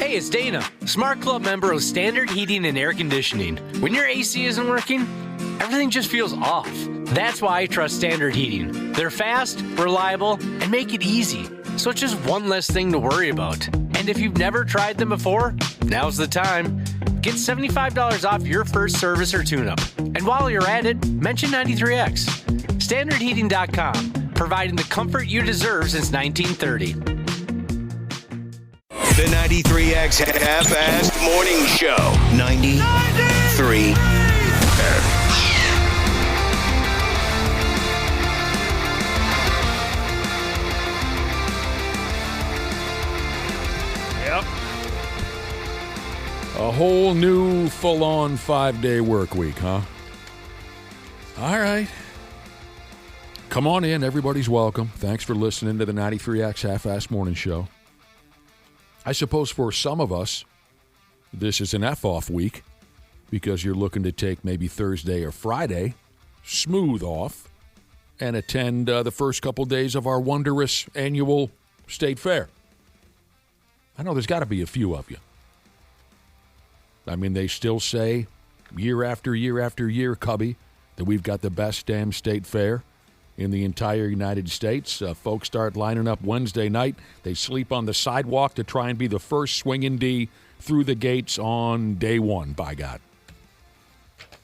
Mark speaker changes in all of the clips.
Speaker 1: Hey, it's Dana, Smart Club member of Standard Heating and Air Conditioning. When your AC isn't working, everything just feels off. That's why I trust Standard Heating. They're fast, reliable, and make it easy, so it's just one less thing to worry about. And if you've never tried them before, now's the time. Get $75 off your first service or tune-up. And while you're at it, mention 93X. StandardHeating.com, providing the comfort you deserve since 1930.
Speaker 2: The 93X Half-Assed Morning Show. 93.
Speaker 3: Yep. A whole new full-on 5-day work week, huh? All right. Come on in. Everybody's welcome. Thanks for listening to the 93X Half-Assed Morning Show. I suppose for some of us, this is an F-off week because you're looking to take maybe Thursday or Friday, smooth off, and attend the first couple days of our wondrous annual state fair. I know there's got to be a few of you. I mean, they still say year after year after year, Cubby, that we've got the best damn state fair in the entire United States. Folks start lining up Wednesday night. They sleep on the sidewalk to try and be the first swinging D through the gates on day one, by God.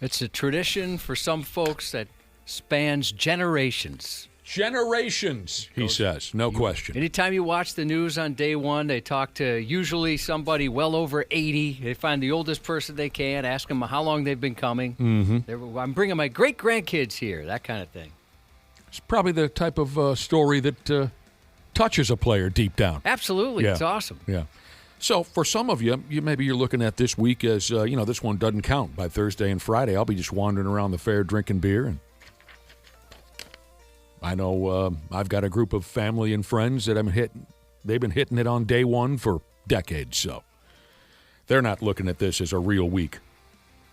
Speaker 4: It's a tradition for some folks that spans generations.
Speaker 3: Generations, he says. No question.
Speaker 4: Anytime you watch the news on day one, they talk to usually somebody well over 80. They find the oldest person they can, ask them how long they've been coming.
Speaker 3: Mm-hmm.
Speaker 4: I'm bringing my great-grandkids here, that kind of thing.
Speaker 3: It's probably the type of story that touches a player deep down.
Speaker 4: Absolutely.
Speaker 3: Yeah.
Speaker 4: It's awesome.
Speaker 3: Yeah. So for some of you, maybe you're looking at this week as, this one doesn't count. By Thursday and Friday, I'll be just wandering around the fair drinking beer. And I know I've got a group of family and friends that they've been hitting it on day one for decades. So they're not looking at this as a real week.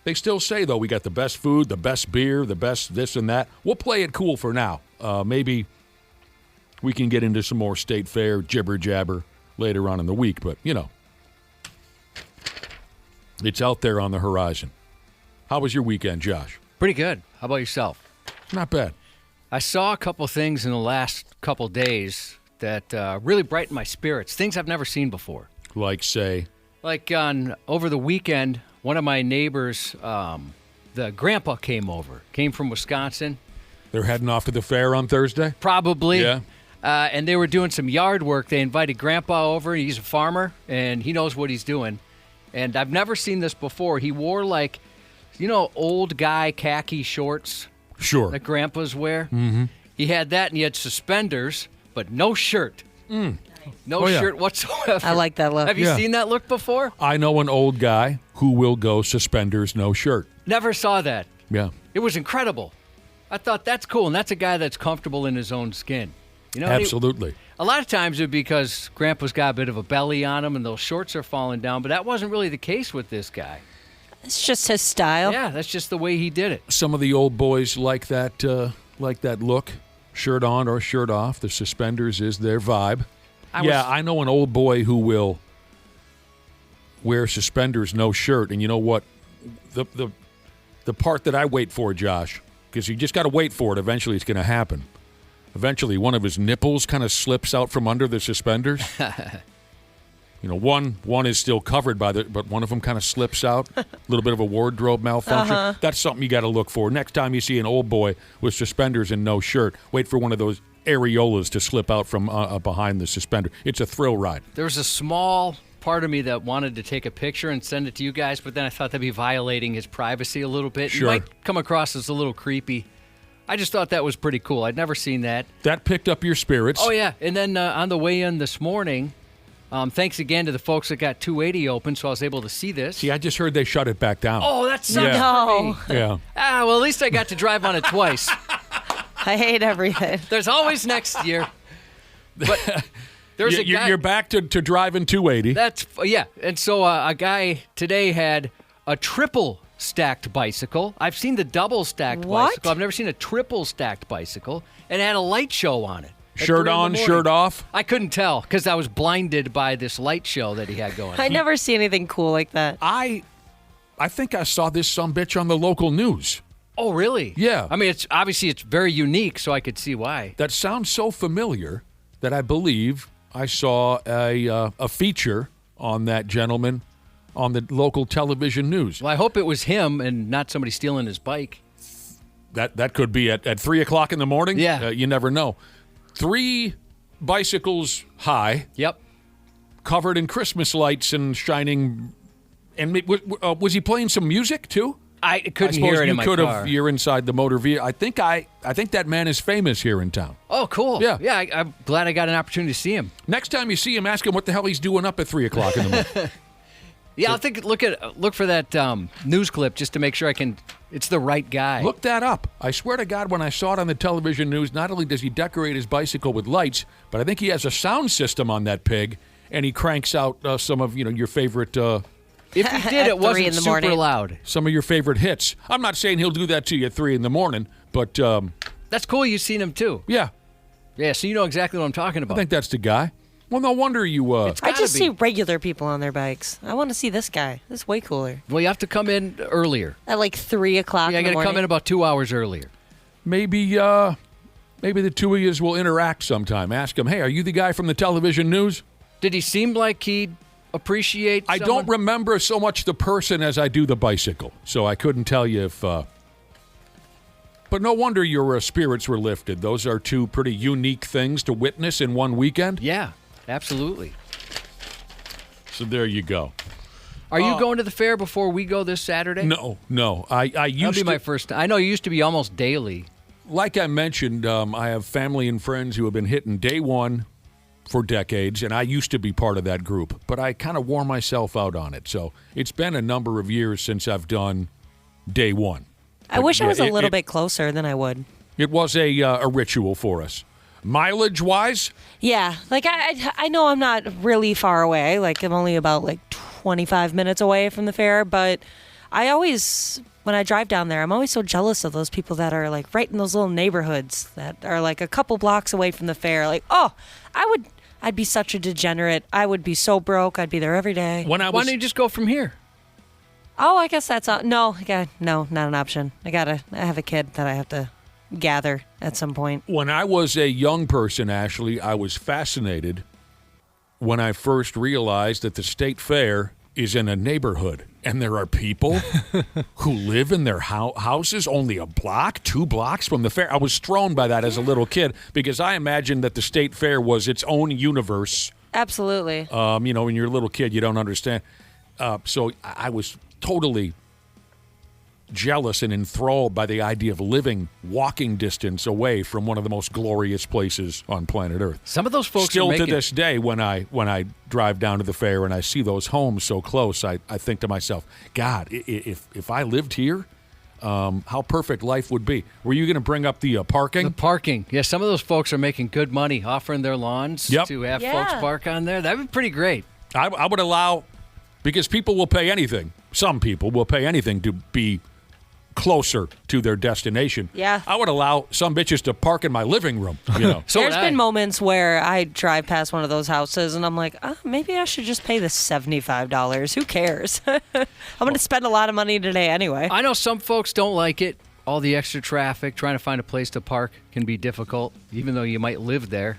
Speaker 3: They still say, though, we got the best food, the best beer, the best this and that. We'll play it cool for now. Maybe we can get into some more state fair jibber-jabber later on in the week. But, it's out there on the horizon. How was your weekend, Josh?
Speaker 4: Pretty good. How about yourself?
Speaker 3: Not bad.
Speaker 4: I saw a couple things in the last couple days that really brightened my spirits, things I've never seen before.
Speaker 3: Like, say?
Speaker 4: Like over the weekend, one of my neighbors, the grandpa came from Wisconsin.
Speaker 3: They're heading off to the fair on Thursday?
Speaker 4: Probably.
Speaker 3: Yeah.
Speaker 4: And they were doing some yard work. They invited grandpa over. He's a farmer, and he knows what he's doing. And I've never seen this before. He wore, old guy khaki shorts.
Speaker 3: Sure.
Speaker 4: That grandpas wear.
Speaker 3: Mm-hmm.
Speaker 4: He had that, and he had suspenders, but no shirt. No shirt whatsoever.
Speaker 5: I like that look.
Speaker 4: Have you seen that look before?
Speaker 3: I know an old guy who will go suspenders, no shirt.
Speaker 4: Never saw that.
Speaker 3: Yeah.
Speaker 4: It was incredible. I thought that's cool, and that's a guy that's comfortable in his own skin.
Speaker 3: Absolutely.
Speaker 4: A lot of times it's because Grandpa's got a bit of a belly on him, and those shorts are falling down, but that wasn't really the case with this guy.
Speaker 5: It's just his style.
Speaker 4: Yeah, that's just the way he did it.
Speaker 3: Some of the old boys like that look, shirt on or shirt off. The suspenders is their vibe. I know an old boy who will wear suspenders, no shirt, and you know what? The part that I wait for, Josh, because you just got to wait for it. Eventually, it's going to happen. Eventually, one of his nipples kind of slips out from under the suspenders. One is still covered but one of them kind of slips out. A little bit of a wardrobe malfunction.
Speaker 5: Uh-huh.
Speaker 3: That's something you got to look for. Next time you see an old boy with suspenders and no shirt, wait for one of those areolas to slip out from behind the suspender. It's a thrill ride.
Speaker 4: There's a small part of me that wanted to take a picture and send it to you guys, but then I thought that'd be violating his privacy a little bit.
Speaker 3: Sure.
Speaker 4: It might come across as a little creepy. I just thought that was pretty cool. I'd never seen that.
Speaker 3: That picked up your spirits.
Speaker 4: Oh, yeah. And then on the way in this morning, thanks again to the folks that got 280 open, so I was able to see this.
Speaker 3: See, I just heard they shut it back down.
Speaker 4: Oh, that sucks
Speaker 5: No.
Speaker 4: for me.
Speaker 3: Yeah.
Speaker 4: Well, at least I got to drive on it twice.
Speaker 5: I hate everything.
Speaker 4: There's always next year. But there's a guy.
Speaker 3: You're back to driving 280.
Speaker 4: And so a guy today had a triple stacked bicycle. I've seen the double stacked
Speaker 5: What?
Speaker 4: bicycle. I've never seen a triple stacked bicycle, and it had a light show on it.
Speaker 3: Shirt
Speaker 4: 3 in the
Speaker 3: on,
Speaker 4: morning.
Speaker 3: shirt off.
Speaker 4: I couldn't tell because I was blinded by this light show that he had going.
Speaker 5: I never see anything cool like that.
Speaker 3: I think I saw this sumbitch on the local news.
Speaker 4: Oh, really?
Speaker 3: Yeah.
Speaker 4: I mean, it's very unique, so I could see why.
Speaker 3: That sounds so familiar that I believe I saw a feature on that gentleman on the local television news.
Speaker 4: Well, I hope it was him and not somebody stealing his bike.
Speaker 3: That could be at 3 o'clock in the morning.
Speaker 4: Yeah.
Speaker 3: You never know. 3 bicycles high,
Speaker 4: Yep.
Speaker 3: covered in Christmas lights and shining. And was he playing some music too?
Speaker 4: I couldn't
Speaker 3: suppose
Speaker 4: hear it
Speaker 3: you
Speaker 4: in my
Speaker 3: could
Speaker 4: car.
Speaker 3: have. You're inside the motor vehicle. I think that man is famous here in town.
Speaker 4: Oh, cool.
Speaker 3: Yeah.
Speaker 4: Yeah, I'm glad I got an opportunity to see him.
Speaker 3: Next time you see him, ask him what the hell he's doing up at 3 o'clock in the morning.
Speaker 4: Yeah, I'll look for that news clip just to make sure it's the right guy.
Speaker 3: Look that up. I swear to God, when I saw it on the television news, not only does he decorate his bicycle with lights, but I think he has a sound system on that pig, and he cranks out some of your favorite.
Speaker 4: If he did,
Speaker 5: At
Speaker 4: it
Speaker 5: 3
Speaker 4: wasn't
Speaker 5: in the
Speaker 4: super
Speaker 5: morning.
Speaker 4: loud.
Speaker 3: Some of your favorite hits. I'm not saying he'll do that to you at 3 in the morning, but
Speaker 4: That's cool. You've seen him too.
Speaker 3: yeah,
Speaker 4: Yeah, so you know exactly what I'm talking
Speaker 3: I
Speaker 4: about.
Speaker 3: think that's the guy. Well, no wonder you.
Speaker 5: I
Speaker 4: gotta
Speaker 5: just
Speaker 4: be.
Speaker 5: see regular people on their bikes. I want to see this guy. This is way cooler.
Speaker 4: Well, you have to come in earlier.
Speaker 5: At like 3 o'clock
Speaker 4: Yeah,
Speaker 5: in
Speaker 4: you
Speaker 5: the
Speaker 4: got to
Speaker 5: morning.
Speaker 4: come in about 2 hours earlier.
Speaker 3: maybe the two of you will interact sometime. Ask him, hey, are you the guy from the television news?
Speaker 4: Did he seem like he'd appreciate
Speaker 3: I
Speaker 4: someone?
Speaker 3: don't remember so much the person as I do the bicycle, so I couldn't tell you if. But no wonder your spirits were lifted. Those are 2 pretty unique things to witness in one weekend.
Speaker 4: Yeah, absolutely.
Speaker 3: So there you go.
Speaker 4: Are you going to the fair before we go this Saturday?
Speaker 3: No. I
Speaker 4: That'll
Speaker 3: used
Speaker 4: be
Speaker 3: to.
Speaker 4: my first time. I know you used to be almost daily.
Speaker 3: Like I mentioned, I have family and friends who have been hitting day one for decades, and I used to be part of that group, but I kind of wore myself out on it. So it's been a number of years since I've done day one.
Speaker 5: I wish I
Speaker 3: Yeah,
Speaker 5: was a little bit closer than I would.
Speaker 3: It was a ritual for us. Mileage-wise,
Speaker 5: Yeah, like I know I'm not really far away. Like I'm only about like 25 minutes away from the fair, but I always, when I drive down there, I'm always so jealous of those people that are like right in those little neighborhoods that are like a couple blocks away from the fair. Like, oh, I'd be such a degenerate. I would be so broke. I'd be there every day.
Speaker 3: when I
Speaker 4: Why
Speaker 3: was
Speaker 4: don't you just go from here?
Speaker 5: Oh, I guess that's no, not an option. I have a kid that I have to gather at some point.
Speaker 3: When I was a young person, Ashley, I was fascinated when I first realized that the state fair is in a neighborhood and there are people who live in their houses only a block, 2 blocks from the fair. I was thrown by that as a little kid because I imagined that the state fair was its own universe.
Speaker 5: Absolutely.
Speaker 3: When you're a little kid, you don't understand. So I was totally jealous and enthralled by the idea of living walking distance away from one of the most glorious places on planet Earth.
Speaker 4: Some of those folks
Speaker 3: Still
Speaker 4: are
Speaker 3: to
Speaker 4: making
Speaker 3: this day, when I drive down to the fair and I see those homes so close, I think to myself, God, if I lived here, how perfect life would be. Were you going to bring up the parking?
Speaker 4: The parking. Yeah, some of those folks are making good money offering their lawns
Speaker 3: Yep.
Speaker 4: to have
Speaker 5: Yeah.
Speaker 4: folks park on there. That'd be pretty great.
Speaker 3: I would allow, because people will pay anything. Some people will pay anything to be closer to their destination.
Speaker 5: Yeah.
Speaker 3: I would allow some bitches to park in my living room.
Speaker 4: So
Speaker 5: There's
Speaker 4: would
Speaker 5: been
Speaker 4: I.
Speaker 5: moments where I drive past one of those houses and I'm like, maybe I should just pay the $75. Who cares? I'm going to spend a lot of money today anyway.
Speaker 4: I know some folks don't like it. All the extra traffic, trying to find a place to park can be difficult, even though you might live there.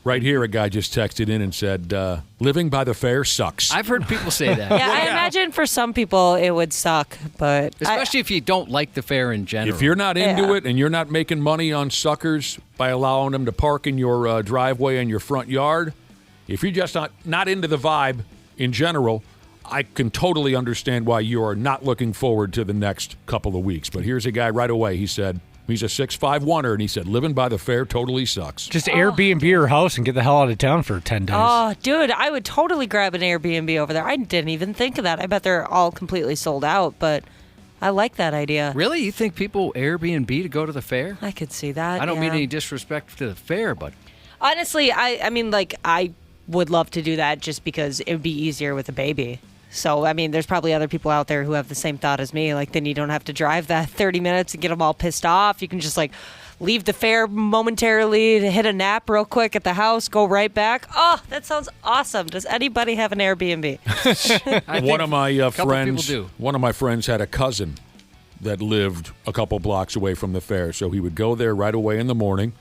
Speaker 3: Right here, a guy just texted in and said, living by the fair sucks.
Speaker 4: I've heard people say that.
Speaker 5: Yeah, I imagine for some people it would suck, but
Speaker 4: Especially if you don't like the fair in general.
Speaker 3: If you're not into
Speaker 5: Yeah.
Speaker 3: it and you're not making money on suckers by allowing them to park in your driveway and your front yard, if you're just not into the vibe in general, I can totally understand why you are not looking forward to the next couple of weeks. But here's a guy right away. He said, he's a 6'5" oneer, and he said, living by the fair totally sucks.
Speaker 6: Just Airbnb your house and get the hell out of town for 10 days.
Speaker 5: Oh, dude, I would totally grab an Airbnb over there. I didn't even think of that. I bet they're all completely sold out, but I like that idea.
Speaker 4: Really? You think people Airbnb to go to the fair?
Speaker 5: I could see that.
Speaker 4: I don't mean
Speaker 5: yeah.
Speaker 4: any disrespect to the fair, but
Speaker 5: Honestly, I mean, like, I would love to do that just because it would be easier with a baby. So, I mean, there's probably other people out there who have the same thought as me. Like, then you don't have to drive that 30 minutes and get them all pissed off. You can just, like, leave the fair momentarily to hit a nap real quick at the house, go right back. Oh, that sounds awesome. Does anybody have an Airbnb?
Speaker 3: One of my friends,
Speaker 4: people do.
Speaker 3: one of my friends had a cousin that lived a couple blocks away from the fair, so he would go there right away in the morning,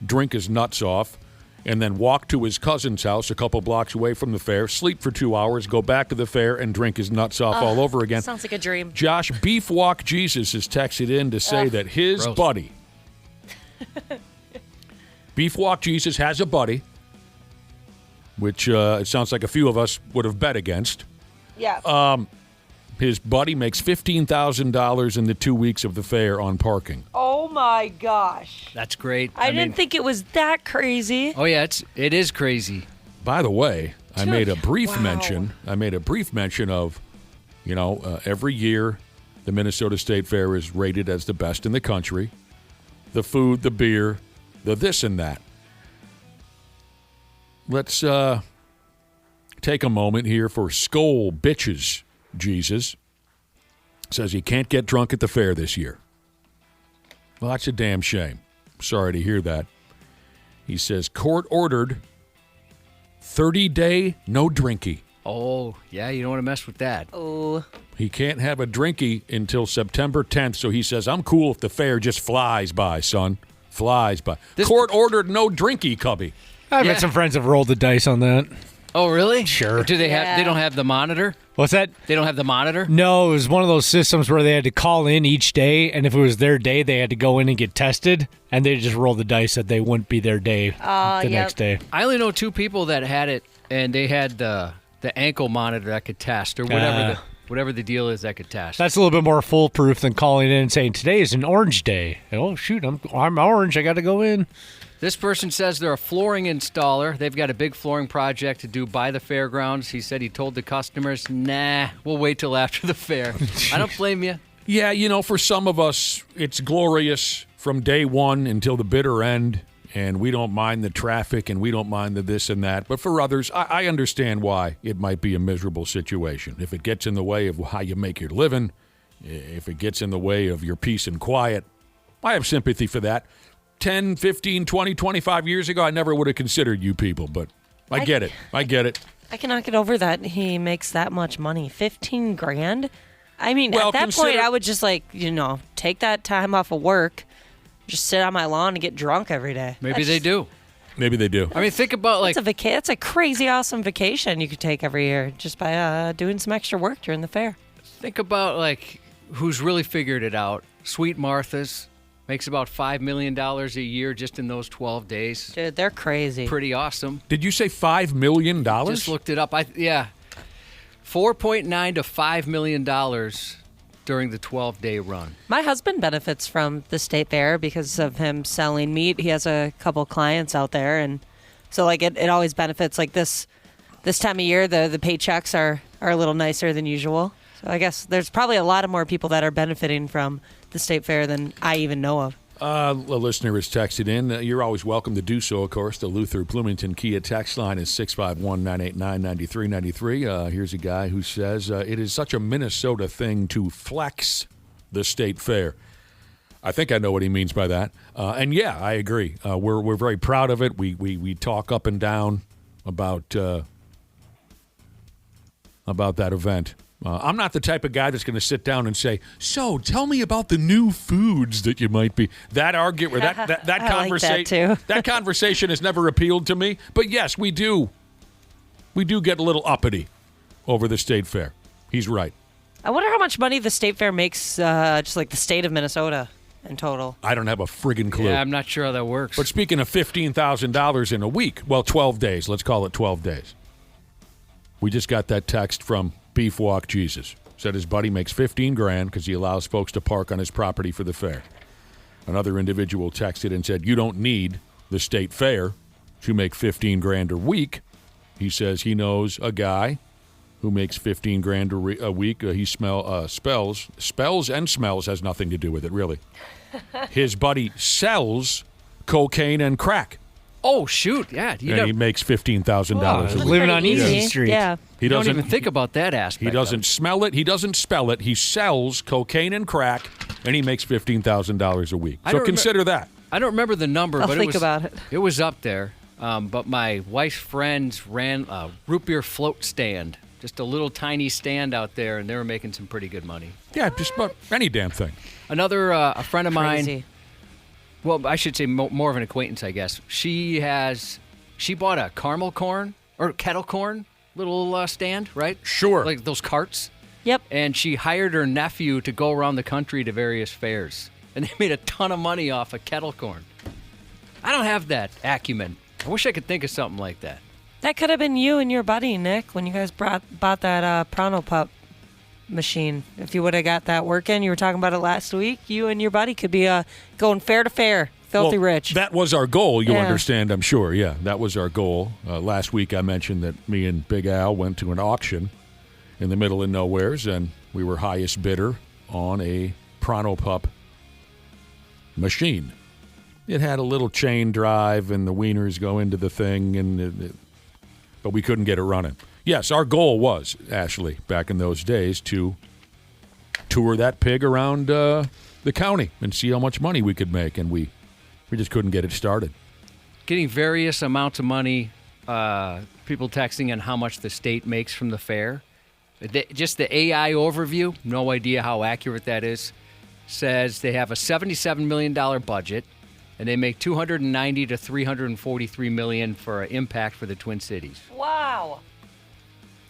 Speaker 3: drink his nuts off, and then walk to his cousin's house a couple blocks away from the fair, sleep for 2 hours, go back to the fair, and drink his nuts off all over again.
Speaker 5: Sounds like a dream.
Speaker 3: Josh, Beef Walk Jesus has texted in to say that his
Speaker 4: Gross.
Speaker 3: buddy, Beef Walk Jesus has a buddy, which it sounds like a few of us would have bet against.
Speaker 5: Yeah.
Speaker 3: His buddy makes $15,000 in the 2 weeks of the fair on parking.
Speaker 5: Oh my gosh.
Speaker 4: That's great.
Speaker 5: I didn't think it was that crazy.
Speaker 4: Oh yeah, it is crazy.
Speaker 3: By the way, I
Speaker 5: Dude,
Speaker 3: made a brief
Speaker 5: wow.
Speaker 3: mention. I made a brief mention of, every year the Minnesota State Fair is rated as the best in the country. The food, the beer, the this and that. Let's take a moment here for Skull Bitches. Jesus says he can't get drunk at the fair this year. Well, that's a damn shame. Sorry to hear that. He says court ordered 30-day no drinky.
Speaker 4: Oh, yeah, you don't want to mess with that.
Speaker 5: Oh.
Speaker 3: He can't have a drinky until September 10th, so he says, I'm cool if the fair just flies by, son. Flies by. Court ordered no drinky, Cubby.
Speaker 6: I've
Speaker 4: Yeah.
Speaker 6: had some friends have rolled the dice on that.
Speaker 4: Oh, really?
Speaker 6: Sure.
Speaker 4: Do they have?
Speaker 5: Yeah.
Speaker 4: They don't have the monitor.
Speaker 6: What's that?
Speaker 4: They don't have the monitor.
Speaker 6: No, it was one of those systems where they had to call in each day, and if it was their day, they had to go in and get tested, and they just roll the dice that they wouldn't be their day the next day.
Speaker 4: I only know 2 people that had it, and they had the ankle monitor that could test, or whatever the deal is that could test.
Speaker 6: That's a little bit more foolproof than calling in and saying, today is an orange day. Oh, shoot, I'm orange. I got to go in.
Speaker 4: This person says they're a flooring installer. They've got a big flooring project to do by the fairgrounds. He said he told the customers, nah, we'll wait till after the fair. I don't blame you.
Speaker 3: Yeah, for some of us, it's glorious from day one until the bitter end, and we don't mind the traffic and we don't mind the this and that. But for others, I understand why it might be a miserable situation. If it gets in the way of how you make your living, if it gets in the way of your peace and quiet, I have sympathy for that. 10, 15, 20, 25 years ago, I never would have considered you people, but I get it. I get it.
Speaker 5: I cannot get over that he makes that much money. 15 grand? I mean,
Speaker 3: Well,
Speaker 5: at that point, I would just take that time off of work, just sit on my lawn and get drunk every day.
Speaker 4: Maybe they do.
Speaker 3: Maybe they do.
Speaker 4: I mean, think about
Speaker 5: That's a crazy awesome vacation you could take every year just by doing some extra work during the fair.
Speaker 4: think about who's really figured it out. Sweet Martha's makes about $5 million a year just in those 12 days.
Speaker 5: Dude, they're crazy.
Speaker 4: Pretty awesome.
Speaker 3: Did you say $5 million?
Speaker 4: Just looked it up. $4.9 to $5 million during the 12-day run.
Speaker 5: My husband benefits from the state fair because of him selling meat. He has a couple clients out there, and so it always benefits. This time of year, the paychecks are a little nicer than usual. So I guess there's probably a lot of more people that are benefiting from the state fair than I even know of.
Speaker 3: A listener has texted in. You're always welcome to do so, of course. The Luther Bloomington Kia text line is 651-989-9393. Here's a guy who says, it is such a Minnesota thing to flex the state fair. I think I know what he means by that. And yeah, I agree. We're very proud of it. We talk up and down about that event. I'm not the type of guy that's going to sit down and say, so tell me about the new foods that you might be. That argument, that conversation,
Speaker 5: like that, too.
Speaker 3: that conversation has never appealed to me. But yes, we do get a little uppity over the state fair. He's right.
Speaker 5: I wonder how much money the state fair makes, just the state of Minnesota in total.
Speaker 3: I don't have a friggin' clue.
Speaker 4: Yeah, I'm not sure how that works.
Speaker 3: But speaking of $15,000 in a week, 12 days. Let's call it 12 days. We just got that text from Beef Walk Jesus. Said his buddy makes $15,000 because he allows folks to park on his property for the fair. Another individual texted and said, you don't need the state fair to make $15,000 a week. He says he knows a guy who makes $15,000 a week. He spells and smells has nothing to do with it, really. His buddy sells cocaine and crack.
Speaker 4: Oh, shoot. Yeah.
Speaker 3: He makes $15,000 a week.
Speaker 6: Living on Easy Street.
Speaker 5: Yeah.
Speaker 3: He
Speaker 4: don't
Speaker 3: doesn't
Speaker 4: even think about that aspect.
Speaker 3: He doesn't smell it. He doesn't spell it. He sells cocaine and crack, and he makes $15,000 a week. So consider that.
Speaker 4: I don't remember the number,
Speaker 5: I'll
Speaker 4: but
Speaker 5: think about it.
Speaker 4: It was up there. But my wife's friends ran a root beer float stand, just a little tiny stand out there, and they were making some pretty good money.
Speaker 3: Yeah, just about any damn thing.
Speaker 4: Another a friend of mine.
Speaker 5: Crazy.
Speaker 4: Well, I should say more of an acquaintance, I guess. She bought a caramel corn or kettle corn little stand, right?
Speaker 3: Sure.
Speaker 4: Like those carts.
Speaker 5: Yep.
Speaker 4: And she hired her nephew to go around the country to various fairs. And they made a ton of money off of kettle corn. I don't have that acumen. I wish I could think of something like that.
Speaker 5: That could have been you and your buddy, Nick, when you guys bought that Pronto Pup machine. If you would have got that working, you were talking about it last week, you and your buddy could be going fair to fair, filthy rich.
Speaker 3: That was our goal, you'll
Speaker 5: Yeah.
Speaker 3: understand, I'm sure. Yeah, that was our goal. Last week I mentioned that me and Big Al went to an auction in the middle of nowheres, and we were highest bidder on a Pronto Pup machine. It had a little chain drive, and the wieners go into the thing, but we couldn't get it running. Yes, our goal was, Ashley, back in those days, to tour that pig around the county and see how much money we could make, and we just couldn't get it started.
Speaker 4: Getting various amounts of money, people texting on how much the state makes from the fair. Just the AI overview, no idea how accurate that is, says they have a $77 million budget, and they make $290 to $343 million for an impact for the Twin Cities.
Speaker 5: Wow.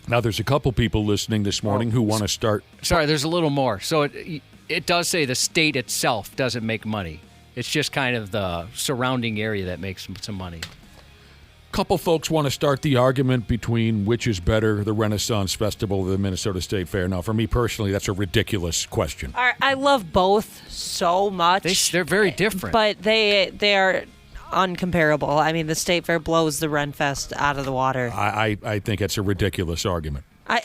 Speaker 3: Now, there's a couple people listening this morning who want to start.
Speaker 4: Sorry, there's a little more. So it does say the state itself doesn't make money. It's just kind of the surrounding area that makes some money.
Speaker 3: Couple folks want to start the argument between which is better, the Renaissance Festival or the Minnesota State Fair. Now, for me personally, that's a ridiculous question.
Speaker 5: I love both so much.
Speaker 4: They're very different.
Speaker 5: But they are uncomparable. I mean, the State Fair blows the Renfest out of the water.
Speaker 3: I think it's a ridiculous argument.
Speaker 4: I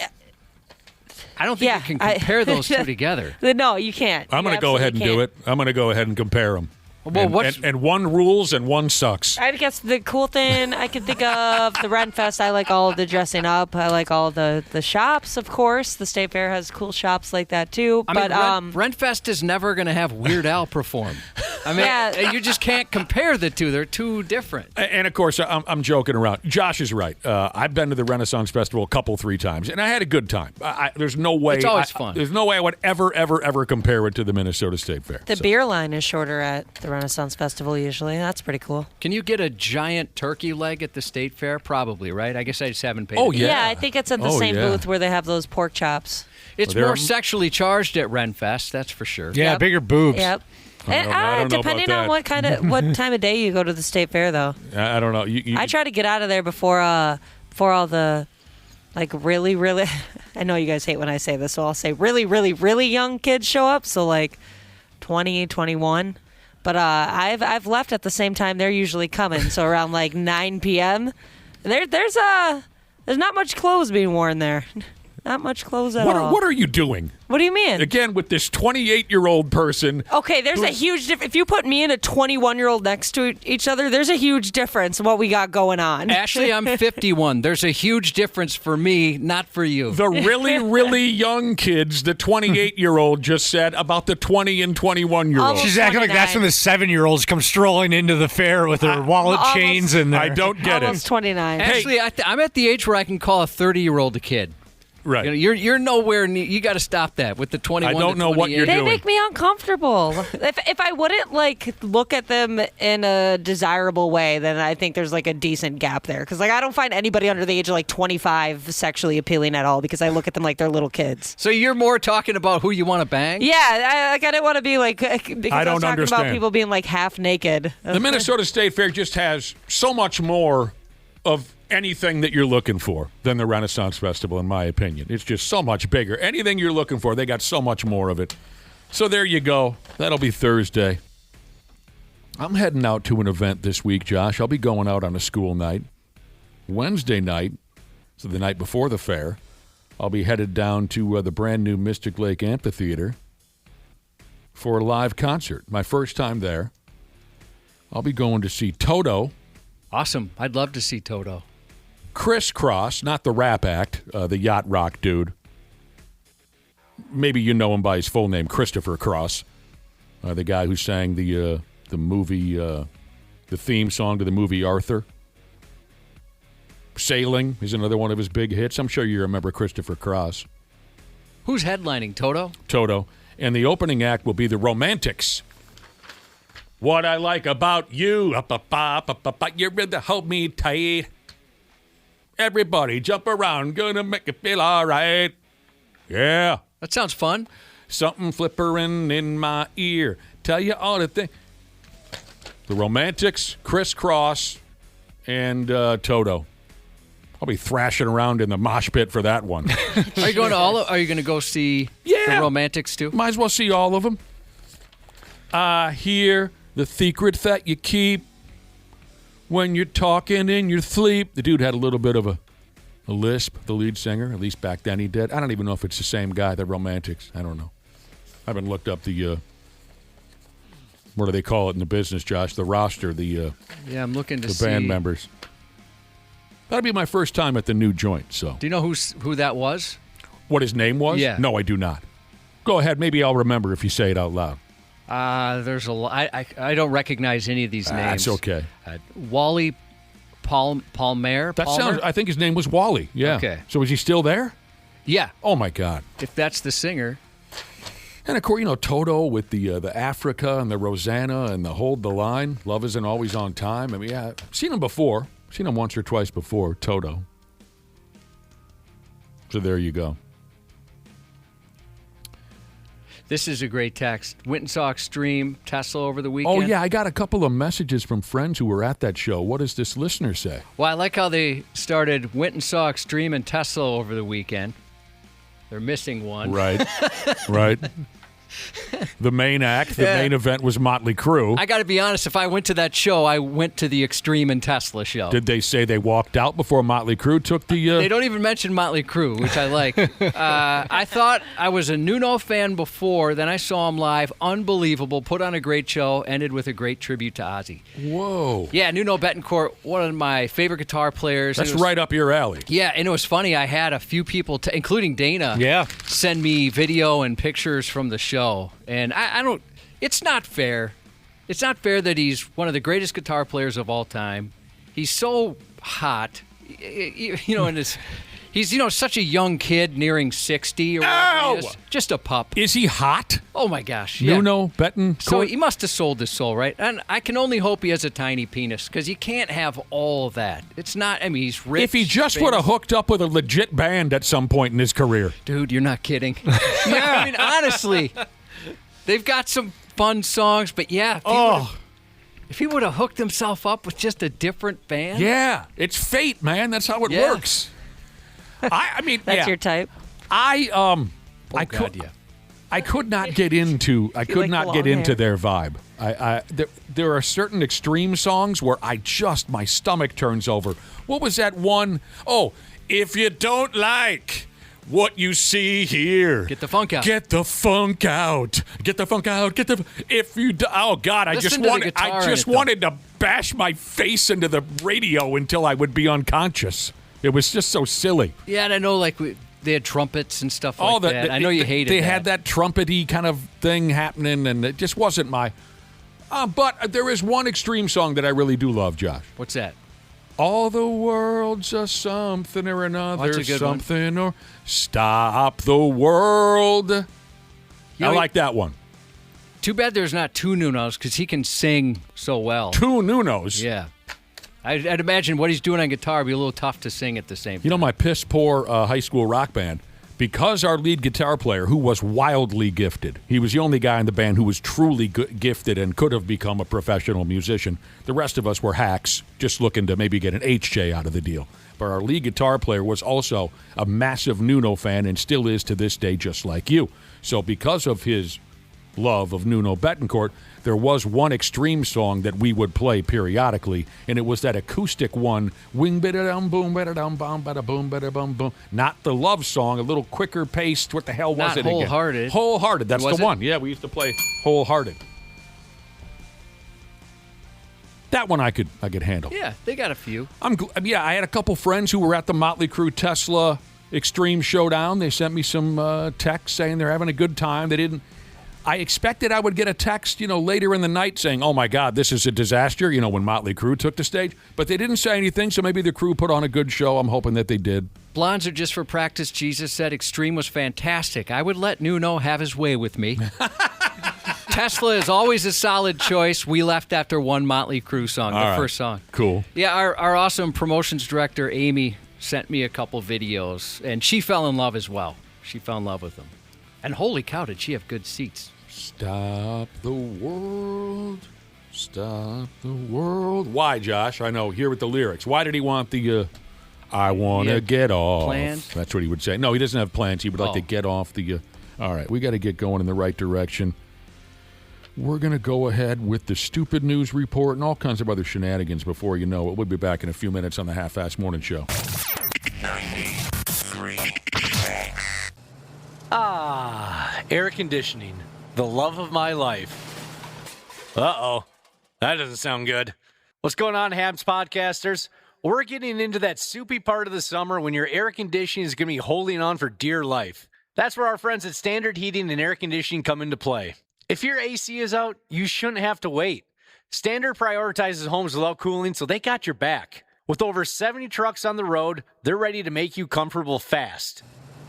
Speaker 4: don't think you can compare those two together.
Speaker 5: No, you can't.
Speaker 3: I'm going to go ahead and do it. I'm going to go ahead and compare them.
Speaker 4: Well,
Speaker 3: and one rules and one sucks.
Speaker 5: I guess the cool thing I can think of, the Renfest, I like all of the dressing up. I like all the shops, of course. The State Fair has cool shops like that, too.
Speaker 4: I mean, Renfest is never going to have Weird Al perform. I mean, you just can't compare the two. They're too different.
Speaker 3: And, of course, I'm joking around. Josh is right. I've been to the Renaissance Festival a 3 times, and I had a good time. There's no way.
Speaker 4: It's always fun.
Speaker 3: There's no way I would ever compare it to the Minnesota State Fair.
Speaker 5: The beer line is shorter at the Renaissance Festival usually. That's pretty cool.
Speaker 4: Can you get a giant turkey leg at the State Fair? Probably, right? I guess I just haven't paid
Speaker 3: Oh,
Speaker 4: attention.
Speaker 3: yeah.
Speaker 5: I think it's at the same booth where they have those pork chops.
Speaker 4: It's more sexually charged at Renfest, that's for sure.
Speaker 6: Yeah,
Speaker 5: Yep.
Speaker 6: bigger boobs.
Speaker 5: Yep.
Speaker 3: I don't know
Speaker 5: Depending
Speaker 3: about
Speaker 5: on
Speaker 3: that.
Speaker 5: what time of day you go to the State Fair, though.
Speaker 3: I don't know.
Speaker 5: I try to get out of there before all the really, really. I know you guys hate when I say this, so I'll say really, really, really young kids show up. So 20, 21. But I've left at the same time they're usually coming. So around 9 p.m. There's not much clothes being worn there. Not much clothes at all.
Speaker 3: What are you doing?
Speaker 5: What do you mean?
Speaker 3: Again, with this 28-year-old person.
Speaker 5: Okay, there's a huge difference. If you put me and a 21-year-old next to each other, there's a huge difference in what we got going on.
Speaker 4: Ashley, I'm 51. There's a huge difference for me, not for you.
Speaker 3: The really, really young kids, the 28-year-old just said about the 20 and 21-year-old.
Speaker 5: Almost
Speaker 6: She's acting like that's when the 7-year-olds come strolling into the fair with their wallet chains in there.
Speaker 3: I don't get
Speaker 5: Almost
Speaker 3: it.
Speaker 5: 29.
Speaker 4: Ashley, I'm at the age where I can call a 30-year-old a kid.
Speaker 3: Right.
Speaker 4: You're nowhere near. You got to stop that with the 21.
Speaker 3: I don't know what you're
Speaker 5: They
Speaker 3: doing.
Speaker 5: make me uncomfortable. If I wouldn't look at them in a desirable way, then I think there's a decent gap there. Because I don't find anybody under the age of 25 sexually appealing at all. Because I look at them like they're little kids.
Speaker 4: So you're more talking about who you want to bang?
Speaker 5: Yeah, I didn't want to be because I
Speaker 3: don't
Speaker 5: was talking
Speaker 3: understand.
Speaker 5: about people being half naked.
Speaker 3: The Minnesota State Fair just has so much more of anything that you're looking for than the Renaissance Festival, in my opinion. It's just so much bigger. Anything you're looking for, they got so much more of it. So there you go. That'll be Thursday. I'm heading out to an event this week, Josh. I'll be going out on a school night. Wednesday night, so the night before the fair, I'll be headed down to the brand new Mystic Lake Amphitheater for a live concert. My first time there. I'll be going to see Toto.
Speaker 4: Awesome. I'd love to see Toto.
Speaker 3: Chris Cross, not the rap act, the yacht rock dude. Maybe you know him by his full name, Christopher Cross, the guy who sang the movie, the theme song to the movie Arthur. Sailing is another one of his big hits. I'm sure you remember Christopher Cross.
Speaker 4: Who's headlining? Toto?
Speaker 3: Toto. And the opening act will be the Romantics. What I like about you, you're in the hold me tight. Everybody jump around, gonna make it feel all right. Yeah.
Speaker 4: That sounds fun.
Speaker 3: Something flippering in my ear. Tell you all the things. The Romantics, Chris Cross, and Toto. I'll be thrashing around in the mosh pit for that one.
Speaker 4: Are you going to Are you going to go see the Romantics too?
Speaker 3: Might as well see all of them. I hear the secret that you keep when you're talking in your sleep. The dude had a little bit of a lisp, the lead singer. At least back then he did. I don't even know if it's the same guy, the Romantics. I don't know. I haven't looked up the, what do they call it in the business, Josh? The roster,
Speaker 4: yeah, I'm looking to see.
Speaker 3: The band members. That'll be my first time at the new joint, so.
Speaker 4: Do you know who that was?
Speaker 3: What his name was?
Speaker 4: Yeah.
Speaker 3: No, I do not. Go ahead. Maybe I'll remember if you say it out loud.
Speaker 4: There's a lot. I don't recognize any of these names.
Speaker 3: That's okay.
Speaker 4: Wally Palmer?
Speaker 3: That sounds. I think his name was Wally. Yeah.
Speaker 4: Okay.
Speaker 3: So is he still there?
Speaker 4: Yeah.
Speaker 3: Oh, my God.
Speaker 4: If that's the singer.
Speaker 3: And, of course, Toto with the Africa and the Rosanna and the Hold the Line. Love Isn't Always on Time. I mean, yeah, I've seen him before. Seen him once or twice before, Toto. So there you go.
Speaker 4: This is a great text. Went and saw Extreme Tesla over the weekend.
Speaker 3: Oh, yeah, I got a couple of messages from friends who were at that show. What does this listener say?
Speaker 4: Well, I like how they started, went and saw Extreme and Tesla over the weekend. They're missing one.
Speaker 3: Right, right. The main act, the main event was Motley Crue.
Speaker 4: I got to be honest, if I went to that show, I went to the Extreme and Tesla show.
Speaker 3: Did they say they walked out before Motley Crue took the...
Speaker 4: They don't even mention Motley Crue, which I like. I thought I was a Nuno fan before, then I saw him live. Unbelievable. Put on a great show. Ended with a great tribute to Ozzy.
Speaker 3: Whoa.
Speaker 4: Yeah, Nuno Bettencourt, one of my favorite guitar players.
Speaker 3: That's right up your alley.
Speaker 4: Yeah, and it was funny. I had a few people, including Dana, send me video and pictures from the show. And I don't, it's not fair. It's not fair that he's one of the greatest guitar players of all time. He's so hot, and he's, such a young kid nearing 60 or whatever he is. Just a pup.
Speaker 3: Is he hot?
Speaker 4: Oh, my gosh. Yeah.
Speaker 3: Nuno Bettencourt?
Speaker 4: So he must have sold his soul, right? And I can only hope he has a tiny penis because you can't have all of that. It's not, he's rich.
Speaker 3: If he just would have hooked up with a legit band at some point in his career.
Speaker 4: Dude, you're not kidding. Yeah. Honestly, they've got some fun songs, but if he would have hooked himself up with just a different band.
Speaker 3: Yeah, it's fate, man. That's how it works. I mean,
Speaker 5: that's your type.
Speaker 3: I could not get into their vibe. There are certain Extreme songs where my stomach turns over. What was that one? Oh, if you don't like what you see here,
Speaker 4: get the funk out.
Speaker 3: Get the funk out. Get the funk out. Oh God, I just wanted to bash my face into the radio until I would be unconscious. It was just so silly.
Speaker 4: Yeah, and I know they had trumpets and stuff like that. I know you hated that.
Speaker 3: They had that trumpety kind of thing happening, and it just wasn't my... but there is one Extreme song that I really do love, Josh.
Speaker 4: What's that?
Speaker 3: All the world's a something or another,
Speaker 4: that's a good
Speaker 3: something or stop the world. I like that one.
Speaker 4: Too bad there's not two Nunos because he can sing so well.
Speaker 3: Two Nunos?
Speaker 4: Yeah. I'd imagine what he's doing on guitar would be a little tough to sing at the same time.
Speaker 3: My piss poor high school rock band, because our lead guitar player, who was wildly gifted, he was the only guy in the band who was truly gifted and could have become a professional musician. The rest of us were hacks, just looking to maybe get an HJ out of the deal. But our lead guitar player was also a massive Nuno fan and still is to this day, just like you. So because of his love of Nuno Bettencourt, there was one Extreme song that we would play periodically, and it was that acoustic one, wing bida-dum boom bada-dum bum bada boom bada bum boom. Not the love song, a little quicker paced. What the hell was it again?
Speaker 4: Wholehearted.
Speaker 3: Wholehearted, that's the one. Yeah, we used to play Wholehearted. That one I could handle.
Speaker 4: Yeah, they got a few.
Speaker 3: I had a couple friends who were at the Motley Crue Tesla Extreme Showdown. They sent me some texts saying they're having a good time. They didn't I expected I would get a text, later in the night saying, oh, my God, this is a disaster, when Motley Crue took the stage. But they didn't say anything, so maybe the crew put on a good show. I'm hoping that they did.
Speaker 4: Blondes are just for practice. Jesus said Extreme was fantastic. I would let Nuno have his way with me. Tesla is always a solid choice. We left after one Motley Crue song, first song.
Speaker 3: Cool.
Speaker 4: Yeah, our awesome promotions director, Amy, sent me a couple videos, and she fell in love as well. She fell in love with them. And holy cow, did she have good seats.
Speaker 3: Stop the world. Stop the world. Why, Josh? I know, here with the lyrics. Why did he want the, I want to get off?
Speaker 4: Plans?
Speaker 3: That's what he would say. No, he doesn't have plans. He would like to get off the, all right, we got to get going in the right direction. We're going to go ahead with the stupid news report and all kinds of other shenanigans before you know it. We'll be back in a few minutes on the Half-Ass Morning Show.
Speaker 2: 93.
Speaker 1: Air conditioning. The love of my life. Uh-oh. That doesn't sound good. What's going on, Habs podcasters? We're getting into that soupy part of the summer when your air conditioning is going to be holding on for dear life. That's where our friends at Standard Heating and Air Conditioning come into play. If your AC is out, you shouldn't have to wait. Standard prioritizes homes without cooling, so they got your back. With over 70 trucks on the road, they're ready to make you comfortable fast.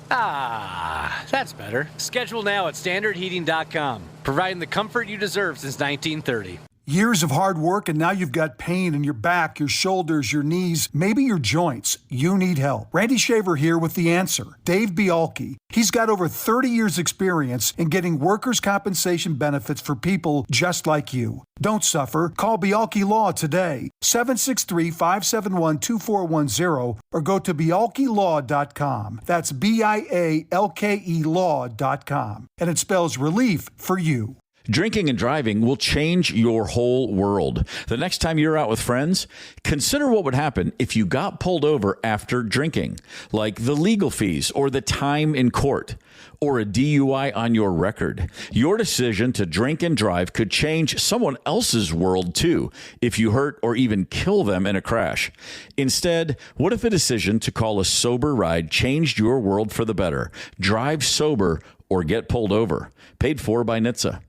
Speaker 1: That's better. Schedule now at standardheating.com, providing the comfort you deserve since 1930.
Speaker 7: Years of hard work, and now you've got pain in your back, your shoulders, your knees, maybe your joints. You need help. Randy Shaver here with the answer. Dave Bialke. He's got over 30 years experience in getting workers' compensation benefits for people just like you. Don't suffer. Call Bialke Law today. 763-571-2410 or go to bialkelaw.com. That's BIALKE law.com. And it spells relief for you.
Speaker 8: Drinking and driving will change your whole world. The next time you're out with friends, consider what would happen if you got pulled over after drinking, like the legal fees or the time in court or a DUI on your record. Your decision to drink and drive could change someone else's world too if you hurt or even kill them in a crash. Instead, what if a decision to call a sober ride changed your world for the better? Drive sober or get pulled over. Paid for by NHTSA.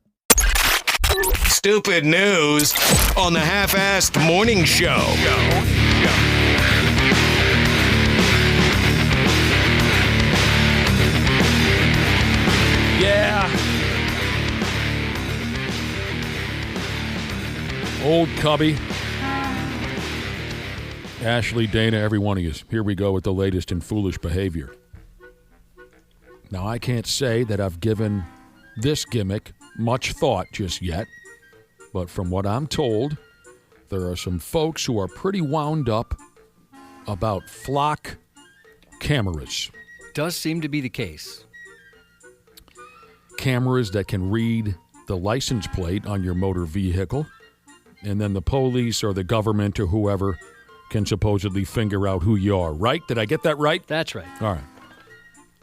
Speaker 2: Stupid news on the Half-Assed Morning Show.
Speaker 3: Yeah. Old Cubby. Ashley, Dana, every one of you. Here we go with the latest in foolish behavior. Now, I can't say that I've given this gimmick much thought just yet. But from what I'm told, there are some folks who are pretty wound up about flock cameras.
Speaker 4: Does seem to be the case.
Speaker 3: Cameras that can read the license plate on your motor vehicle, and then the police or the government or whoever can supposedly figure out who you are, right? Did I get that right?
Speaker 4: That's right.
Speaker 3: All right.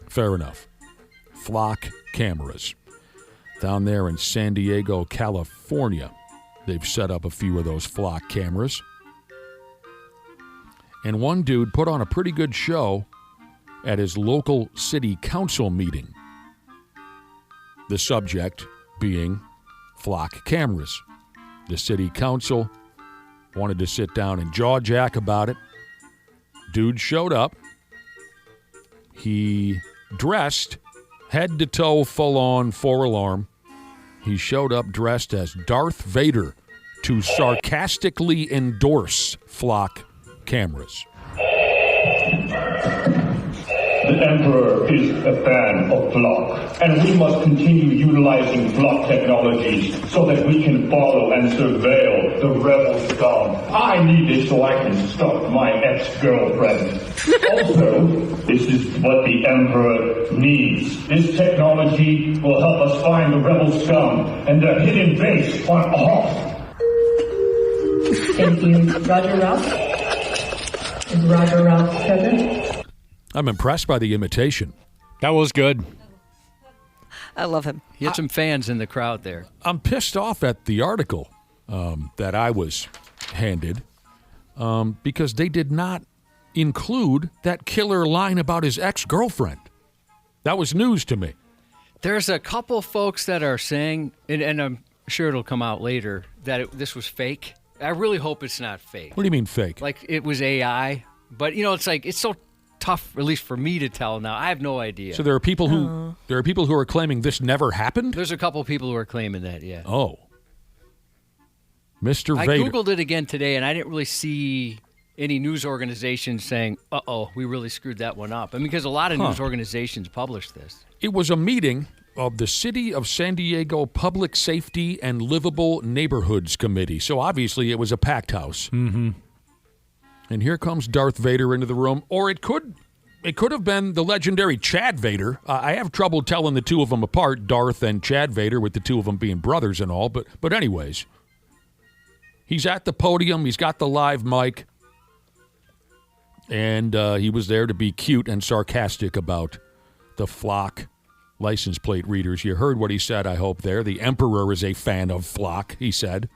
Speaker 3: Fair enough. Flock cameras. Down there in San Diego, California, they've set up a few of those flock cameras. And one dude put on a pretty good show at his local city council meeting. The subject being flock cameras. The city council wanted to sit down and jaw-jack about it. Dude showed up. He dressed head to toe, full on, 4-alarm. He showed up dressed as Darth Vader to sarcastically endorse flock cameras.
Speaker 9: The Emperor is a fan of flock, and we must continue utilizing flock technologies so that we can follow and surveil the rebel scum. I need this so I can stalk my ex-girlfriend. Also, this is what the Emperor needs. This technology will help us find the rebel scum and their hidden base on Hoth.
Speaker 10: Thank you. Roger Ralph? Is Roger Ralph present?
Speaker 3: I'm impressed by the imitation.
Speaker 6: That was good.
Speaker 5: I love him.
Speaker 4: He had some fans in the crowd there.
Speaker 3: I'm pissed off at the article that I was handed because they did not include that killer line about his ex-girlfriend. That was news to me.
Speaker 4: There's a couple folks that are saying, and I'm sure it'll come out later, that this was fake. I really hope it's not fake.
Speaker 3: What do you mean fake?
Speaker 4: Like it was AI. But, it's so tough, at least for me to tell now. I have no idea.
Speaker 3: So there are people who are claiming this never happened?
Speaker 4: There's a couple people who are claiming that, yeah.
Speaker 3: Oh. Mr.
Speaker 4: I
Speaker 3: Vader.
Speaker 4: Googled it again today, and I didn't really see any news organizations saying, we really screwed that one up. Because a lot of news organizations publish this.
Speaker 3: It was a meeting of the City of San Diego Public Safety and Livable Neighborhoods Committee. So obviously it was a packed house.
Speaker 6: Mm-hmm.
Speaker 3: And here comes Darth Vader into the room. Or it could have been the legendary Chad Vader. I have trouble telling the two of them apart, Darth and Chad Vader, with the two of them being brothers and all. But anyways, he's at the podium. He's got the live mic. And he was there to be cute and sarcastic about the flock license plate readers. You heard what he said, I hope, there. The Emperor is a fan of flock, he said.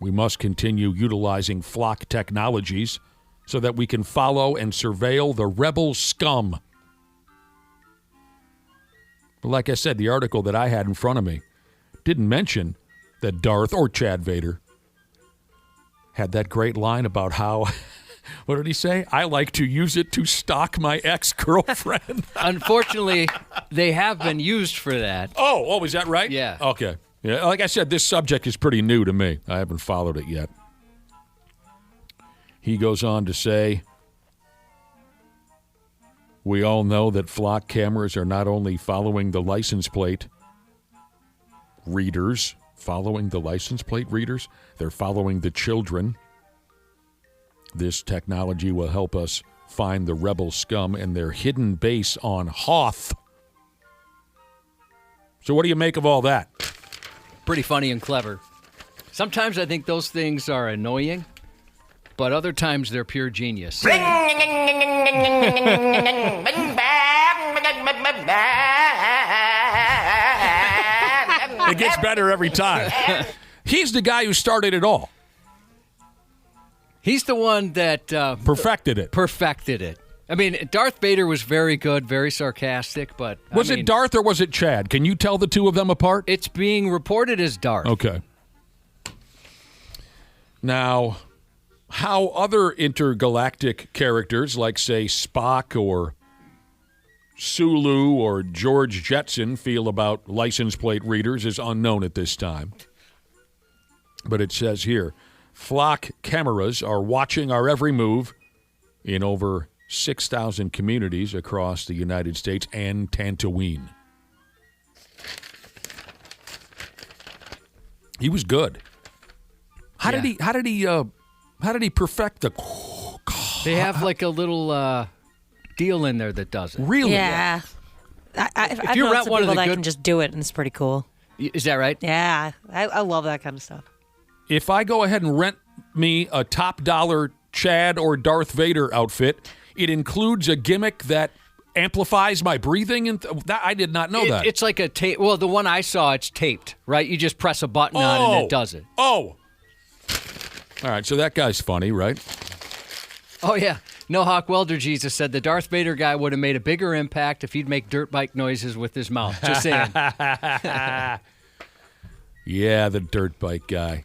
Speaker 3: We must continue utilizing flock technologies so that we can follow and surveil the rebel scum. But like I said, the article that I had in front of me didn't mention that Darth or Chad Vader had that great line about how, what did he say? I like to use it to stalk my ex-girlfriend.
Speaker 4: Unfortunately, they have been used for that.
Speaker 3: Oh, is that right?
Speaker 4: Yeah.
Speaker 3: Okay. Yeah, like I said, this subject is pretty new to me. I haven't followed it yet. He goes on to say, we all know that flock cameras are not only following the license plate readers, they're following the children. This technology will help us find the rebel scum and their hidden base on Hoth. So what do you make of all that?
Speaker 4: Pretty funny and clever. Sometimes I think those things are annoying, but other times they're pure genius.
Speaker 3: It gets better every time. He's the guy who started it all.
Speaker 4: He's the one that
Speaker 3: perfected
Speaker 4: it. I mean, Darth Vader was very good, very sarcastic, but...
Speaker 3: Was it Darth or was it Chad? Can you tell the two of them apart?
Speaker 4: It's being reported as Darth.
Speaker 3: Okay. Now, how other intergalactic characters, like, say, Spock or Sulu or George Jetson, feel about license plate readers is unknown at this time. But it says here, flock cameras are watching our every move in over 6,000 communities across the United States and Tatooine. He was good. How did he perfect the?
Speaker 4: They have like a little deal in there that does it.
Speaker 3: Really?
Speaker 5: Yeah. If
Speaker 4: you rent one of the
Speaker 5: that
Speaker 4: good-
Speaker 5: can just do it, and it's pretty cool.
Speaker 4: Is that right?
Speaker 5: Yeah, I love that kind of stuff.
Speaker 3: If I go ahead and rent me a top dollar Chad or Darth Vader outfit, it includes a gimmick that amplifies my breathing, and I did not know that.
Speaker 4: It's like a tape. Well, the one I saw, it's taped, right? You just press a button on and it does it.
Speaker 3: Oh. All right, so that guy's funny, right?
Speaker 4: Oh, yeah. No Hawk Welder Jesus said the Darth Vader guy would have made a bigger impact if he'd make dirt bike noises with his mouth. Just saying.
Speaker 3: Yeah, the dirt bike guy.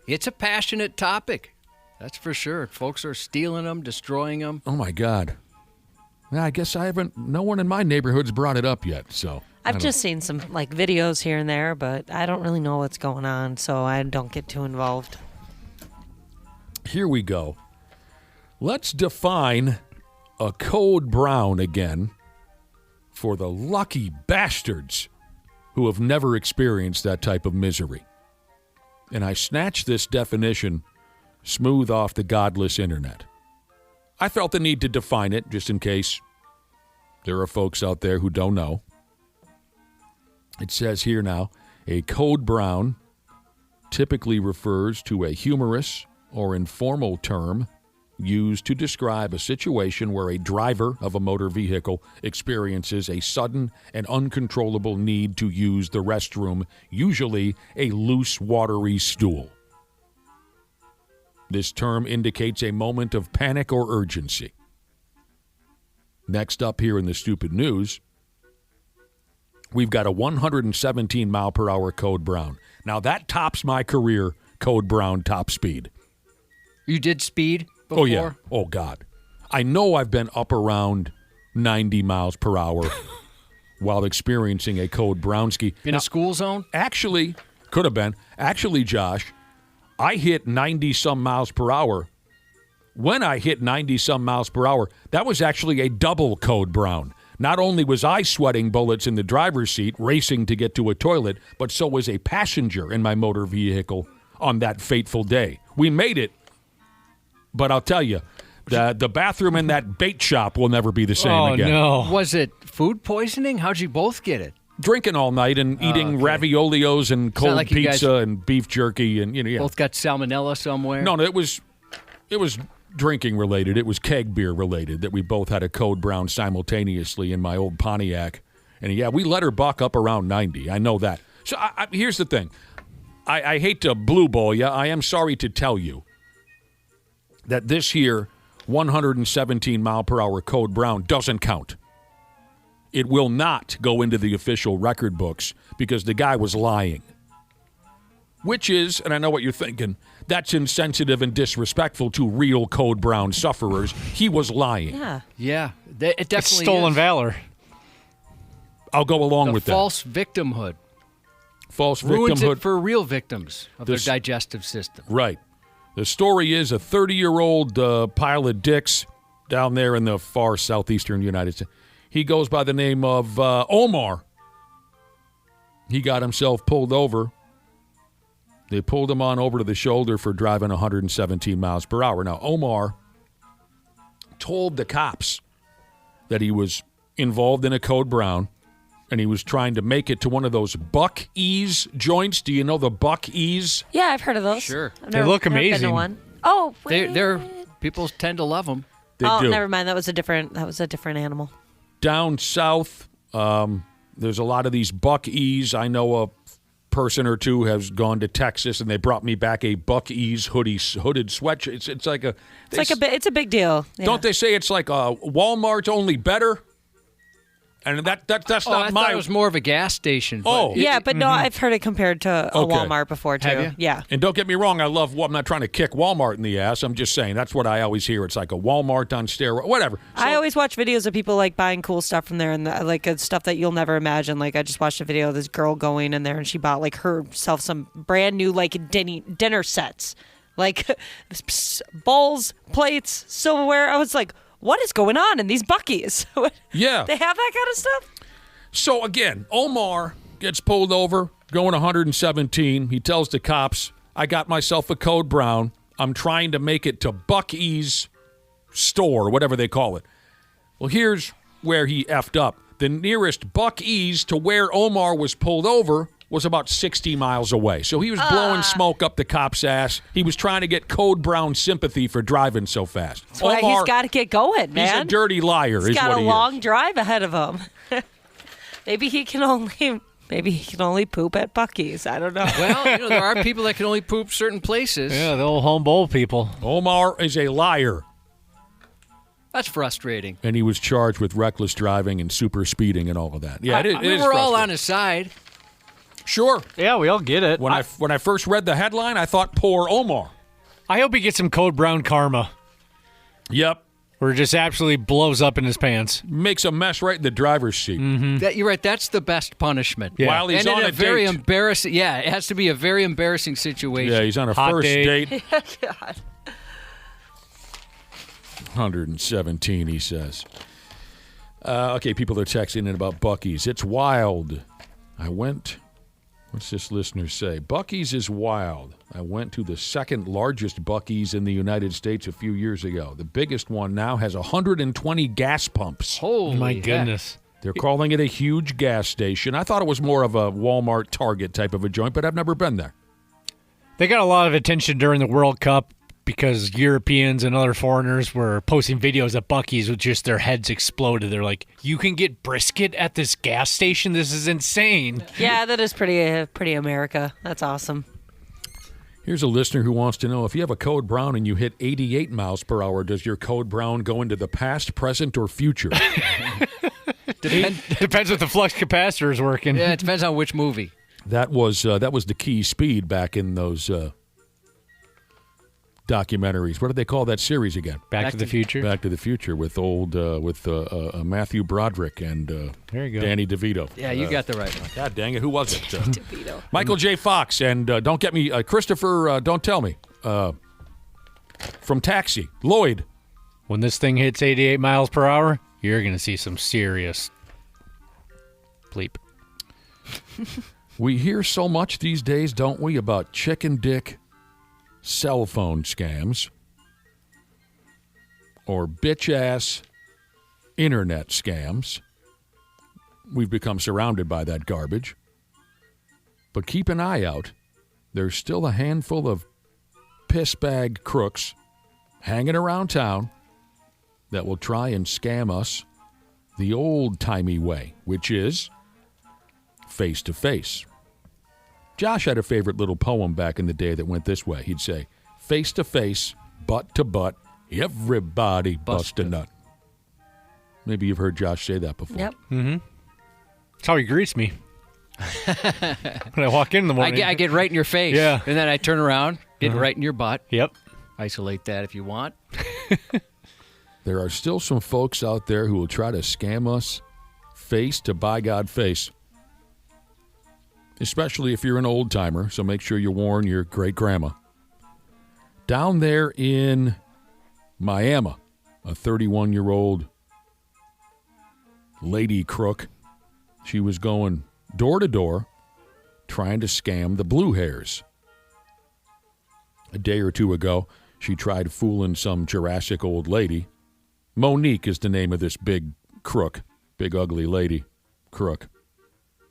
Speaker 4: It's a passionate topic. That's for sure. Folks are stealing them, destroying them.
Speaker 3: Oh, my God. Yeah, I guess no one in my neighborhood's brought it up yet, so.
Speaker 5: I've just seen some like videos here and there, but I don't really know what's going on, so I don't get too involved.
Speaker 3: Here we go. Let's define a code brown again for the lucky bastards who have never experienced that type of misery. And I snatched this definition smooth off the godless internet. I felt the need to define it just in case there are folks out there who don't know. It says here now, a code brown typically refers to a humorous or informal term used to describe a situation where a driver of a motor vehicle experiences a sudden and uncontrollable need to use the restroom, usually a loose, watery stool. This term indicates a moment of panic or urgency. Next up here in the stupid news, we've got a 117 mile per hour Code Brown. Now that tops my career Code Brown top speed.
Speaker 4: You did speed before?
Speaker 3: Oh, yeah. Oh, God. I know I've been up around 90 miles per hour while experiencing a Code Brownski.
Speaker 4: In a school zone?
Speaker 3: Actually, could have been. Actually, Josh, I hit 90-some miles per hour. When I hit 90-some miles per hour, that was actually a double Code Brown. Not only was I sweating bullets in the driver's seat, racing to get to a toilet, but so was a passenger in my motor vehicle on that fateful day. We made it, but I'll tell you, the bathroom in that bait shop will never be the same again.
Speaker 6: Oh, no.
Speaker 4: Was it food poisoning? How'd you both get it?
Speaker 3: Drinking all night and eating raviolis and cold
Speaker 4: like you
Speaker 3: pizza
Speaker 4: guys
Speaker 3: and beef jerky and yeah.
Speaker 4: Both got salmonella somewhere?
Speaker 3: No, it was drinking related. It was keg beer related that we both had a Code Brown simultaneously in my old Pontiac. And yeah, we let her buck up around 90. I know that. So here's the thing. I hate to blue ball you. I am sorry to tell you that this here 117 mile per hour Code Brown doesn't count. It will not go into the official record books because the guy was lying. Which is, and I know what you're thinking, that's insensitive and disrespectful to real Code Brown sufferers. He was lying.
Speaker 4: Yeah. It definitely
Speaker 6: It's stolen
Speaker 4: is.
Speaker 6: valor.
Speaker 3: I'll go along
Speaker 4: The
Speaker 3: with
Speaker 4: false victimhood.
Speaker 3: False
Speaker 4: Ruins
Speaker 3: victimhood.
Speaker 4: it for real victims of
Speaker 3: This-
Speaker 4: their digestive system.
Speaker 3: Right. The story is a 30-year-old pile of dicks down there in the far southeastern United States. He goes by the name of Omar. He got himself pulled over. They pulled him on over to the shoulder for driving 117 miles per hour. Now, Omar told the cops that he was involved in a Code Brown, and he was trying to make it to one of those Buck Ease joints. Do you know the Buck Ease?
Speaker 5: Yeah, I've heard of those.
Speaker 4: Sure.
Speaker 5: I've
Speaker 6: They look
Speaker 5: never been to
Speaker 6: amazing.
Speaker 5: one. Oh, wait.
Speaker 4: They're people tend to love them.
Speaker 3: They do.
Speaker 5: Never mind. That was a different animal.
Speaker 3: Down south, there's a lot of these Buck Ease. I know a person or two has gone to Texas, and they brought me back a Buck Ease hooded sweatshirt. It's like a.
Speaker 5: It's a big deal. Yeah.
Speaker 3: Don't they say it's like a Walmart only better? And that's
Speaker 4: I
Speaker 3: not my.
Speaker 4: thought it was more of a gas station.
Speaker 3: Oh.
Speaker 5: Yeah, but no, I've heard it compared to a
Speaker 3: Okay.
Speaker 5: Walmart before too.
Speaker 4: Have you?
Speaker 5: Yeah.
Speaker 3: And don't get me wrong, I'm not trying to kick Walmart in the ass. I'm just saying that's what I always hear. It's like a Walmart on steroids, whatever.
Speaker 5: I always watch videos of people like buying cool stuff from there and stuff that you'll never imagine. Like I just watched a video of this girl going in there and she bought like herself some brand new like dinner sets, like bowls, plates, silverware. I was like, what is going on in these Buc-ee's?
Speaker 3: Yeah.
Speaker 5: They have that kind of stuff?
Speaker 3: So again, Omar gets pulled over, going 117. He tells the cops, I got myself a Code Brown. I'm trying to make it to Buc-ee's store, whatever they call it. Well, here's where he effed up. The nearest Buc-ee's to where Omar was pulled over was about 60 miles away. So he was blowing smoke up the cop's ass. He was trying to get Code Brown sympathy for driving so fast.
Speaker 5: That's why he's got to get going, man.
Speaker 3: He's a dirty liar,
Speaker 5: He's
Speaker 3: is
Speaker 5: got
Speaker 3: what
Speaker 5: a
Speaker 3: he
Speaker 5: long
Speaker 3: is.
Speaker 5: drive ahead of him. Maybe he can only poop at Buc-ee's. I don't know.
Speaker 4: Well, there are people that can only poop certain places.
Speaker 6: Yeah, the old home bowl people.
Speaker 3: Omar is a liar.
Speaker 4: That's frustrating.
Speaker 3: And he was charged with reckless driving and super speeding and all of that. Yeah, it
Speaker 4: we
Speaker 3: is
Speaker 4: were all
Speaker 3: frustrating.
Speaker 4: on his side.
Speaker 3: Sure.
Speaker 6: Yeah, we all get it.
Speaker 3: When I first read the headline, I thought poor Omar.
Speaker 6: I hope he gets some Code Brown karma.
Speaker 3: Yep.
Speaker 6: Where it just absolutely blows up in his pants.
Speaker 3: Makes a mess right in the driver's seat.
Speaker 4: You're right. That's the best punishment.
Speaker 6: Yeah.
Speaker 3: While he's
Speaker 4: and
Speaker 3: on
Speaker 4: in
Speaker 3: a
Speaker 4: a very
Speaker 3: date.
Speaker 4: embarrassing. Yeah, it has to be a very embarrassing situation.
Speaker 3: Yeah, he's on a
Speaker 6: Hot
Speaker 3: first
Speaker 6: date.
Speaker 3: date.
Speaker 5: God.
Speaker 3: 117, he says. Okay, people are texting in about Buc-ee's. It's wild. What's this listener say? Buc-ee's is wild. I went to the second largest Buc-ee's in the United States a few years ago. The biggest one now has 120 gas pumps.
Speaker 4: Holy
Speaker 6: My
Speaker 4: heck.
Speaker 6: goodness.
Speaker 3: They're calling it a huge gas station. I thought it was more of a Walmart Target type of a joint, but I've never been there.
Speaker 6: They got a lot of attention during the World Cup because Europeans and other foreigners were posting videos at Buc-ee's with just their heads exploded. They're like, you can get brisket at this gas station? This is insane.
Speaker 5: Yeah, that is pretty America. That's awesome.
Speaker 3: Here's a listener who wants to know, if you have a Code Brown and you hit 88 miles per hour, does your Code Brown go into the past, present, or future?
Speaker 6: Depends if the flux capacitor is working.
Speaker 4: Yeah, it depends on which movie.
Speaker 3: That was the key speed back in those documentaries. What did they call that series again?
Speaker 6: Back to the Future.
Speaker 3: Back to the Future with Matthew Broderick and
Speaker 6: there you go.
Speaker 3: Danny DeVito.
Speaker 4: Yeah, you got the right one.
Speaker 3: God dang it, who was it?
Speaker 5: DeVito.
Speaker 3: Michael J. Fox and don't get me Christopher. Don't tell me from Taxi. Lloyd.
Speaker 6: When this thing hits 88 miles per hour, you're going to see some serious bleep.
Speaker 3: We hear so much these days, don't we, about chicken dick cell phone scams or bitch-ass internet scams. We've become surrounded by that garbage. But keep an eye out. There's still a handful of pissbag crooks hanging around town that will try and scam us the old-timey way, which is face-to-face. Josh had a favorite little poem back in the day that went this way. He'd say, face-to-face, butt-to-butt, everybody bust a nut. Maybe you've heard Josh say that before.
Speaker 5: Yep.
Speaker 6: Mm-hmm. That's how he greets me. When I walk in the morning.
Speaker 4: I get right in your face.
Speaker 6: Yeah.
Speaker 4: And then I turn around, get right in your butt.
Speaker 6: Yep.
Speaker 4: Isolate that if you want.
Speaker 3: There are still some folks out there who will try to scam us face to by God face. Especially if you're an old-timer, so make sure you warn your great-grandma. Down there in Miami, a 31-year-old lady crook, she was going door-to-door trying to scam the blue hairs. A day or two ago, she tried fooling some Jurassic old lady. Monique is the name of this big crook, big ugly lady crook.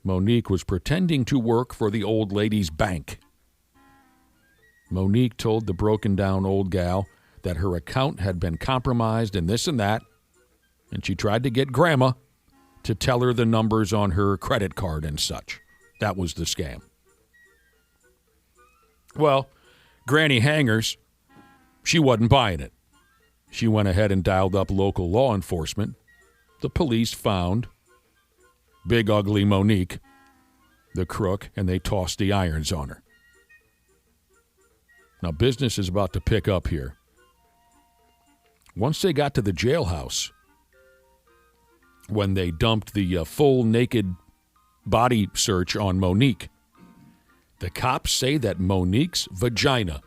Speaker 3: Monique was pretending to work for the old lady's bank. Monique told the broken-down old gal that her account had been compromised and this and that, and she tried to get Grandma to tell her the numbers on her credit card and such. That was the scam. Well, Granny Hangers, she wasn't buying it. She went ahead and dialed up local law enforcement. The police found big ugly Monique, the crook, and they tossed the irons on her. Now, business is about to pick up here. Once they got to the jailhouse, when they dumped the full naked body search on Monique, the cops say that Monique's vagina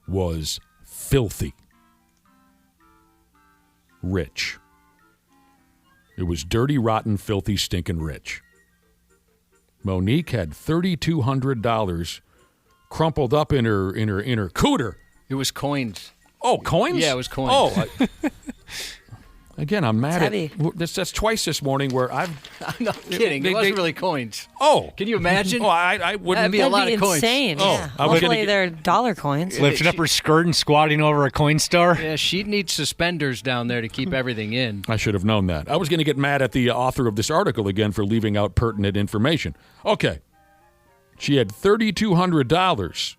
Speaker 3: was filthy rich. It was dirty, rotten, filthy, stinking rich. Monique had $3,200 crumpled up in her cooter.
Speaker 4: It was coins.
Speaker 3: Oh, coins?
Speaker 4: Yeah, it was coins.
Speaker 3: Oh, again, I'm mad
Speaker 5: heavy.
Speaker 3: That's twice this morning where I'm
Speaker 4: not kidding. It wasn't really coins.
Speaker 3: Oh,
Speaker 4: can you imagine?
Speaker 3: Oh, I wouldn't.
Speaker 4: That'd be a lot
Speaker 5: That'd
Speaker 4: of
Speaker 5: be
Speaker 4: coins.
Speaker 5: insane.
Speaker 3: Oh,
Speaker 5: Yeah.
Speaker 3: I was gonna
Speaker 5: Hopefully they're dollar coins.
Speaker 6: Lifting up her skirt and squatting over a coin star.
Speaker 4: Yeah, she'd need suspenders down there to keep everything in.
Speaker 3: I should have known that. I was going to get mad at the author of this article again for leaving out pertinent information. Okay. She had $3,200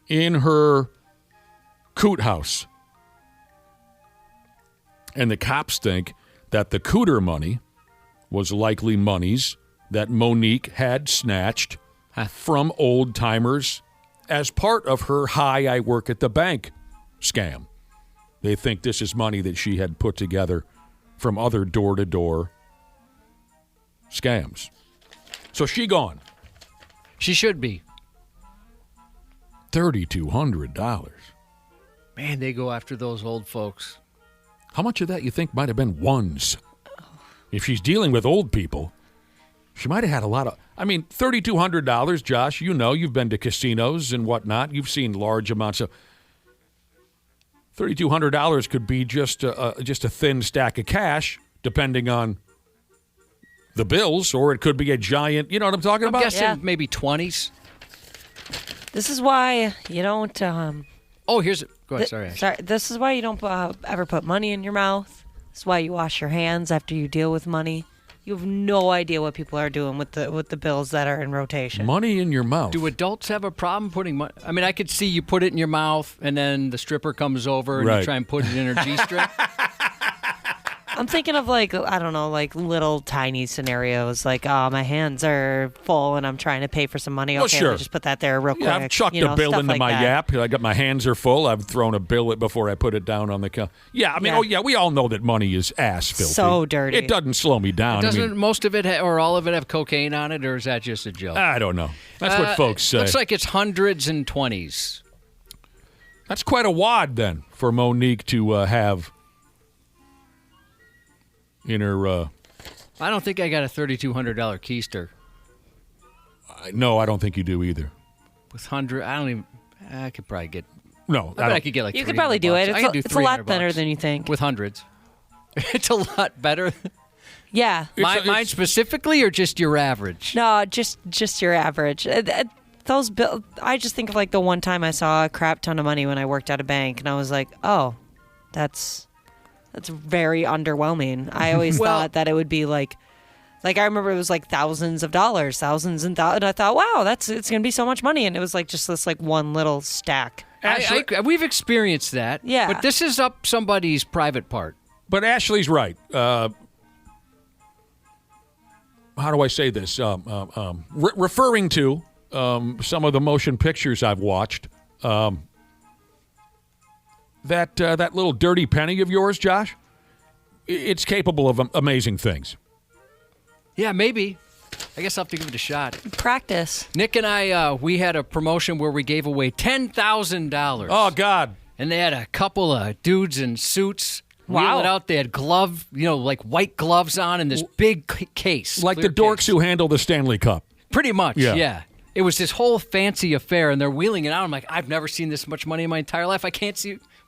Speaker 3: in her coot house. And the cops think that the cooter money was likely monies that Monique had snatched from old-timers as part of her "hi, I work at the bank" scam. They think this is money that she had put together from other door-to-door scams. So she gone.
Speaker 4: She should be.
Speaker 3: $3,200.
Speaker 4: Man, they go after those old folks.
Speaker 3: How much of that you think might have been ones? If she's dealing with old people, she might have had a lot of... I mean, $3,200, Josh, you know, you've been to casinos and whatnot. You've seen large amounts of... $3,200 could be just a thin stack of cash, depending on the bills, or it could be a giant... You know what I'm talking about?
Speaker 4: I'm guessing maybe 20s.
Speaker 5: This is why you don't...
Speaker 4: Oh, here's... Go ahead, sorry.
Speaker 5: Sorry. This is why you don't ever put money in your mouth. This is why you wash your hands after you deal with money. You have no idea what people are doing with the bills that are in rotation.
Speaker 3: Money in your mouth.
Speaker 4: Do adults have a problem putting money? I mean, I could see you put it in your mouth, and then the stripper comes over and
Speaker 3: Right.
Speaker 4: you try and put it in her G-string.
Speaker 5: I'm thinking of like, I don't know, like little tiny scenarios. Like, oh, my hands are full and I'm trying to pay for some money.
Speaker 3: Well,
Speaker 5: Okay,
Speaker 3: sure.
Speaker 5: let me just put that there real quick.
Speaker 3: Yeah, I've chucked a bill
Speaker 5: stuff
Speaker 3: into
Speaker 5: like
Speaker 3: my
Speaker 5: that.
Speaker 3: Yap. I got my hands are full. I've thrown a bill before I put it down on the counter. Yeah, I mean, we all know that money is ass filthy.
Speaker 5: So dirty.
Speaker 3: It doesn't slow me down.
Speaker 4: Doesn't most of it or all of it have cocaine on it, or is that just a joke?
Speaker 3: I don't know. That's what folks say.
Speaker 4: Looks like it's hundreds and 20s.
Speaker 3: That's quite a wad then for Monique to have in her.
Speaker 4: I don't think I got a $3,200 keister
Speaker 3: No, I don't think you do either.
Speaker 4: with I could probably get.
Speaker 3: No,
Speaker 4: I could get like.
Speaker 5: You could probably do it.
Speaker 4: I could do
Speaker 5: It's a lot
Speaker 4: $300
Speaker 5: better than you think.
Speaker 4: with hundreds. It's a lot better.
Speaker 5: Yeah.
Speaker 4: Mine specifically, or just your average?
Speaker 5: No, just your average. Those bills. I just think of like the one time I saw a crap ton of money when I worked at a bank, and I was like, oh, that's very underwhelming. I always thought that it would be like I remember it was like thousands of dollars, and I thought, wow, it's gonna be so much money, and it was like just this like one little stack.
Speaker 4: We've experienced that.
Speaker 5: Yeah.
Speaker 4: But this is up somebody's private part.
Speaker 3: But Ashley's right. How do I say this? Referring to some of the motion pictures I've watched, that little dirty penny of yours, Josh, it's capable of amazing things.
Speaker 4: Yeah, maybe. I guess I'll have to give it a shot.
Speaker 5: Practice.
Speaker 4: Nick and I, we had a promotion where we gave away $10,000.
Speaker 3: Oh, God.
Speaker 4: And they had a couple of dudes in suits.
Speaker 5: Wow.
Speaker 4: Wheel it out. They had like white gloves on in this big case.
Speaker 3: Like the dorks
Speaker 4: case.
Speaker 3: who handle the Stanley Cup.
Speaker 4: Pretty much,
Speaker 3: Yeah.
Speaker 4: yeah. It was this whole fancy affair, and they're wheeling it out. I'm like, I've never seen this much money in my entire life. I can't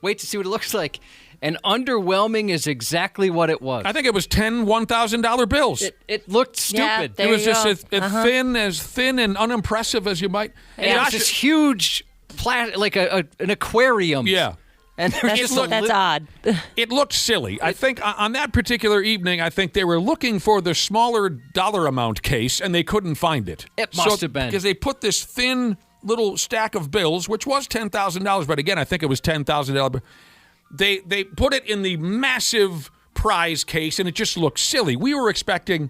Speaker 4: wait to see what it looks like. And underwhelming is exactly what it was.
Speaker 3: I think it was 10 $1,000 bills.
Speaker 4: It looked
Speaker 5: Yeah,
Speaker 4: stupid.
Speaker 5: there
Speaker 3: It was
Speaker 5: you
Speaker 3: just
Speaker 5: go.
Speaker 3: as thin and unimpressive as you might.
Speaker 4: And it was this huge, like an aquarium.
Speaker 3: Yeah.
Speaker 4: And there's just
Speaker 5: That's odd.
Speaker 3: It looked silly. I think on that particular evening, I think they were looking for the smaller dollar amount case, and they couldn't find it.
Speaker 4: It must have been.
Speaker 3: Because they put this thin little stack of bills, which was $10,000, but again, I think it was $10,000. They put it in the massive prize case, and it just looked silly. We were expecting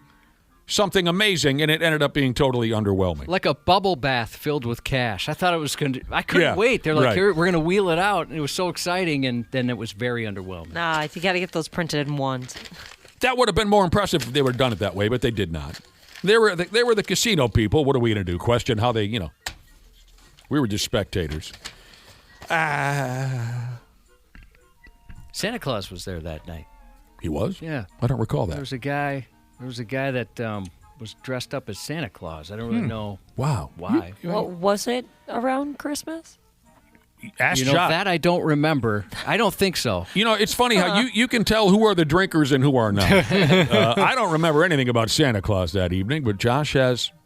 Speaker 3: something amazing, and it ended up being totally underwhelming.
Speaker 4: like a bubble bath filled with cash. I thought it was going to. I couldn't
Speaker 3: Yeah,
Speaker 4: wait. They're like,
Speaker 3: right.
Speaker 4: Here, we're going to wheel it out, and it was so exciting, and then it was very underwhelming.
Speaker 5: Nah, you got to get those printed in ones.
Speaker 3: That would have been more impressive if they would have done it that way, but they did not. They were the casino people. What are we going to do? Question how they, we were just spectators.
Speaker 4: Santa Claus was there that night.
Speaker 3: He was?
Speaker 4: Yeah.
Speaker 3: I don't recall
Speaker 4: There
Speaker 3: that.
Speaker 4: was a guy that was dressed up as Santa Claus. I don't really know
Speaker 3: Wow.
Speaker 4: why.
Speaker 5: Well, was it around Christmas?
Speaker 3: Ask
Speaker 4: Josh.
Speaker 3: Josh.
Speaker 4: That I don't remember. I don't think so.
Speaker 3: It's funny how you can tell who are the drinkers and who are not. I don't remember anything about Santa Claus that evening, but Josh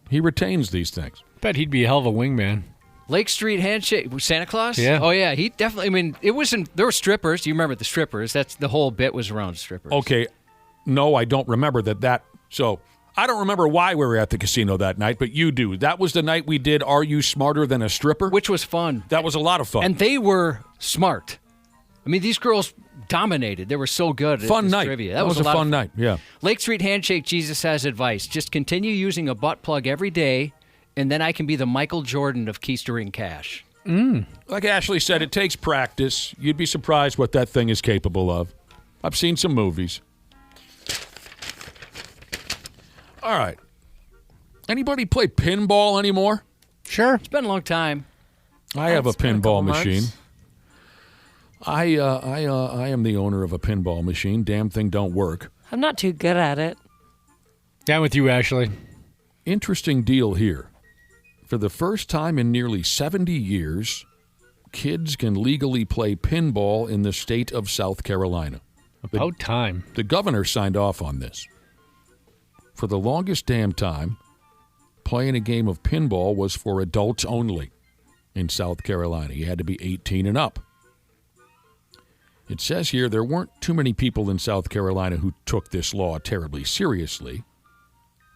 Speaker 3: he retains these things.
Speaker 6: Bet he'd be a hell of a wingman.
Speaker 4: Lake Street handshake. Santa Claus?
Speaker 6: Yeah.
Speaker 4: Oh, yeah. He definitely, there were strippers. You remember the strippers. That's the whole bit was around strippers.
Speaker 3: Okay. No, I don't remember that. So I don't remember why we were at the casino that night, but you do. That was the night we did Are You Smarter Than a Stripper?
Speaker 4: Which was fun.
Speaker 3: That was a lot of fun.
Speaker 4: And they were smart. These girls dominated. They were so good at
Speaker 3: fun
Speaker 4: this
Speaker 3: night.
Speaker 4: trivia.
Speaker 3: That was a
Speaker 4: lot
Speaker 3: fun
Speaker 4: of
Speaker 3: night, yeah.
Speaker 4: Lake Street handshake, Jesus has advice. Just continue using a butt plug every day, and then I can be the Michael Jordan of keistering cash.
Speaker 3: Like Ashley said, it takes practice. You'd be surprised what that thing is capable of. I've seen some movies. All right. Anybody play pinball anymore?
Speaker 6: Sure.
Speaker 4: It's been a long time.
Speaker 3: I have a
Speaker 5: It's been a
Speaker 3: pinball
Speaker 5: couple
Speaker 3: machine.
Speaker 5: months.
Speaker 3: I am the owner of a pinball machine. Damn thing don't work.
Speaker 5: I'm not too good at it.
Speaker 6: Down with you, Ashley.
Speaker 3: Interesting deal here. For the first time in nearly 70 years, kids can legally play pinball in the state of South Carolina.
Speaker 6: About time.
Speaker 3: The governor signed off on this. For the longest damn time, playing a game of pinball was for adults only in South Carolina. You had to be 18 and up. It says here there weren't too many people in South Carolina who took this law terribly seriously,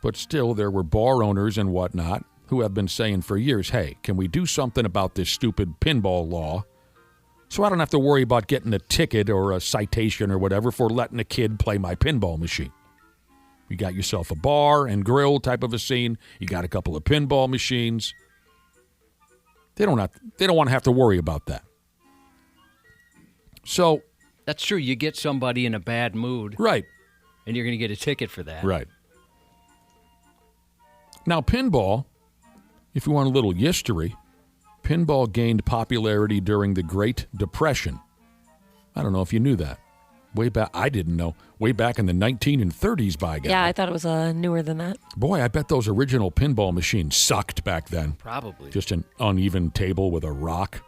Speaker 3: but still there were bar owners and whatnot who have been saying for years, hey, can we do something about this stupid pinball law So I don't have to worry about getting a ticket or a citation or whatever for letting a kid play my pinball machine. You got yourself a bar and grill type of a scene. You got a couple of pinball machines. They don't want to have to worry about that. So
Speaker 4: That's true. You get somebody in a bad mood.
Speaker 3: Right.
Speaker 4: And you're going to get a ticket for that.
Speaker 3: Right. Now, pinball, if you want a little history, pinball gained popularity during the Great Depression. I don't know if you knew that. Way back, I didn't know. Way back in the 1930s, by God.
Speaker 5: Yeah, I thought it was newer than that.
Speaker 3: Boy, I bet those original pinball machines sucked back then.
Speaker 4: Probably.
Speaker 3: Just an uneven table with a rock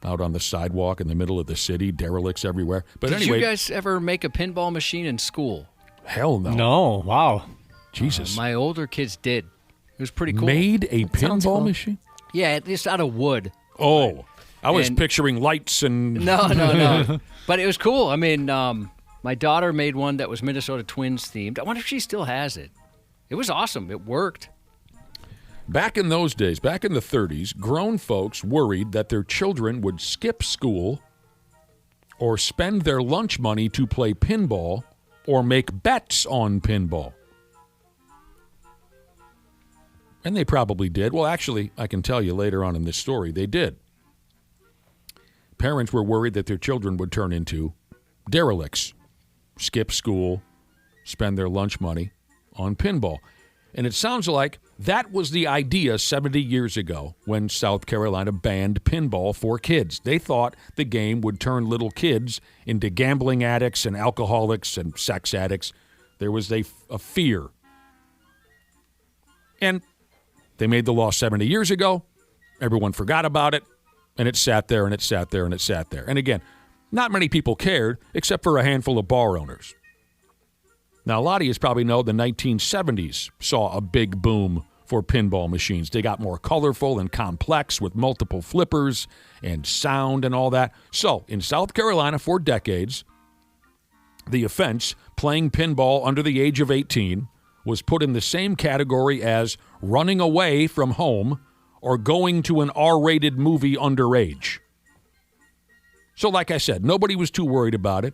Speaker 3: out on the sidewalk in the middle of the city, derelicts everywhere. But
Speaker 4: Did
Speaker 3: anyway,
Speaker 4: you guys ever make a pinball machine in school?
Speaker 3: Hell no.
Speaker 6: No, wow.
Speaker 3: Jesus.
Speaker 4: My older kids did. It was pretty cool.
Speaker 3: Made a pinball
Speaker 5: cool.
Speaker 3: machine?
Speaker 4: Yeah, it's out of wood.
Speaker 3: Oh, I was
Speaker 4: And-
Speaker 3: picturing lights and...
Speaker 4: No. But it was cool. I mean, my daughter made one that was Minnesota Twins themed. I wonder if she still has it. It was awesome. It worked.
Speaker 3: Back in those days, back in the 30s, grown folks worried that their children would skip school or spend their lunch money to play pinball or make bets on pinball. And they probably did. Well, actually, I can tell you later on in this story, they did. Parents were worried that their children would turn into derelicts, skip school, spend their lunch money on pinball. And it sounds like that was the idea 70 years ago when South Carolina banned pinball for kids. They thought the game would turn little kids into gambling addicts and alcoholics and sex addicts. There was a fear. And they made the law 70 years ago. Everyone forgot about it. And it sat there and it sat there and it sat there. And again, not many people cared except for a handful of bar owners. Now, a lot of you probably know the 1970s saw a big boom for pinball machines. They got more colorful and complex with multiple flippers and sound and all that. So, in South Carolina for decades, the offense, playing pinball under the age of 18, was put in the same category as running away from home or going to an R-rated movie underage. So, like I said, nobody was too worried about it.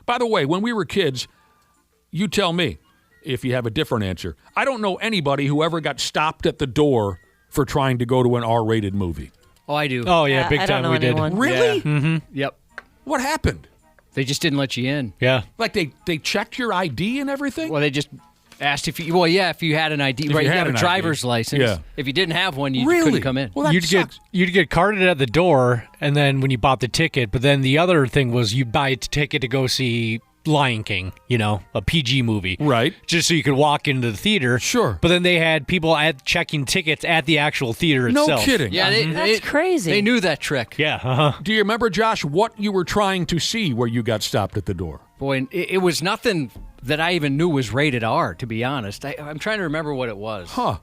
Speaker 3: By the way, when we were kids, you tell me if you have a different answer. I don't know anybody who ever got stopped at the door for trying to go to an R-rated movie.
Speaker 4: Oh, I do.
Speaker 6: Oh, yeah, big
Speaker 5: I
Speaker 6: time
Speaker 5: don't know
Speaker 6: we did.
Speaker 5: anyone.
Speaker 3: Really?
Speaker 4: Yeah. Mm-hmm. Yep.
Speaker 3: What happened?
Speaker 4: They just didn't let you in.
Speaker 6: Yeah.
Speaker 3: Like they checked your ID and everything?
Speaker 4: Well, they just asked if you, if you had an ID,
Speaker 3: If
Speaker 4: right?
Speaker 3: you
Speaker 4: You
Speaker 3: had
Speaker 4: had a
Speaker 3: an
Speaker 4: driver's
Speaker 3: ID.
Speaker 4: license.
Speaker 3: Yeah.
Speaker 4: If you didn't have one, you
Speaker 3: Really?
Speaker 4: couldn't come in.
Speaker 3: Well, that sucks.
Speaker 6: You'd get carded at the door, and then when you bought the ticket, but then the other thing was you'd buy a ticket to go see Lion King, a PG movie.
Speaker 3: Right.
Speaker 6: Just so you could walk into the theater.
Speaker 3: Sure.
Speaker 6: But then they had people checking tickets at the actual theater
Speaker 3: No
Speaker 6: itself.
Speaker 3: kidding.
Speaker 4: Yeah,
Speaker 5: That's crazy.
Speaker 4: They knew that trick.
Speaker 6: Yeah. Uh-huh.
Speaker 3: Do you remember, Josh, what you were trying to see where you got stopped at the door?
Speaker 4: Boy, and it was nothing that I even knew was rated R, to be honest. I'm trying to remember what it was.
Speaker 3: Huh.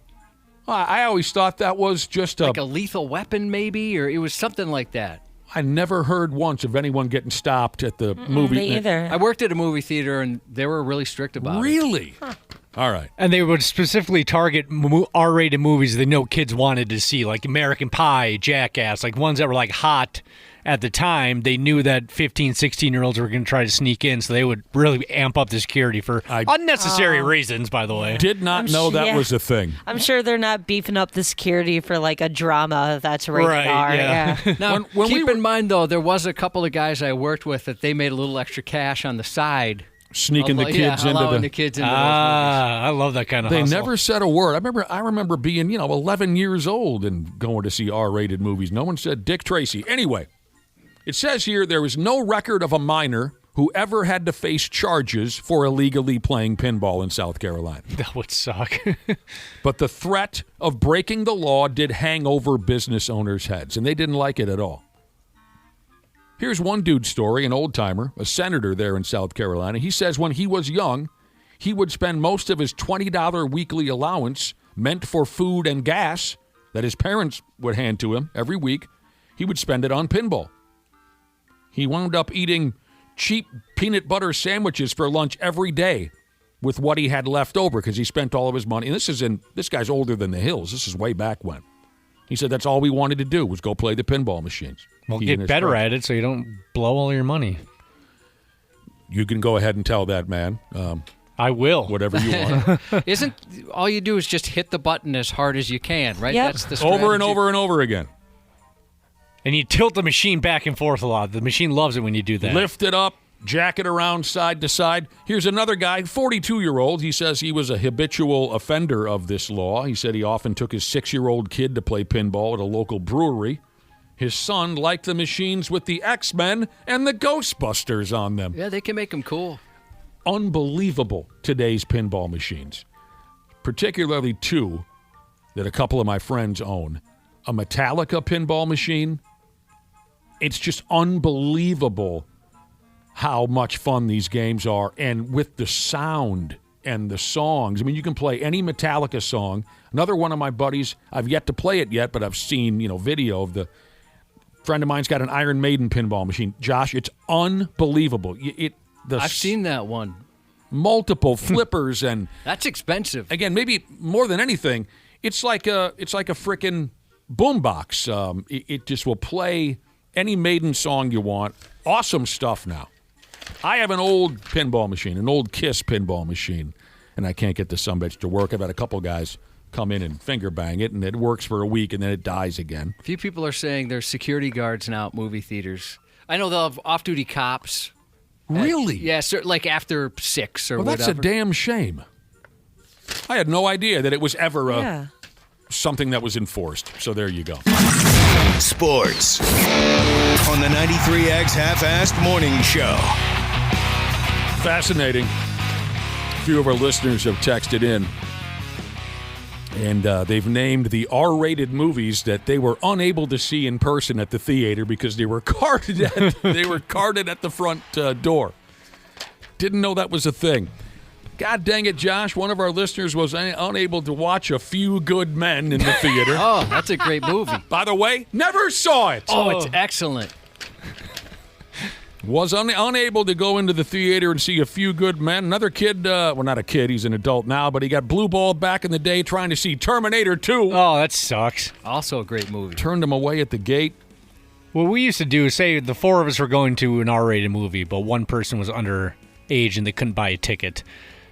Speaker 3: I always thought that was just
Speaker 4: Like a lethal weapon, maybe, or it was something like that.
Speaker 3: I never heard once of anyone getting stopped at the movie.
Speaker 5: Me either.
Speaker 4: I worked at a movie theater, and they were really strict about it.
Speaker 3: Really? All right.
Speaker 6: And they would specifically target R-rated movies they know kids wanted to see, like American Pie, Jackass, like ones that were like hot at the time. They knew that 15, 16-year-olds were going to try to sneak in, so they would really amp up the security for unnecessary reasons, by the way.
Speaker 3: Did not know that was a thing.
Speaker 5: I'm sure they're not beefing up the security for like a drama that's rated
Speaker 6: Right,
Speaker 5: R.
Speaker 6: yeah.
Speaker 4: Now,
Speaker 3: When
Speaker 4: keep in mind, though, there was a couple of guys I worked with that they made a little extra cash on the side.
Speaker 3: Sneaking the kids
Speaker 4: allowing
Speaker 3: into
Speaker 4: the kids into those
Speaker 6: I love that kind of
Speaker 3: They
Speaker 6: hustle.
Speaker 3: never said a word. I remember being, 11 years old and going to see R-rated movies. No one said Dick Tracy. Anyway, it says here there is no record of a minor who ever had to face charges for illegally playing pinball in South Carolina.
Speaker 6: That would suck.
Speaker 3: But the threat of breaking the law did hang over business owners' heads, and they didn't like it at all. Here's one dude's story, an old-timer, a senator there in South Carolina. He says when he was young, he would spend most of his $20 weekly allowance meant for food and gas that his parents would hand to him every week. He would spend it on pinball. He wound up eating cheap peanut butter sandwiches for lunch every day with what he had left over because he spent all of his money. And this guy's older than the hills. This is way back when. He said that's all we wanted to do was go play the pinball machines.
Speaker 6: Well, get better at it so you don't blow all your money.
Speaker 3: You can go ahead and tell that man.
Speaker 6: I will.
Speaker 3: Whatever you want.
Speaker 4: Isn't all you do is just hit the button as hard as you can, right?
Speaker 5: Yep.
Speaker 4: That's the strategy.
Speaker 3: Over and over and over again.
Speaker 6: And you tilt the machine back and forth a lot. The machine loves it when you do that.
Speaker 3: Lift it up, jack it around side to side. Here's another guy, 42-year-old. He says he was a habitual offender of this law. He said he often took his 6-year-old kid to play pinball at a local brewery. His son liked the machines with the X-Men and the Ghostbusters on them.
Speaker 4: Yeah, they can make them cool.
Speaker 3: Unbelievable, today's pinball machines. Particularly two that a couple of my friends own. A Metallica pinball machine. It's just unbelievable how much fun these games are, and with the sound and the songs. I mean, you can play any Metallica song. Another one of my buddies, I've yet to play it yet, but I've seen, video of the friend of mine's got an Iron Maiden pinball machine. Josh, it's unbelievable.
Speaker 4: I've seen that one.
Speaker 3: Multiple flippers and
Speaker 4: that's expensive.
Speaker 3: Again, maybe more than anything, it's like a frickin' boombox. It just will play any Maiden song you want. Awesome stuff now. I have an old pinball machine, an old Kiss pinball machine, and I can't get the sumbitch to work. I've had a couple guys come in and finger bang it, and it works for a week, and then it dies again.
Speaker 4: A few people are saying there's security guards now at movie theaters. I know they'll have off-duty cops.
Speaker 3: Really?
Speaker 4: Yeah, like after 6 or
Speaker 3: whatever.
Speaker 4: That's
Speaker 3: a damn shame. I had no idea that it was ever something that was enforced. So there you go.
Speaker 2: Sports on the 93X Half-Assed Morning Show.
Speaker 3: Fascinating. A few of our listeners have texted in, and they've named the R-rated movies that they were unable to see in person at the theater because they were carded at the front door. Didn't know that was a thing. God dang it, Josh. One of our listeners was unable to watch A Few Good Men in the theater.
Speaker 4: Oh, that's a great movie.
Speaker 3: By the way, never saw it.
Speaker 4: Oh, it's excellent.
Speaker 3: Was unable to go into the theater and see A Few Good Men. Another kid, well, not a kid, he's an adult now, but he got blue balled back in the day trying to see Terminator 2.
Speaker 6: Oh, that sucks.
Speaker 4: Also a great movie.
Speaker 3: Turned him away at the gate.
Speaker 6: What we used to do is say the four of us were going to an R-rated movie, but one person was underage and they couldn't buy a ticket.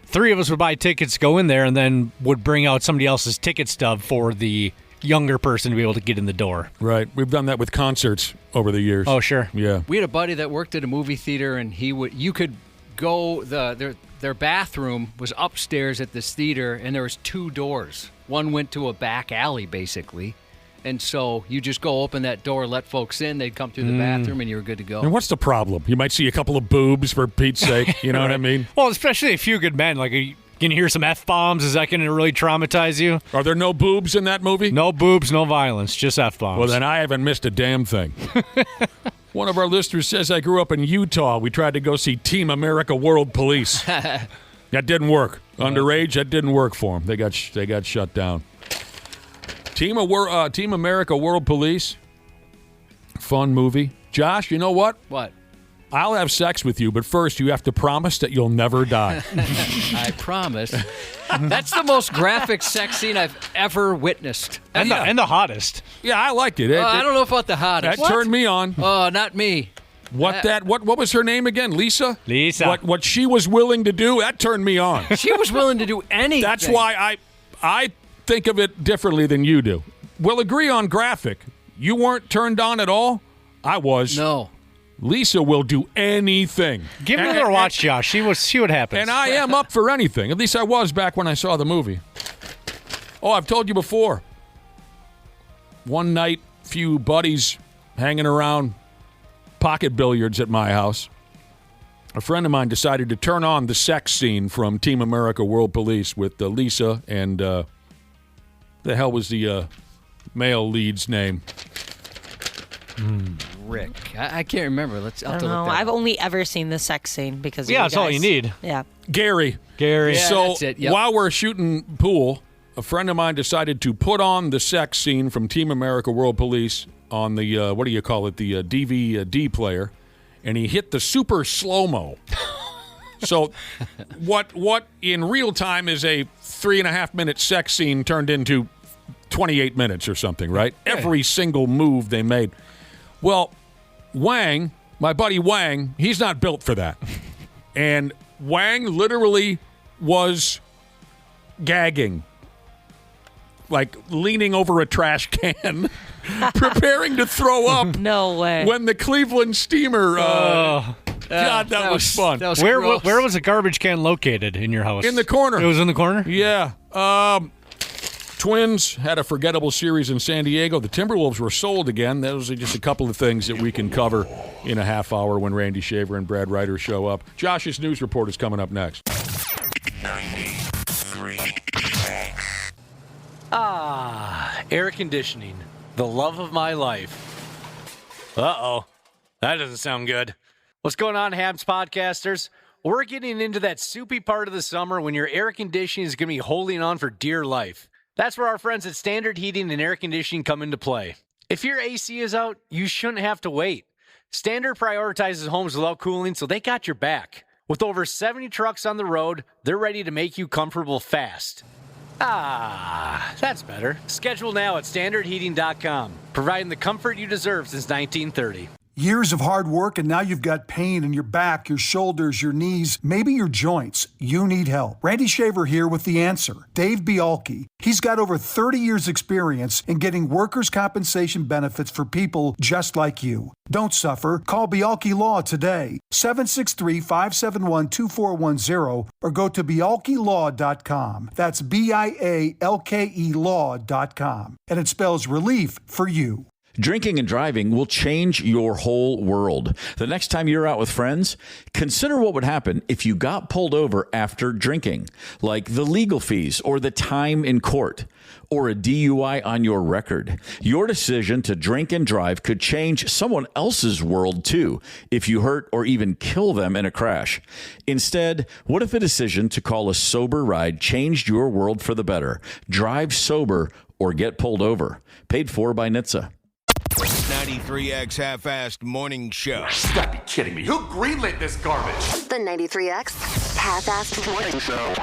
Speaker 6: 3 of us would buy tickets, go in there, and then would bring out somebody else's ticket stub for the younger person to be able to get in the door.
Speaker 3: Right. We've done that with concerts over the years.
Speaker 6: Oh, sure.
Speaker 3: Yeah.
Speaker 4: We had a buddy that worked at a movie theater, and you could go, their bathroom was upstairs at this theater, and there was 2 doors. One went to a back alley, basically. And so you just go open that door, let folks in, they'd come through the bathroom, and you were good to go.
Speaker 3: And what's the problem? You might see a couple of boobs, for Pete's sake. You know what I mean?
Speaker 6: Well, especially A Few Good Men. Like, you can hear some F-bombs. Is that going to really traumatize you?
Speaker 3: Are there no boobs in that movie?
Speaker 6: No boobs, no violence, just F-bombs.
Speaker 3: Well, then I haven't missed a damn thing. One of our listeners says, I grew up in Utah. We tried to go see Team America World Police. That didn't work. Underage, that didn't work for them. They got shut down. Team America World Police. Fun movie. Josh, you know what?
Speaker 4: What?
Speaker 3: I'll have sex with you, but first you have to promise that you'll never die.
Speaker 4: I promise. That's the most graphic sex scene I've ever witnessed.
Speaker 6: And the hottest.
Speaker 3: Yeah, I liked it.
Speaker 4: I don't know about the hottest.
Speaker 3: That turned me on.
Speaker 4: Oh, not me.
Speaker 3: What was her name again? Lisa?
Speaker 6: Lisa.
Speaker 3: What she was willing to do, that turned me on.
Speaker 4: She was willing to do anything.
Speaker 3: That's why I think of it differently than you do. We'll agree on graphic. You weren't turned on at all? I was.
Speaker 4: No.
Speaker 3: Lisa will do anything.
Speaker 6: Give her another watch, Josh. See what happens.
Speaker 3: And I am up for anything. At least I was back when I saw the movie. Oh, I've told you before. One night, few buddies hanging around pocket billiards at my house. A friend of mine decided to turn on the sex scene from Team America World Police with Lisa and the hell was the male lead's name?
Speaker 4: Rick. I can't remember.
Speaker 5: I don't know. I've only ever seen the sex scene because of you
Speaker 6: that's all
Speaker 5: guys.
Speaker 6: you need.
Speaker 5: Yeah.
Speaker 3: Gary.
Speaker 4: Yeah,
Speaker 3: So
Speaker 4: that's it. Yep.
Speaker 3: while we're shooting pool, a friend of mine decided to put on the sex scene from Team America World Police on the, what do you call it, the DVD player, and he hit the super slow-mo. So what in real time is a 3.5-minute sex scene turned into 28 minutes or something, right? Every single move they made. Well, Wang, my buddy Wang, he's not built for that. And Wang literally was gagging, like leaning over a trash can, preparing to throw up.
Speaker 5: No way.
Speaker 3: When the Cleveland Steamer, God, that was fun.
Speaker 4: That was
Speaker 6: Where
Speaker 4: gross.
Speaker 6: was the garbage can located in your house?
Speaker 3: In the corner.
Speaker 6: It was in the corner?
Speaker 3: Yeah. Twins had a forgettable series in San Diego. The Timberwolves were sold again. Those are just a couple of things that we can cover in a half hour when Randy Shaver and Brad Ryder show up. Josh's news report is coming up next.
Speaker 2: 93.
Speaker 1: Air conditioning. The love of my life. Uh-oh. That doesn't sound good. What's going on, Habs podcasters? We're getting into that soupy part of the summer when your air conditioning is going to be holding on for dear life. That's where our friends at Standard Heating and Air Conditioning come into play. If your AC is out, you shouldn't have to wait. Standard prioritizes homes without cooling, so they got your back. With over 70 trucks on the road, they're ready to make you comfortable fast. That's better. Schedule now at standardheating.com, providing the comfort you deserve since 1930.
Speaker 7: Years of hard work, and now you've got pain in your back, your shoulders, your knees, maybe your joints. You need help. Randy Shaver here with the answer. Dave Bialke. He's got over 30 years experience in getting workers' compensation benefits for people just like you. Don't suffer. Call Bialke Law today. 763-571-2410 or go to bialkelaw.com. That's BIALKE law.com. And it spells relief for you.
Speaker 8: Drinking and driving will change your whole world. The next time you're out with friends, consider what would happen if you got pulled over after drinking, like the legal fees or the time in court or a DUI on your record. Your decision to drink and drive could change someone else's world too if you hurt or even kill them in a crash. Instead, what if a decision to call a sober ride changed your world for the better? Drive sober or get pulled over. Paid for by NHTSA.
Speaker 2: 93X Half-Assed Morning Show.
Speaker 11: You gotta be kidding me. Who greenlit this garbage?
Speaker 12: The 93X Half-Assed Morning Show.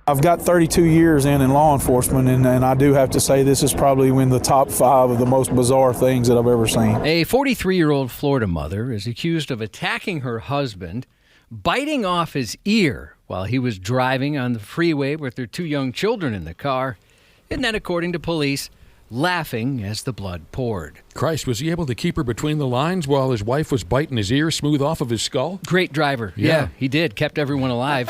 Speaker 13: I've got 32 years in law enforcement, and I do have to say this is probably in the top 5 of the most bizarre things that I've ever seen.
Speaker 4: A 43-year-old Florida mother is accused of attacking her husband, biting off his ear while he was driving on the freeway with their 2 young children in the car, and then, according to police, laughing as the blood poured.
Speaker 3: Christ, was he able to keep her between the lines while his wife was biting his ear smooth off of his skull?
Speaker 4: Great driver. Yeah, he did. Kept everyone alive.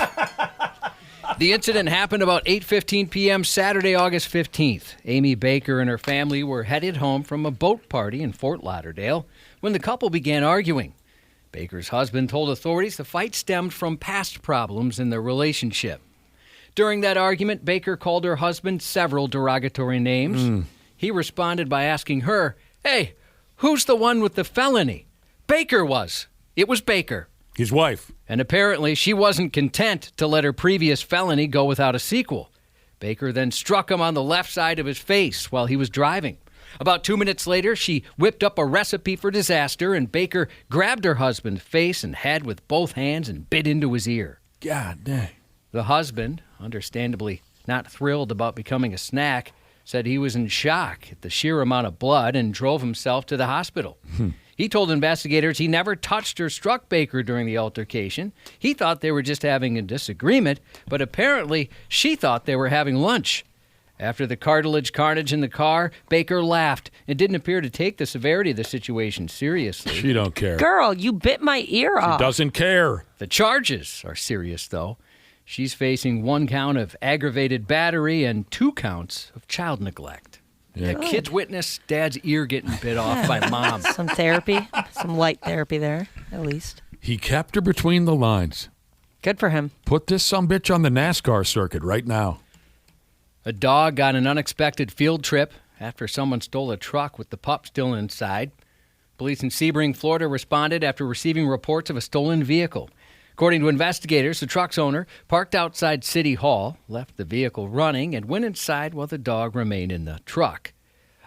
Speaker 4: The incident happened about 8:15 p.m. Saturday, August 15th. Amy Baker and her family were headed home from a boat party in Fort Lauderdale when the couple began arguing. Baker's husband told authorities the fight stemmed from past problems in their relationship. During that argument, Baker called her husband several derogatory names. He responded by asking her, "Hey, who's the one with the felony?" Baker was. It was Baker.
Speaker 3: His wife.
Speaker 4: And apparently she wasn't content to let her previous felony go without a sequel. Baker then struck him on the left side of his face while he was driving. About 2 minutes later, she whipped up a recipe for disaster, and Baker grabbed her husband's face and head with both hands and bit into his ear.
Speaker 3: God dang.
Speaker 4: The husband, understandably not thrilled about becoming a snack, said he was in shock at the sheer amount of blood and drove himself to the hospital. He told investigators he never touched or struck Baker during the altercation. He thought they were just having a disagreement, but apparently she thought they were having lunch. After the carnage in the car, Baker laughed and didn't appear to take the severity of the situation seriously.
Speaker 3: She don't care.
Speaker 5: Girl, you bit my ear off.
Speaker 3: She doesn't care.
Speaker 4: The charges are serious, though. She's facing 1 count of aggravated battery and 2 counts of child neglect.
Speaker 3: Yeah.
Speaker 4: The kids witnessed dad's ear getting bit off by mom.
Speaker 5: Some therapy, some light therapy there, at least.
Speaker 3: He kept her between the lines.
Speaker 5: Good for him.
Speaker 3: Put this sumbitch on the NASCAR circuit right now.
Speaker 4: A dog got an unexpected field trip after someone stole a truck with the pup still inside. Police in Sebring, Florida responded after receiving reports of a stolen vehicle. According to investigators, the truck's owner parked outside City Hall, left the vehicle running, and went inside while the dog remained in the truck.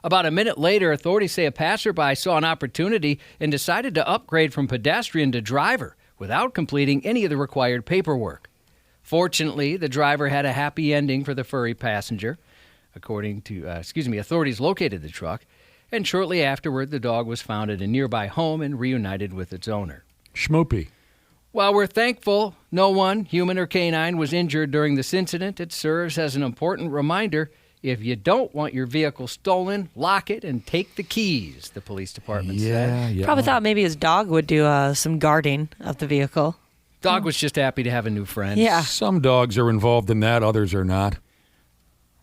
Speaker 4: About a minute later, authorities say a passerby saw an opportunity and decided to upgrade from pedestrian to driver without completing any of the required paperwork. Fortunately, the driver had a happy ending for the furry passenger. Authorities located the truck, and shortly afterward, the dog was found at a nearby home and reunited with its owner.
Speaker 3: Schmoopy.
Speaker 4: While we're thankful no one, human or canine, was injured during this incident, it serves as an important reminder: if you don't want your vehicle stolen, lock it and take the keys, the police department said.
Speaker 3: Yeah.
Speaker 5: Probably thought maybe his dog would do some guarding of the vehicle.
Speaker 4: Dog was just happy to have a new friend.
Speaker 5: Yeah.
Speaker 3: Some dogs are involved in that, others are not.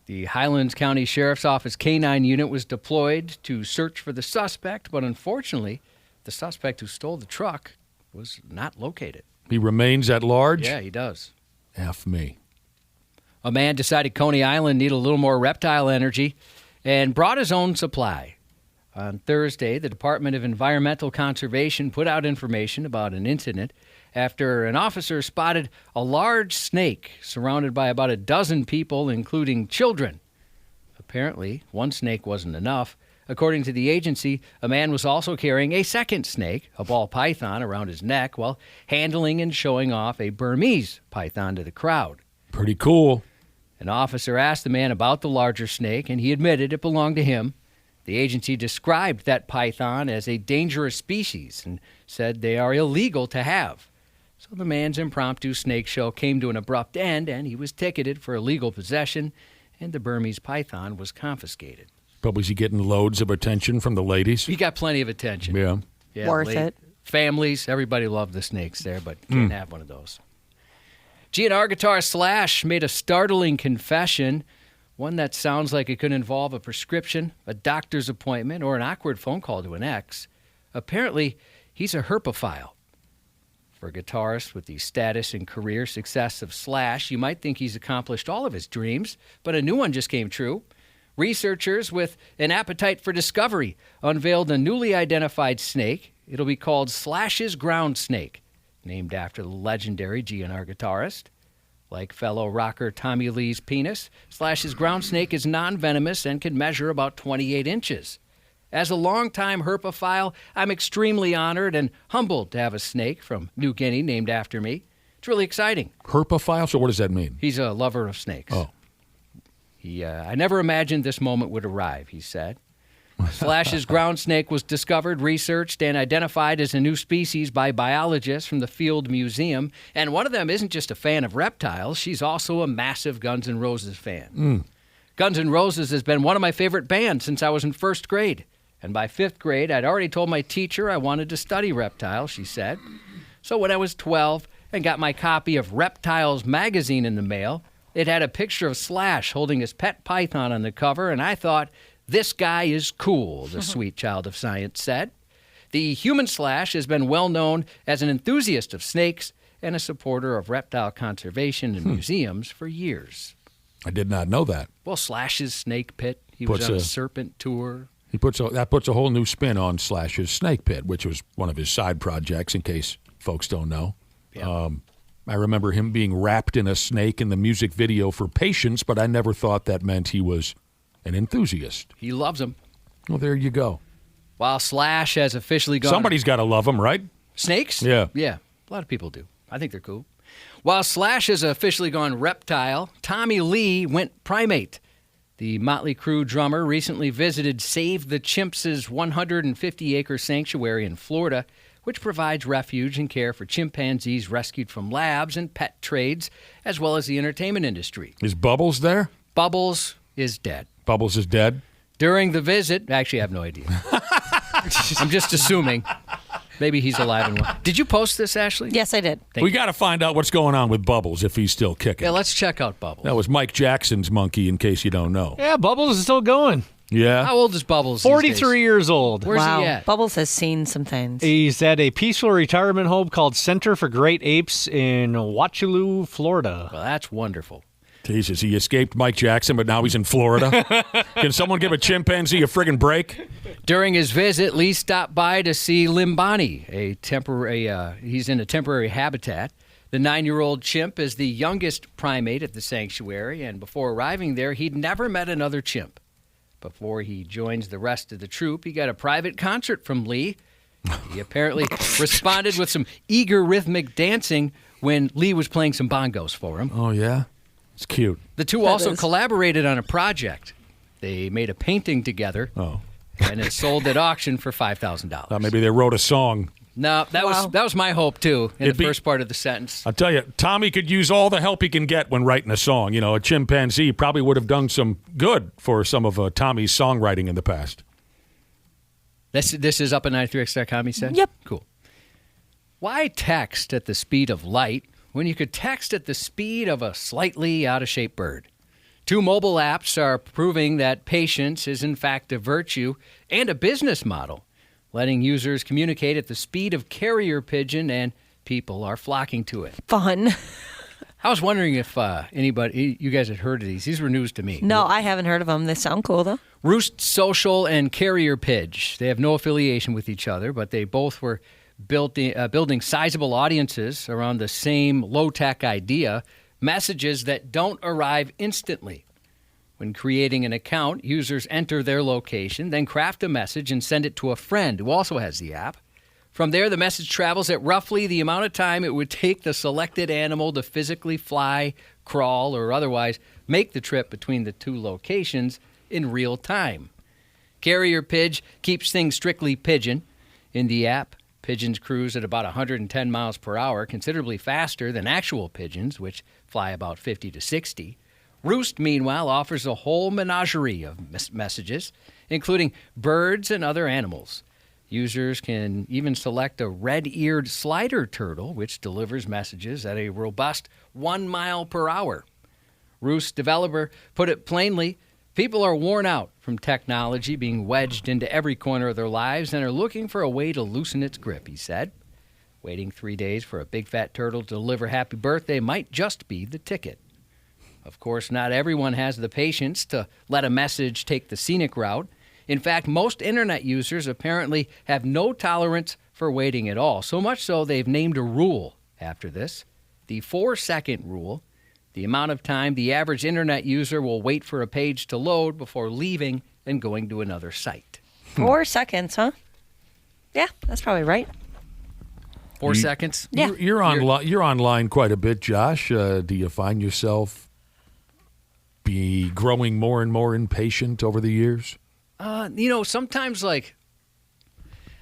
Speaker 4: The Highlands County Sheriff's Office K-9 unit was deployed to search for the suspect, but unfortunately, the suspect who stole the truck was not located.
Speaker 3: He remains at large?
Speaker 4: Yeah, he does.
Speaker 3: F me.
Speaker 4: A man decided Coney Island needed a little more reptile energy and brought his own supply. On Thursday, the Department of Environmental Conservation put out information about an incident after an officer spotted a large snake surrounded by about a dozen people, including children. Apparently, one snake wasn't enough. According to the agency, a man was also carrying a second snake, a ball python, around his neck while handling and showing off a Burmese python to the crowd.
Speaker 3: Pretty cool.
Speaker 4: An officer asked the man about the larger snake, and he admitted it belonged to him. The agency described that python as a dangerous species and said they are illegal to have. So the man's impromptu snake show came to an abrupt end, and he was ticketed for illegal possession, and the Burmese python was confiscated.
Speaker 3: But was he getting loads of attention from the ladies?
Speaker 4: He got plenty of attention.
Speaker 3: Yeah.
Speaker 5: Worth it.
Speaker 4: Families, everybody loved the snakes there, but can't have one of those. GNR guitarist Slash made a startling confession, one that sounds like it could involve a prescription, a doctor's appointment, or an awkward phone call to an ex. Apparently, he's a herpophile. For a guitarist with the status and career success of Slash, you might think he's accomplished all of his dreams, but a new one just came true. Researchers with an appetite for discovery unveiled a newly identified snake. It'll be called Slash's ground snake, named after the legendary GNR guitarist. Like fellow rocker Tommy Lee's penis, Slash's ground snake is non-venomous and can measure about 28 inches. As a longtime herpophile, I'm extremely honored and humbled to have a snake from New Guinea named after me. It's really exciting.
Speaker 3: Herpophile? So what does that mean?
Speaker 4: He's a lover of snakes.
Speaker 3: Oh.
Speaker 4: I never imagined this moment would arrive, he said. Slash's ground snake was discovered, researched, and identified as a new species by biologists from the Field Museum. And one of them isn't just a fan of reptiles, she's also a massive Guns N' Roses fan. Guns N' Roses has been one of my favorite bands since I was in first grade. And by fifth grade, I'd already told my teacher I wanted to study reptiles, she said. So when I was 12 and got my copy of Reptiles magazine in the mail, it had a picture of Slash holding his pet python on the cover, and I thought, this guy is cool, the sweet child of science said. The human Slash has been well known as an enthusiast of snakes and a supporter of reptile conservation in museums for years.
Speaker 3: I did not know that.
Speaker 4: Well, Slash's snake pit, he was on a serpent tour.
Speaker 3: That puts a whole new spin on Slash's Snake Pit, which was one of his side projects, in case folks don't know.
Speaker 4: Yeah.
Speaker 3: I remember him being wrapped in a snake in the music video for Patience, but I never thought that meant he was an enthusiast.
Speaker 4: He loves them.
Speaker 3: Well, there you go.
Speaker 4: While Slash has officially gone...
Speaker 3: Somebody's got to love them, right?
Speaker 4: Snakes?
Speaker 3: Yeah.
Speaker 4: Yeah, a lot of people do. I think they're cool. While Slash has officially gone reptile, Tommy Lee went primate. The Motley Crue drummer recently visited Save the Chimps' 150-acre sanctuary in Florida, which provides refuge and care for chimpanzees rescued from labs and pet trades, as well as the entertainment industry.
Speaker 3: Is Bubbles there?
Speaker 4: Bubbles is dead.
Speaker 3: Bubbles is dead?
Speaker 4: During the visit, actually, I have no idea. I'm just assuming. Maybe he's alive and well. Did you post this, Ashley?
Speaker 5: Yes, I did.
Speaker 3: We got to find out what's going on with Bubbles if he's still kicking.
Speaker 4: Yeah, let's check out Bubbles.
Speaker 3: That was Mike Jackson's monkey, in case you don't know.
Speaker 6: Yeah, Bubbles is still going.
Speaker 3: Yeah.
Speaker 4: How old is Bubbles?
Speaker 6: 43 years old.
Speaker 4: Where's
Speaker 5: wow.
Speaker 4: he at?
Speaker 5: Bubbles has seen some things.
Speaker 6: He's at a peaceful retirement home called Center for Great Apes in Wachulu, Florida.
Speaker 4: Well, that's wonderful.
Speaker 3: Jesus, he escaped Mike Jackson, but now he's in Florida. Can someone give a chimpanzee a friggin' break?
Speaker 4: During his visit, Lee stopped by to see Limbani, he's in a temporary habitat. The 9-year-old chimp is the youngest primate at the sanctuary, and before arriving there, he'd never met another chimp. Before he joins the rest of the troop, he got a private concert from Lee. He apparently responded with some eager rhythmic dancing when Lee was playing some bongos for him.
Speaker 3: Oh, yeah? It's cute.
Speaker 4: The two also collaborated on a project. They made a painting together.
Speaker 3: Oh.
Speaker 4: And it sold at auction for $5,000.
Speaker 3: Maybe they wrote a song.
Speaker 4: No, that was my hope, too, in the first part of the sentence.
Speaker 3: I'll tell you, Tommy could use all the help he can get when writing a song. You know, a chimpanzee probably would have done some good for some of Tommy's songwriting in the past.
Speaker 4: This is up at 93x.com, you said?
Speaker 5: Yep.
Speaker 4: Cool. Why text at the speed of light when you could text at the speed of a slightly out-of-shape bird? 2 mobile apps are proving that patience is, in fact, a virtue and a business model, letting users communicate at the speed of carrier pigeon, and people are flocking to it.
Speaker 5: Fun.
Speaker 4: I was wondering if you guys had heard of these. These were news to me.
Speaker 5: No, I haven't heard of them. They sound cool, though.
Speaker 4: Roost Social and Carrier Pidge. They have no affiliation with each other, but they both were building sizable audiences around the same low-tech idea, messages that don't arrive instantly. When creating an account, users enter their location, then craft a message and send it to a friend who also has the app. From there, the message travels at roughly the amount of time it would take the selected animal to physically fly, crawl, or otherwise make the trip between the 2 locations in real time. Carrier Pidge keeps things strictly pigeon. In the app, pigeons cruise at about 110 miles per hour, considerably faster than actual pigeons, which fly about 50 to 60. Roost, meanwhile, offers a whole menagerie of messages, including birds and other animals. Users can even select a red-eared slider turtle, which delivers messages at a robust 1 mile per hour. Roost developer put it plainly, people are worn out from technology being wedged into every corner of their lives and are looking for a way to loosen its grip, he said. Waiting 3 days for a big fat turtle to deliver happy birthday might just be the ticket. Of course, not everyone has the patience to let a message take the scenic route. In fact, most internet users apparently have no tolerance for waiting at all, so much so they've named a rule after this, the 4-second rule, the amount of time the average internet user will wait for a page to load before leaving and going to another site.
Speaker 5: 4 seconds, huh? Yeah, that's probably right.
Speaker 4: 4 seconds?
Speaker 5: Yeah.
Speaker 3: You're online quite a bit, Josh. Do you find yourself growing more and more impatient over the years?
Speaker 4: Sometimes, like,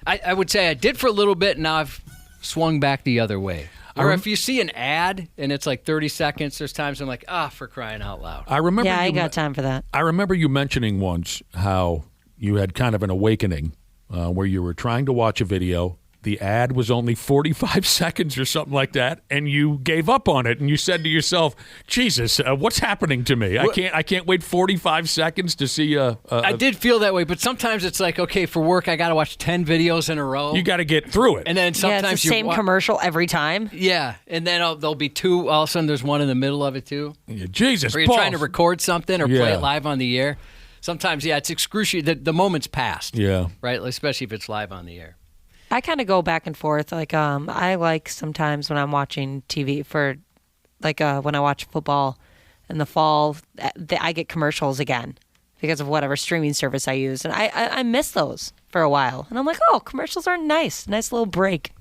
Speaker 4: I would say I did for a little bit, and now I've swung back the other way. Or if you see an ad and it's like 30 seconds, there's times I'm like, for crying out loud.
Speaker 3: I remember.
Speaker 5: Yeah, I ain't got time for that.
Speaker 3: I remember you mentioning once how you had kind of an awakening where you were trying to watch a video. The ad was only 45 seconds or something like that, and you gave up on it, and you said to yourself, Jesus, what's happening to me? I can't wait 45 seconds to see
Speaker 4: I did feel that way, but sometimes it's like, okay, for work, I got to watch 10 videos in a row.
Speaker 3: You got to get through it.
Speaker 4: And then sometimes
Speaker 5: it's the same commercial every time.
Speaker 4: Yeah, and then there'll be 2, all of a sudden there's one in the middle of it, too.
Speaker 3: Yeah, Jesus,
Speaker 4: or you're trying to record something or play it live on the air. Sometimes, it's excruciating. The moment's passed.
Speaker 3: Yeah.
Speaker 4: Right, especially if it's live on the air.
Speaker 5: I kind of go back and forth. Like, I like sometimes when I'm watching TV for, like, when I watch football in the fall, I get commercials again because of whatever streaming service I use. And I miss those for a while. And I'm like, commercials are nice. Nice little break.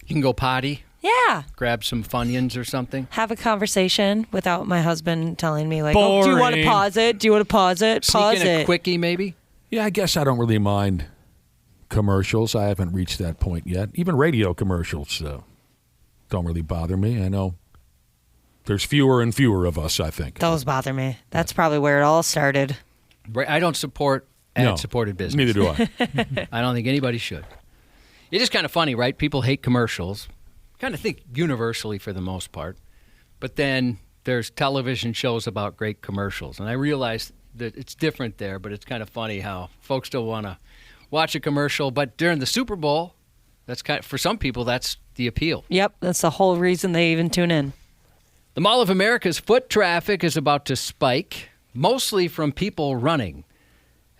Speaker 4: You can go potty.
Speaker 5: Yeah.
Speaker 4: Grab some Funyuns or something.
Speaker 5: Have a conversation without my husband telling me, like,
Speaker 3: Boring.
Speaker 5: do you want to pause it? Do you want to pause it? Pause
Speaker 4: Sneak in
Speaker 5: it.
Speaker 4: a quickie, maybe?
Speaker 3: Yeah, I guess I don't really mind commercials. I haven't reached that point yet. Even radio commercials don't really bother me. I know there's fewer and fewer of us, I think.
Speaker 5: Those bother me. That's probably where it all started.
Speaker 4: I don't support ad-supported business.
Speaker 3: Neither do I.
Speaker 4: I don't think anybody should. It is kind of funny, right? People hate commercials. Kind of think universally for the most part. But then there's television shows about great commercials. And I realize that it's different there, but it's kind of funny how folks don't want to watch a commercial, but during the Super Bowl, that's for some people, that's the appeal.
Speaker 5: Yep, that's the whole reason they even tune in.
Speaker 4: The Mall of America's foot traffic is about to spike, mostly from people running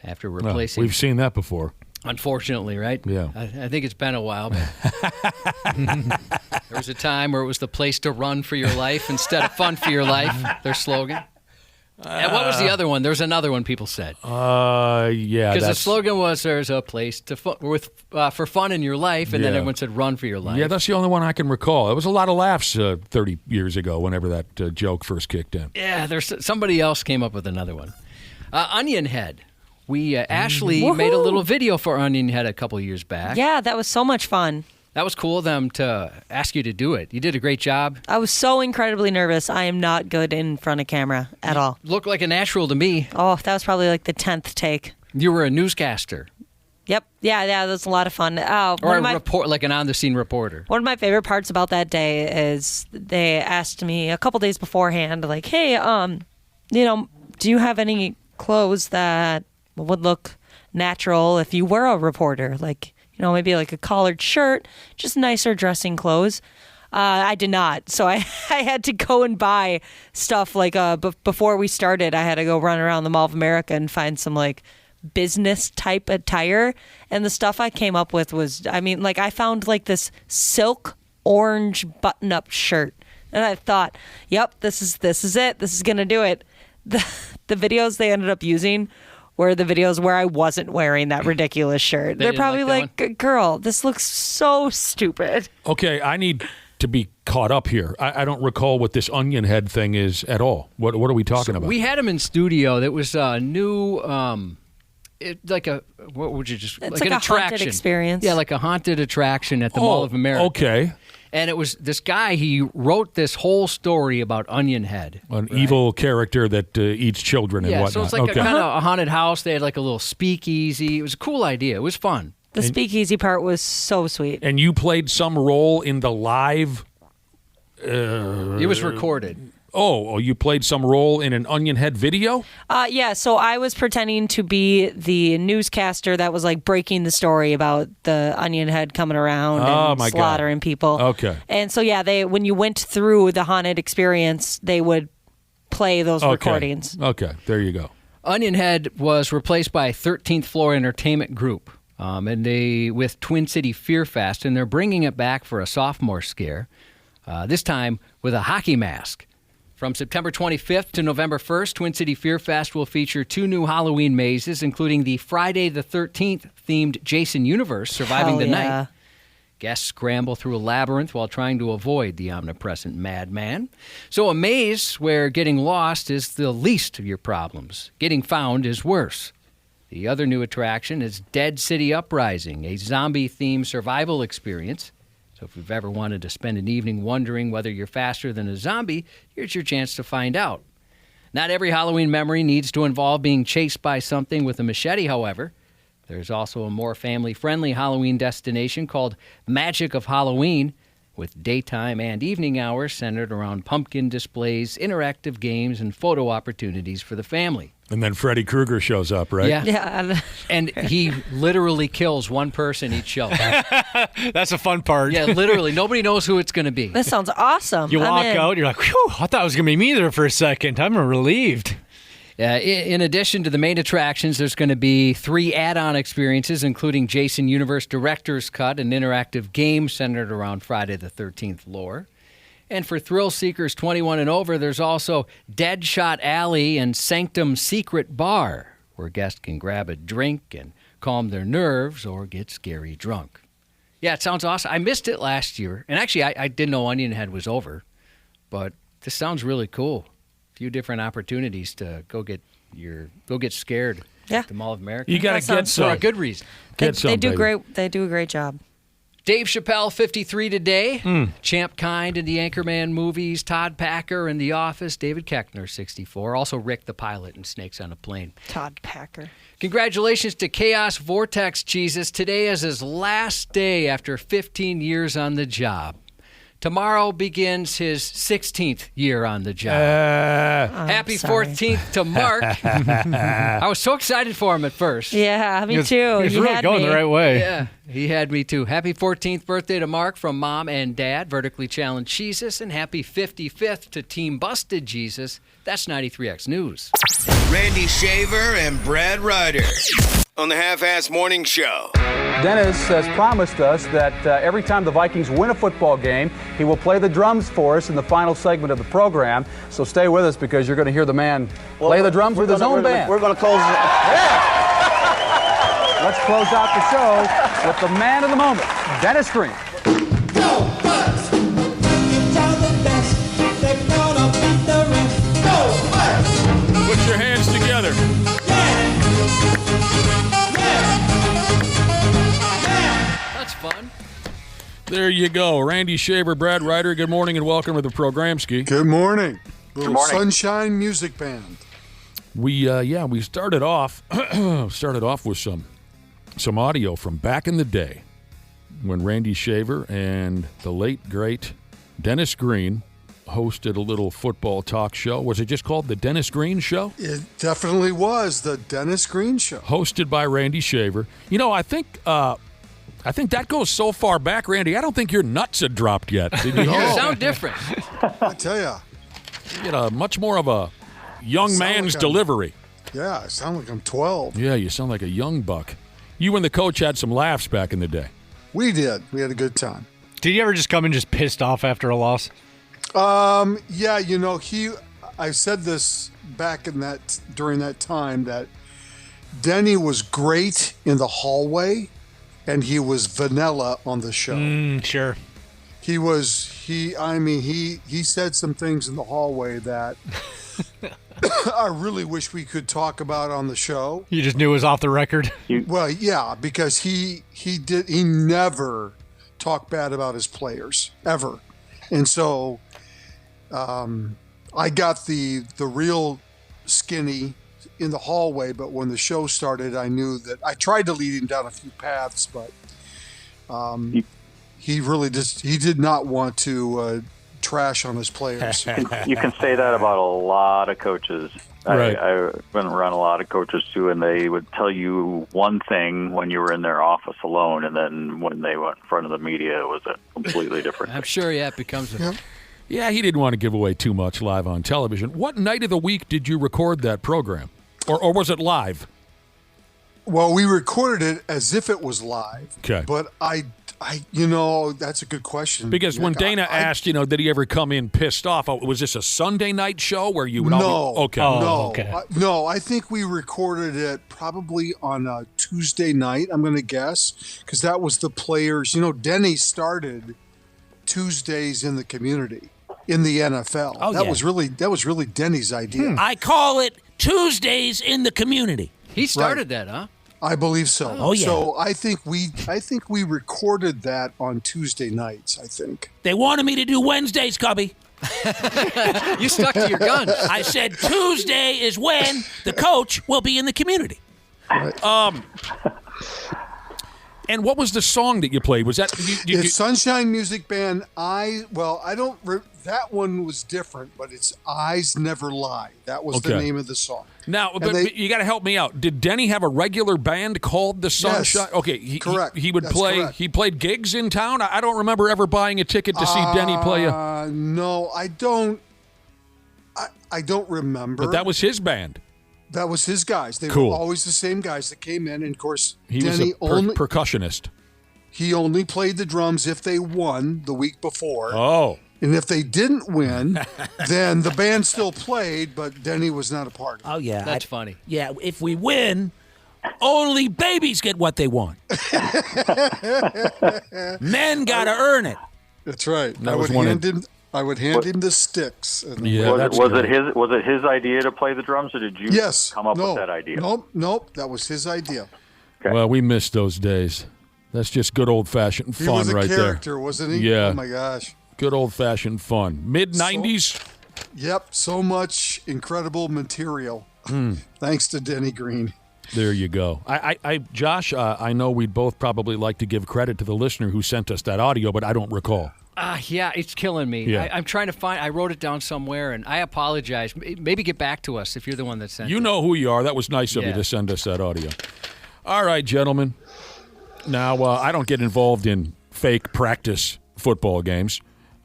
Speaker 4: after replacing.
Speaker 3: We've seen that before.
Speaker 4: Unfortunately, right?
Speaker 3: Yeah.
Speaker 4: I think it's been a while, but there was a time where it was the place to run for your life instead of fun for your life, their slogan. And what was the other one? There's another one people said.
Speaker 3: Yeah.
Speaker 4: Because the slogan was, there's a place for fun in your life, and then everyone said, run for your life.
Speaker 3: Yeah, that's the only one I can recall. It was a lot of laughs 30 years ago whenever that joke first kicked in.
Speaker 4: Yeah, somebody else came up with another one. Onion Head. Ashley made a little video for Onion Head a couple years back.
Speaker 5: Yeah, that was so much fun.
Speaker 4: That was cool of them to ask you to do it. You did a great job.
Speaker 5: I was so incredibly nervous. I am not good in front of camera at all.
Speaker 4: Looked like a natural to me.
Speaker 5: Oh, that was probably like the 10th take.
Speaker 4: You were a newscaster.
Speaker 5: Yep. Yeah, that was a lot of fun.
Speaker 4: Or like an on-the-scene reporter.
Speaker 5: One of my favorite parts about that day is they asked me a couple days beforehand, like, hey, do you have any clothes that would look natural if you were a reporter? Like, maybe like a collared shirt, just nicer dressing clothes. I did not. So I had to go and buy stuff like before we started, I had to go run around the Mall of America and find some like business type attire. And the stuff I came up with was, I found like this silk orange button up shirt. And I thought, yep, this is it. This is going to do it. The videos they ended up using were the videos where I wasn't wearing that ridiculous shirt. They're probably like, girl, this looks so stupid.
Speaker 3: Okay, I need to be caught up here. I don't recall what this Onion Head thing is at all. What are we talking about?
Speaker 4: We had him in studio. That was a new, what would you just...
Speaker 5: It's
Speaker 4: like an
Speaker 5: a
Speaker 4: attraction.
Speaker 5: haunted experience.
Speaker 4: Yeah, like a haunted attraction at the Mall of America.
Speaker 3: Okay.
Speaker 4: And it was this guy, he wrote this whole story about Onion Head.
Speaker 3: An evil character that eats children and whatnot.
Speaker 4: So it's like a kind of a haunted house. They had like a little speakeasy. It was a cool idea. It was fun.
Speaker 5: The speakeasy part was so sweet.
Speaker 3: And you played some role in the live...
Speaker 4: it was recorded.
Speaker 3: Oh, you played some role in an Onion Head video?
Speaker 5: Yeah, so I was pretending to be the newscaster that was like breaking the story about the Onion Head coming around and slaughtering people.
Speaker 3: Okay.
Speaker 5: And so, yeah, when you went through the haunted experience, they would play those recordings.
Speaker 3: Okay, there you go.
Speaker 4: Onion Head was replaced by 13th Floor Entertainment Group, and with Twin City Fear Fest, and they're bringing it back for a sophomore scare, this time with a hockey mask. From September 25th to November 1st, Twin City Fear Fest will feature 2 new Halloween mazes, including the Friday the 13th themed Jason Universe, Surviving the Night. Guests scramble through a labyrinth while trying to avoid the omnipresent madman. So a maze where getting lost is the least of your problems. Getting found is worse. The other new attraction is Dead City Uprising, a zombie-themed survival experience. So if you've ever wanted to spend an evening wondering whether you're faster than a zombie, here's your chance to find out. Not every Halloween memory needs to involve being chased by something with a machete, however. There's also a more family-friendly Halloween destination called Magic of Halloween, with daytime and evening hours centered around pumpkin displays, interactive games, and photo opportunities for the family.
Speaker 3: And then Freddy Krueger shows up, right?
Speaker 5: Yeah.
Speaker 4: And he literally kills one person each show.
Speaker 6: That's a fun part.
Speaker 4: Yeah, literally. Nobody knows who it's going to be.
Speaker 5: This sounds awesome.
Speaker 6: You walk out, you're like, whew, I thought it was going to be me there for a second. I'm relieved.
Speaker 4: In addition to the main attractions, there's going to be 3 add-on experiences, including Jason Universe Director's Cut, an interactive game centered around Friday the 13th lore. And for thrill seekers 21 and over, there's also Deadshot Alley and Sanctum Secret Bar, where guests can grab a drink and calm their nerves or get scary drunk. Yeah, it sounds awesome. I missed it last year. And actually, I didn't know Onion Head was over. But this sounds really cool. A few different opportunities to go get scared at the Mall of America.
Speaker 3: You got to get some.
Speaker 4: For a good reason.
Speaker 5: They do great. They do a great job.
Speaker 4: Dave Chappelle, 53 today. Champ Kind in the Anchorman movies. Todd Packer in The Office. David Koechner, 64. Also Rick the Pilot in Snakes on a Plane.
Speaker 5: Todd Packer.
Speaker 4: Congratulations to Chaos Vortex Jesus. Today is his last day after 15 years on the job. Tomorrow begins his 16th year on the job. Happy 14th to Mark. I was so excited for him at first.
Speaker 5: Yeah, me too.
Speaker 6: He was really going the right way.
Speaker 4: Yeah, he had me too. Happy 14th birthday to Mark from Mom and Dad, Vertically Challenged Jesus, and happy 55th to Team Busted Jesus. That's 93X News.
Speaker 2: Randy Shaver and Brad Ryder on the Half-Ass Morning Show.
Speaker 14: Dennis has promised us that every time the Vikings win a football game, he will play the drums for us in the final segment of the program. So stay with us because you're going to hear the man play the drums with his own band.
Speaker 15: We're going to close it.
Speaker 14: Let's close out the show with the man of the moment, Dennis Green.
Speaker 16: Go, Bucks! It's all the best. They're gonna beat the rest. Go, Bucks!
Speaker 3: Put your hands together.
Speaker 4: That's fun.
Speaker 3: There you go. Randy Shaver, Brad Ryder, good morning and welcome to the program, Ski.
Speaker 7: Good morning. Little
Speaker 15: morning.
Speaker 7: Sunshine Music Band.
Speaker 3: We started off with some audio from back in the day when Randy Shaver and the late great Dennis Green hosted a little football talk show. Was it just called the Dennis Green Show?
Speaker 7: It definitely was the Dennis Green Show.
Speaker 3: Hosted by Randy Shaver. You know, I think that goes so far back, Randy. I don't think your nuts had dropped yet. Did you?
Speaker 4: You sound different.
Speaker 7: I tell you.
Speaker 3: You get much more of a young man's delivery.
Speaker 7: Yeah, I sound like I'm 12.
Speaker 3: Yeah, you sound like a young buck. You and the coach had some laughs back in the day.
Speaker 7: We did. We had a good time.
Speaker 6: Did you ever just come in just pissed off after a loss?
Speaker 7: Yeah, you know, I said this back during that time that Denny was great in the hallway and he was vanilla on the show.
Speaker 6: Sure.
Speaker 7: He said some things in the hallway that I really wish we could talk about on the show.
Speaker 6: You just knew it was off the record?
Speaker 7: Well, yeah, because he never talked bad about his players, ever. And so I got the real skinny in the hallway, but when the show started, I knew that I tried to lead him down a few paths, but he really he did not want to trash on his players.
Speaker 15: You can say that about a lot of coaches.
Speaker 3: Right.
Speaker 15: I went around a lot of coaches too, and they would tell you one thing when you were in their office alone, and then when they went in front of the media, it was a completely different
Speaker 4: I'm sure, it becomes a...
Speaker 3: Yeah, he didn't want to give away too much live on television. What night of the week did you record that program? Or was it live?
Speaker 7: Well, we recorded it as if it was live.
Speaker 3: Okay.
Speaker 7: But I that's a good question.
Speaker 3: Because when Dana asked, did he ever come in pissed off? Was this a Sunday night show where you would
Speaker 7: No.
Speaker 3: Okay.
Speaker 7: No.
Speaker 3: Okay.
Speaker 7: No, I think we recorded it probably on a Tuesday night, I'm going to guess, because that was the players. Denny started Tuesdays in the community in the NFL.
Speaker 17: Oh,
Speaker 7: that was really Denny's idea.
Speaker 17: I call it Tuesdays in the community.
Speaker 4: He started that, huh?
Speaker 7: I believe so.
Speaker 17: Oh, yeah.
Speaker 7: So I think we recorded that on Tuesday nights, I think.
Speaker 17: They wanted me to do Wednesdays, Cubby.
Speaker 4: You stuck to your guns.
Speaker 17: I said Tuesday is when the coach will be in the community.
Speaker 7: Right.
Speaker 3: And what was the song that you played? Was that
Speaker 7: it's Sunshine Music Band? That one was different, but it's Eyes Never Lie. That was the name of the song.
Speaker 3: Now, but you got to help me out. Did Denny have a regular band called the Sunshine?
Speaker 7: Yes.
Speaker 3: Okay,
Speaker 7: correct.
Speaker 3: He would
Speaker 7: That's
Speaker 3: play.
Speaker 7: correct.
Speaker 3: He played gigs in town. I don't remember ever buying a ticket to see Denny play
Speaker 7: No, I don't. I don't remember.
Speaker 3: But that was his band.
Speaker 7: That was his guys. They
Speaker 3: Cool.
Speaker 7: were always the same guys that came in, and of course,
Speaker 3: He
Speaker 7: Denny
Speaker 3: was a percussionist.
Speaker 7: He only played the drums if they won the week before.
Speaker 3: Oh.
Speaker 7: And if they didn't win, then the band still played, but Denny was not a part of it.
Speaker 17: Oh, yeah.
Speaker 4: That's funny.
Speaker 17: Yeah, if we win, only babies get what they want. Men got to earn it.
Speaker 7: That's right.
Speaker 3: That
Speaker 7: I
Speaker 3: was
Speaker 7: would
Speaker 3: one
Speaker 7: hand him. I would hand him the sticks. And
Speaker 3: Yeah,
Speaker 15: was it his idea to play the drums, or did you come up with that idea?
Speaker 7: Nope. That was his idea.
Speaker 15: Okay.
Speaker 3: Well, we missed those days. That's just good old-fashioned fun
Speaker 7: He was a
Speaker 3: right
Speaker 7: character,
Speaker 3: there.
Speaker 7: wasn't he?
Speaker 3: Yeah.
Speaker 7: Oh, my gosh.
Speaker 3: Good old-fashioned fun. Mid-'90s?
Speaker 7: Yep. So much incredible material. Thanks to Denny Green.
Speaker 3: There you go. Josh, I know we'd both probably like to give credit to the listener who sent us that audio, but I don't recall.
Speaker 4: Yeah, it's killing me.
Speaker 3: Yeah.
Speaker 4: I'm trying to find. I wrote it down somewhere, and I apologize. Maybe get back to us if you're the one that sent it.
Speaker 3: You know who you are. That was nice of you
Speaker 4: Yeah.
Speaker 3: to send us that audio. All right, gentlemen. Now, I don't get involved in fake practice football games.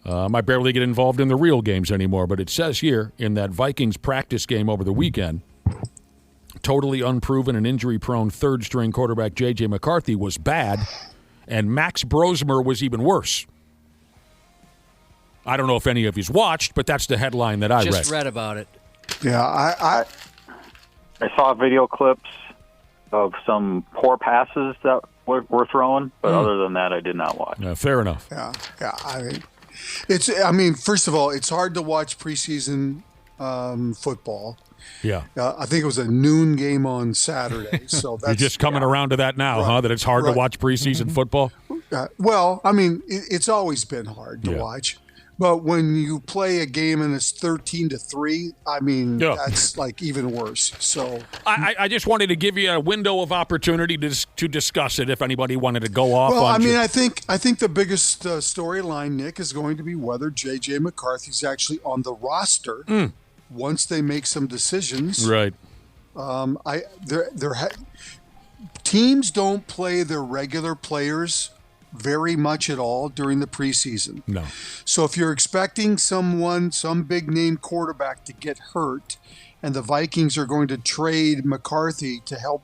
Speaker 3: I barely get involved in the real games anymore, but it says here in that Vikings practice game over the weekend, totally unproven and injury-prone third-string quarterback J.J. McCarthy was bad, and Max Brosmer was even worse. I don't know if any of you's watched, but that's the headline that I read.
Speaker 4: Just read about it.
Speaker 7: Yeah, I
Speaker 15: saw video clips of some poor passes that were thrown, but other than that, I did not watch.
Speaker 3: Fair enough.
Speaker 7: Yeah. I mean, first of all, it's hard to watch preseason football
Speaker 3: Yeah.
Speaker 18: I think it was a noon game on Saturday. So that's
Speaker 3: You're just coming around to that now, huh? That it's hard to watch preseason football?
Speaker 18: Well, I mean, it's always been hard to watch. But when you play a game and it's 13-3, I mean, that's like even worse. So
Speaker 3: I just wanted to give you a window of opportunity to discuss it if anybody wanted to go off.
Speaker 18: Well,
Speaker 3: on
Speaker 18: I think the biggest storyline, Nick, is going to be whether J.J. McCarthy's actually on the roster once they make some decisions.
Speaker 3: Right.
Speaker 18: Teams don't play their regular players very much at all during the preseason.
Speaker 3: No.
Speaker 18: So if you're expecting some big name quarterback to get hurt, and the Vikings are going to trade McCarthy to help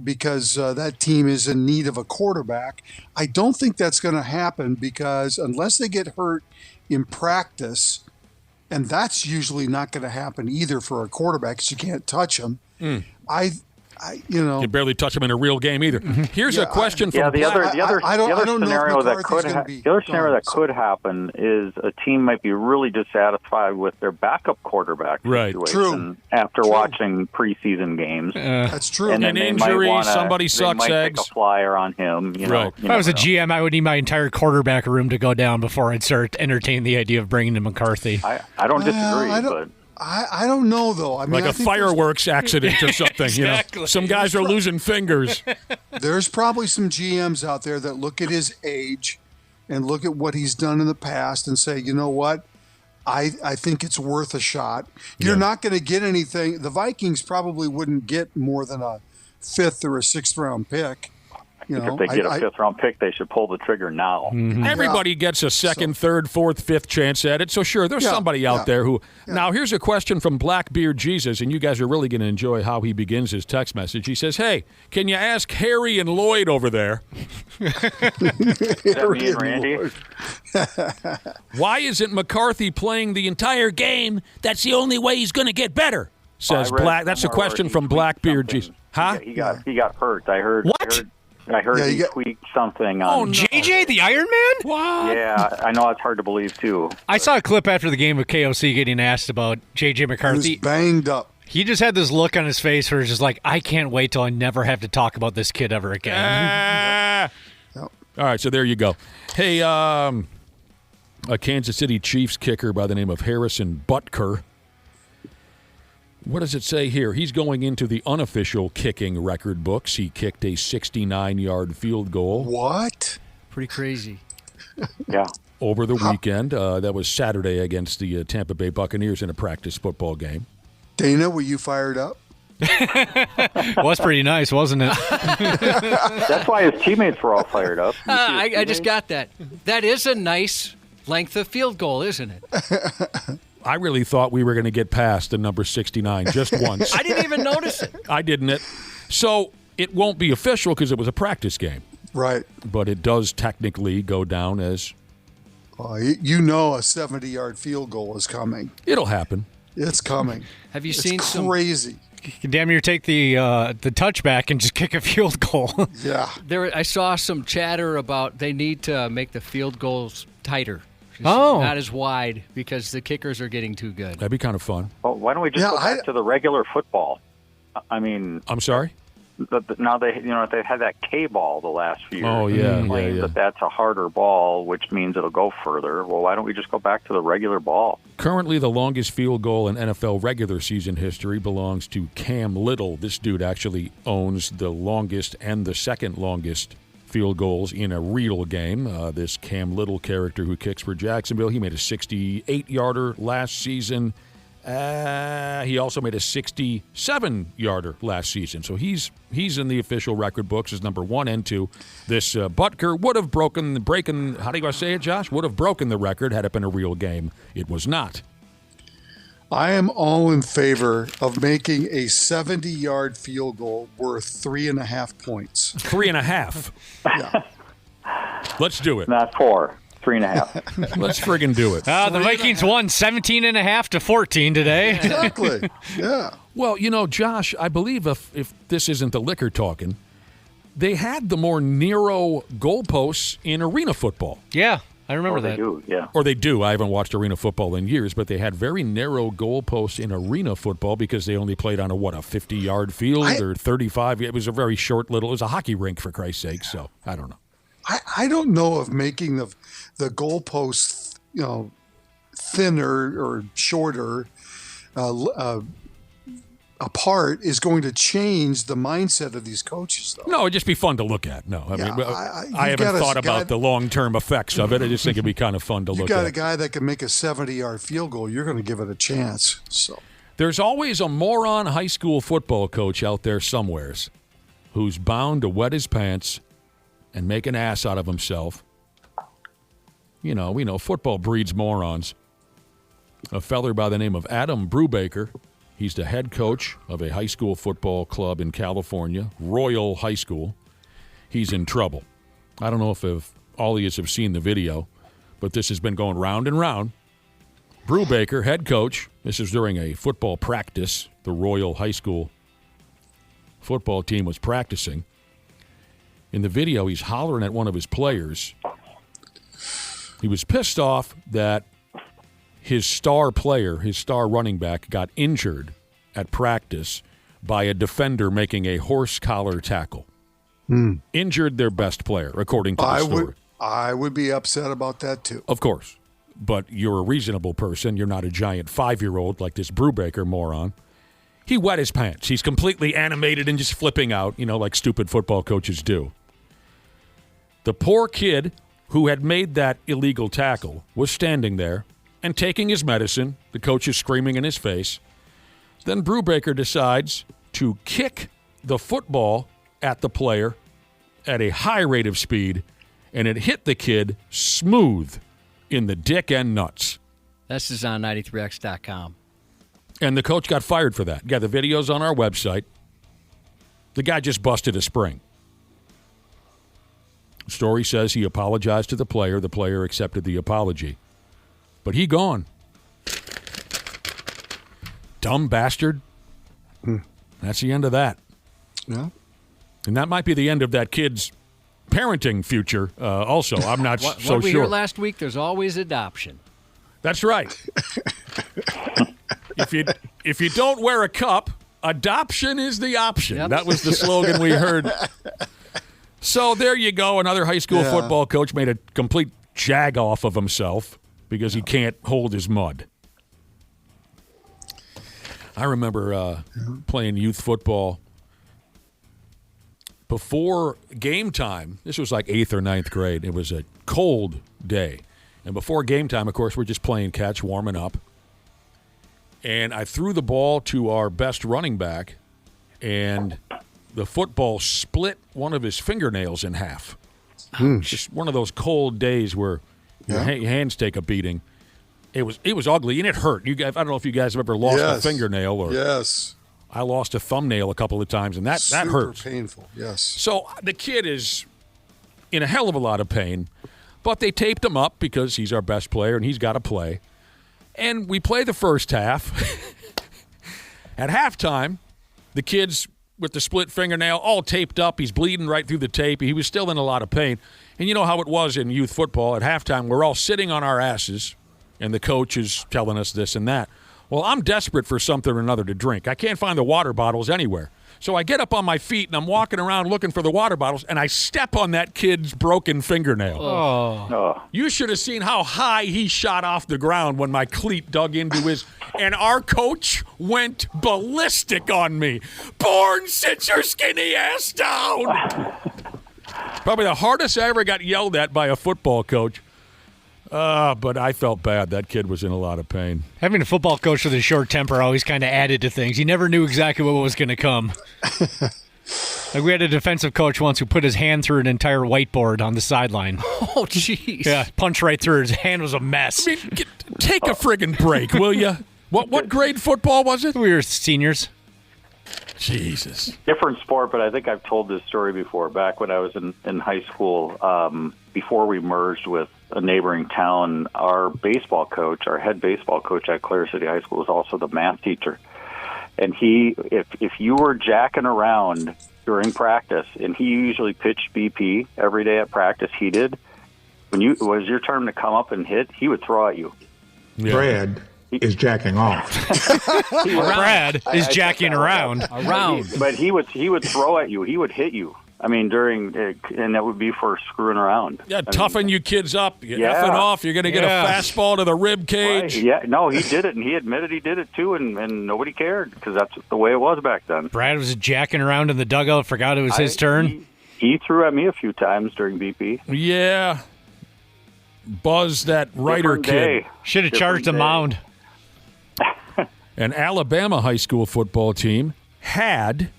Speaker 18: because that team is in need of a quarterback, I don't think that's going to happen, because unless they get hurt in practice, and that's usually not going to happen either for a quarterback because you can't touch them. You
Speaker 3: barely touch them in a real game either. Here's a question from
Speaker 15: the other scenario that could happen is a team might be really dissatisfied with their backup quarterback situation after watching preseason games.
Speaker 18: That's true.
Speaker 15: And then
Speaker 3: an injury, somebody
Speaker 15: they
Speaker 3: sucks
Speaker 15: might
Speaker 3: eggs.
Speaker 15: take a flyer on him. You know,
Speaker 6: if I was a GM, I would need my entire quarterback room to go down before I'd start entertaining the idea of bringing in McCarthy.
Speaker 15: I don't disagree, but.
Speaker 18: I don't know, though. I mean,
Speaker 3: like a fireworks accident or something.
Speaker 6: Exactly.
Speaker 3: You know, some guys are losing fingers.
Speaker 18: There's probably some GMs out there that look at his age and look at what he's done in the past and say, you know what? I think it's worth a shot. You're not going to get anything. The Vikings probably wouldn't get more than a 5th or a 6th round pick.
Speaker 15: If they get a 5th-round pick, they should pull the trigger now.
Speaker 3: Mm-hmm. Everybody gets a 2nd, 3rd, 4th, 5th chance at it. So, sure, there's somebody out there who... Now, here's a question from Blackbeard Jesus, and you guys are really going to enjoy how he begins his text message. He says, hey, can you ask Harry and Lloyd over there?
Speaker 15: That me and Randy?
Speaker 3: Why isn't McCarthy playing the entire game?
Speaker 17: That's the only way he's going to get better.
Speaker 3: Says Black. That's a question from Blackbeard Jesus. Huh?
Speaker 15: He got hurt. I heard he tweaked something on
Speaker 6: JJ the Iron Man?
Speaker 3: What?
Speaker 15: Yeah, I know it's hard to believe too.
Speaker 6: I saw a clip after the game of KOC getting asked about JJ McCarthy.
Speaker 18: He was banged up.
Speaker 6: He just had this look on his face where it's just like, I can't wait till I never have to talk about this kid ever again.
Speaker 3: All right, so there you go. Hey, a Kansas City Chiefs kicker by the name of Harrison Butker. What does it say here? He's going into the unofficial kicking record books. He kicked a 69-yard field goal.
Speaker 18: What?
Speaker 4: Pretty crazy.
Speaker 15: Yeah.
Speaker 3: Over the weekend. That was Saturday against the Tampa Bay Buccaneers in a practice football game.
Speaker 18: Dana, were you fired up?
Speaker 6: Was pretty nice, wasn't it?
Speaker 15: That's why his teammates were all fired up.
Speaker 4: I just got that. That is a nice length of field goal, isn't it?
Speaker 3: I really thought we were going to get past the number 69 just once.
Speaker 4: I didn't even notice it.
Speaker 3: I didn't. So it won't be official because it was a practice game.
Speaker 18: Right.
Speaker 3: But it does technically go down as...
Speaker 18: a 70-yard field goal is coming.
Speaker 3: It'll happen.
Speaker 18: It's coming.
Speaker 4: Have you seen
Speaker 18: some crazy?
Speaker 6: You can damn near take the touchback and just kick a field goal.
Speaker 18: Yeah.
Speaker 4: I saw some chatter about they need to make the field goals tighter. Not as wide because the kickers are getting too good.
Speaker 3: That'd be kind of fun.
Speaker 15: Well, why don't we just go back to the regular football? I mean,
Speaker 3: I'm sorry?
Speaker 15: Now they've had that K ball the last few years.
Speaker 3: Oh, yeah.
Speaker 15: But that's a harder ball, which means it'll go further. Well, why don't we just go back to the regular ball?
Speaker 3: Currently, the longest field goal in NFL regular season history belongs to Cam Little. This dude actually owns the longest and the second longest field goals in a real game. This Cam Little character who kicks for Jacksonville, he made a 68-yarder last season. He also made a 67-yarder last season. So he's in the official record books as number 1 and 2. This Butker would have broken, how do you say it, Josh? Would have broken the record had it been a real game. It was not.
Speaker 18: I am all in favor of making a 70-yard field goal worth 3.5 points.
Speaker 3: 3.5?
Speaker 18: Yeah.
Speaker 3: Let's do it.
Speaker 15: Not 4. 3.5.
Speaker 3: Let's friggin' do it.
Speaker 6: The Vikings won 17.5-14 today.
Speaker 18: Exactly. Yeah.
Speaker 3: Well, Josh, I believe if this isn't the liquor talking, they had the more narrow goalposts in arena football.
Speaker 6: Yeah. I remember that.
Speaker 15: They do, yeah.
Speaker 3: Or they do. I haven't watched arena football in years, but they had very narrow goalposts in arena football because they only played on a 50-yard field or 35. It was a very short little. It was a hockey rink, for Christ's sake. So I don't know.
Speaker 18: I don't know if making the goalposts, thinner or shorter apart is going to change the mindset of these coaches, though.
Speaker 3: No, it'd just be fun to look at. No, I haven't thought about the long-term effects of it. I just think it'd be kind of fun to look at.
Speaker 18: You got a guy that can make a 70-yard field goal. You're going to give it a chance. So
Speaker 3: there's always a moron high school football coach out there somewheres who's bound to wet his pants and make an ass out of himself. We know football breeds morons. A feller by the name of Adam Brubaker. He's the head coach of a high school football club in California, Royal High School. He's in trouble. I don't know if all of you have seen the video, but this has been going round and round. Brubaker, head coach, this is during a football practice. The Royal High School football team was practicing. In the video, he's hollering at one of his players. He was pissed off that his star player, his star running back, got injured at practice by a defender making a horse collar tackle. Injured their best player, according to the story.
Speaker 18: I would be upset about that, too.
Speaker 3: Of course. But you're a reasonable person. You're not a giant 5-year-old like this Brubaker moron. He wet his pants. He's completely animated and just flipping out, like stupid football coaches do. The poor kid who had made that illegal tackle was standing there and taking his medicine. The coach is screaming in his face. Then Brubaker decides to kick the football at the player at a high rate of speed, and it hit the kid smooth in the dick and nuts.
Speaker 4: This is on 93x.com.
Speaker 3: And the coach got fired for that. Yeah, the video's on our website. The guy just busted a spring. The story says he apologized to the player. The player accepted the apology. But he gone. Dumb bastard. That's the end of that.
Speaker 18: Yeah.
Speaker 3: And that might be the end of that kid's parenting future also. I'm not so sure.
Speaker 4: What we heard last week, there's always adoption.
Speaker 3: That's right. If you don't wear a cup, adoption is the option. Yep. That was the slogan we heard. So there you go. Another high school football coach made a complete jag off of himself because he can't hold his mud. I remember playing youth football before game time. This was like 8th or 9th grade. It was a cold day. And before game time, of course, we're just playing catch, warming up. And I threw the ball to our best running back, and the football split one of his fingernails in half. Just one of those cold days where your hands take a beating. It was ugly, and it hurt. You guys, I don't know if you guys have ever lost a fingernail. Or I lost a thumbnail a couple of times, and that hurts.
Speaker 18: Super painful, yes.
Speaker 3: So the kid is in a hell of a lot of pain, but they taped him up because he's our best player, and he's got to play. And we play the first half. At halftime, the kid's with the split fingernail all taped up. He's bleeding right through the tape. He was still in a lot of pain. And you know how it was in youth football. At halftime, we're all sitting on our asses, and the coach is telling us this and that. Well, I'm desperate for something or another to drink. I can't find the water bottles anywhere. So I get up on my feet, and I'm walking around looking for the water bottles, and I step on that kid's broken fingernail.
Speaker 15: Oh.
Speaker 3: You should have seen how high he shot off the ground when my cleat dug into his... And our coach went ballistic on me. Born, sit your skinny ass down! Probably the hardest I ever got yelled at by a football coach. But I felt bad. That kid was in a lot of pain.
Speaker 6: Having a football coach with a short temper always kind of added to things. You never knew exactly what was going to come. Like we had a defensive coach once who put his hand through an entire whiteboard on the sideline.
Speaker 4: Oh, jeez.
Speaker 6: Yeah, punched right through. His hand was a mess.
Speaker 3: I mean, take a friggin' break, will you? What grade football was it?
Speaker 6: We were seniors.
Speaker 3: Jesus.
Speaker 15: Different sport, but I think I've told this story before. Back when I was in high school, before we merged with a neighboring town, our baseball coach, our head baseball coach at Clare City High School, was also the math teacher. And he, if you were jacking around during practice, and he usually pitched BP every day at practice, he did, when it was your turn to come up and hit, he would throw at you.
Speaker 3: Yeah.
Speaker 19: Brad is jacking off.
Speaker 6: Brad is jacking around.
Speaker 15: But he would throw at you. He would hit you. I mean, and that would be for screwing around.
Speaker 3: Yeah, toughen you kids up. You're effing off. You're going to get a fastball to the rib cage.
Speaker 15: Right. Yeah, no, he did it, and he admitted he did it too, and nobody cared because that's the way it was back then.
Speaker 6: Brad was jacking around in the dugout, forgot it was his turn.
Speaker 15: He threw at me a few times during BP.
Speaker 3: Yeah. Buzz, that writer kid.
Speaker 6: Should have charged the mound.
Speaker 3: An Alabama high school football team had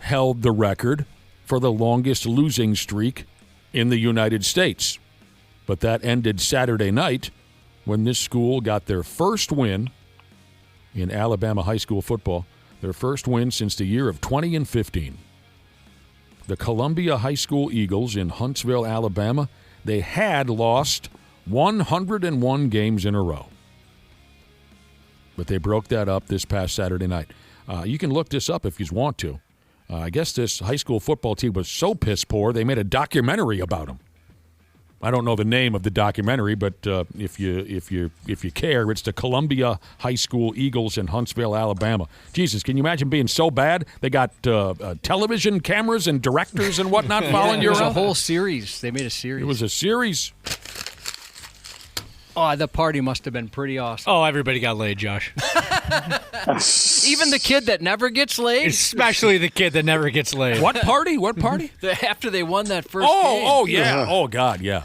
Speaker 3: held the record for the longest losing streak in the United States. But that ended Saturday night when this school got their first win in Alabama high school football, their first win since the year of 2015. The Columbia High School Eagles in Huntsville, Alabama, they had lost 101 games in a row. But they broke that up this past Saturday night. You can look this up if you want to. I guess this high school football team was so piss poor they made a documentary about them. I don't know the name of the documentary, but if you care, it's the Columbia High School Eagles in Huntsville, Alabama. Jesus, can you imagine being so bad? They got television cameras and directors and whatnot following you around.
Speaker 4: It was a whole series. They made a series.
Speaker 3: It was a series.
Speaker 4: Oh, the party must have been pretty awesome.
Speaker 6: Oh, everybody got laid, Josh.
Speaker 4: Even the kid that never gets laid?
Speaker 6: Especially the kid that never gets laid.
Speaker 3: What party? What party?
Speaker 4: After they won that first game.
Speaker 3: Oh, yeah. Oh, God, yeah.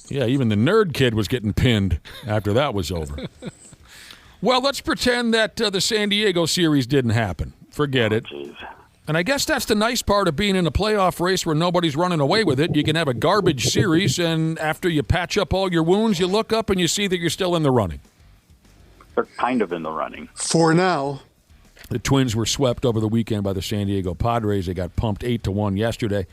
Speaker 3: Yeah, even the nerd kid was getting pinned after that was over. Well, let's pretend that the San Diego series didn't happen. Forget it.
Speaker 15: Geez.
Speaker 3: And I guess that's the nice part of being in a playoff race where nobody's running away with it. You can have a garbage series, and after you patch up all your wounds, you look up and you see that you're still in the running.
Speaker 15: They're kind of in the running.
Speaker 18: For now.
Speaker 3: The Twins were swept over the weekend by the San Diego Padres. They got pumped 8-1 yesterday.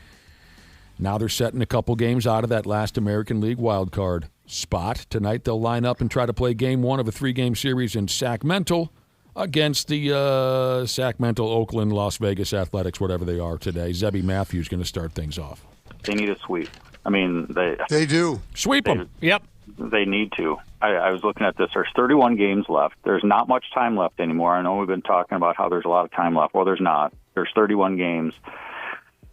Speaker 3: Now they're setting a couple games out of that last American League wild card spot. Tonight they'll line up and try to play game one of a 3-game series in Sacramento against the Sacramento, Oakland, Las Vegas Athletics, whatever they are today. Zebby Matthews going to start things off.
Speaker 15: They need a sweep. I mean,
Speaker 18: they do.
Speaker 3: Sweep them.
Speaker 6: Yep.
Speaker 15: They need to. I was looking at this. There's 31 games left. There's not much time left anymore. I know we've been talking about how there's a lot of time left. Well, there's not. There's 31 games.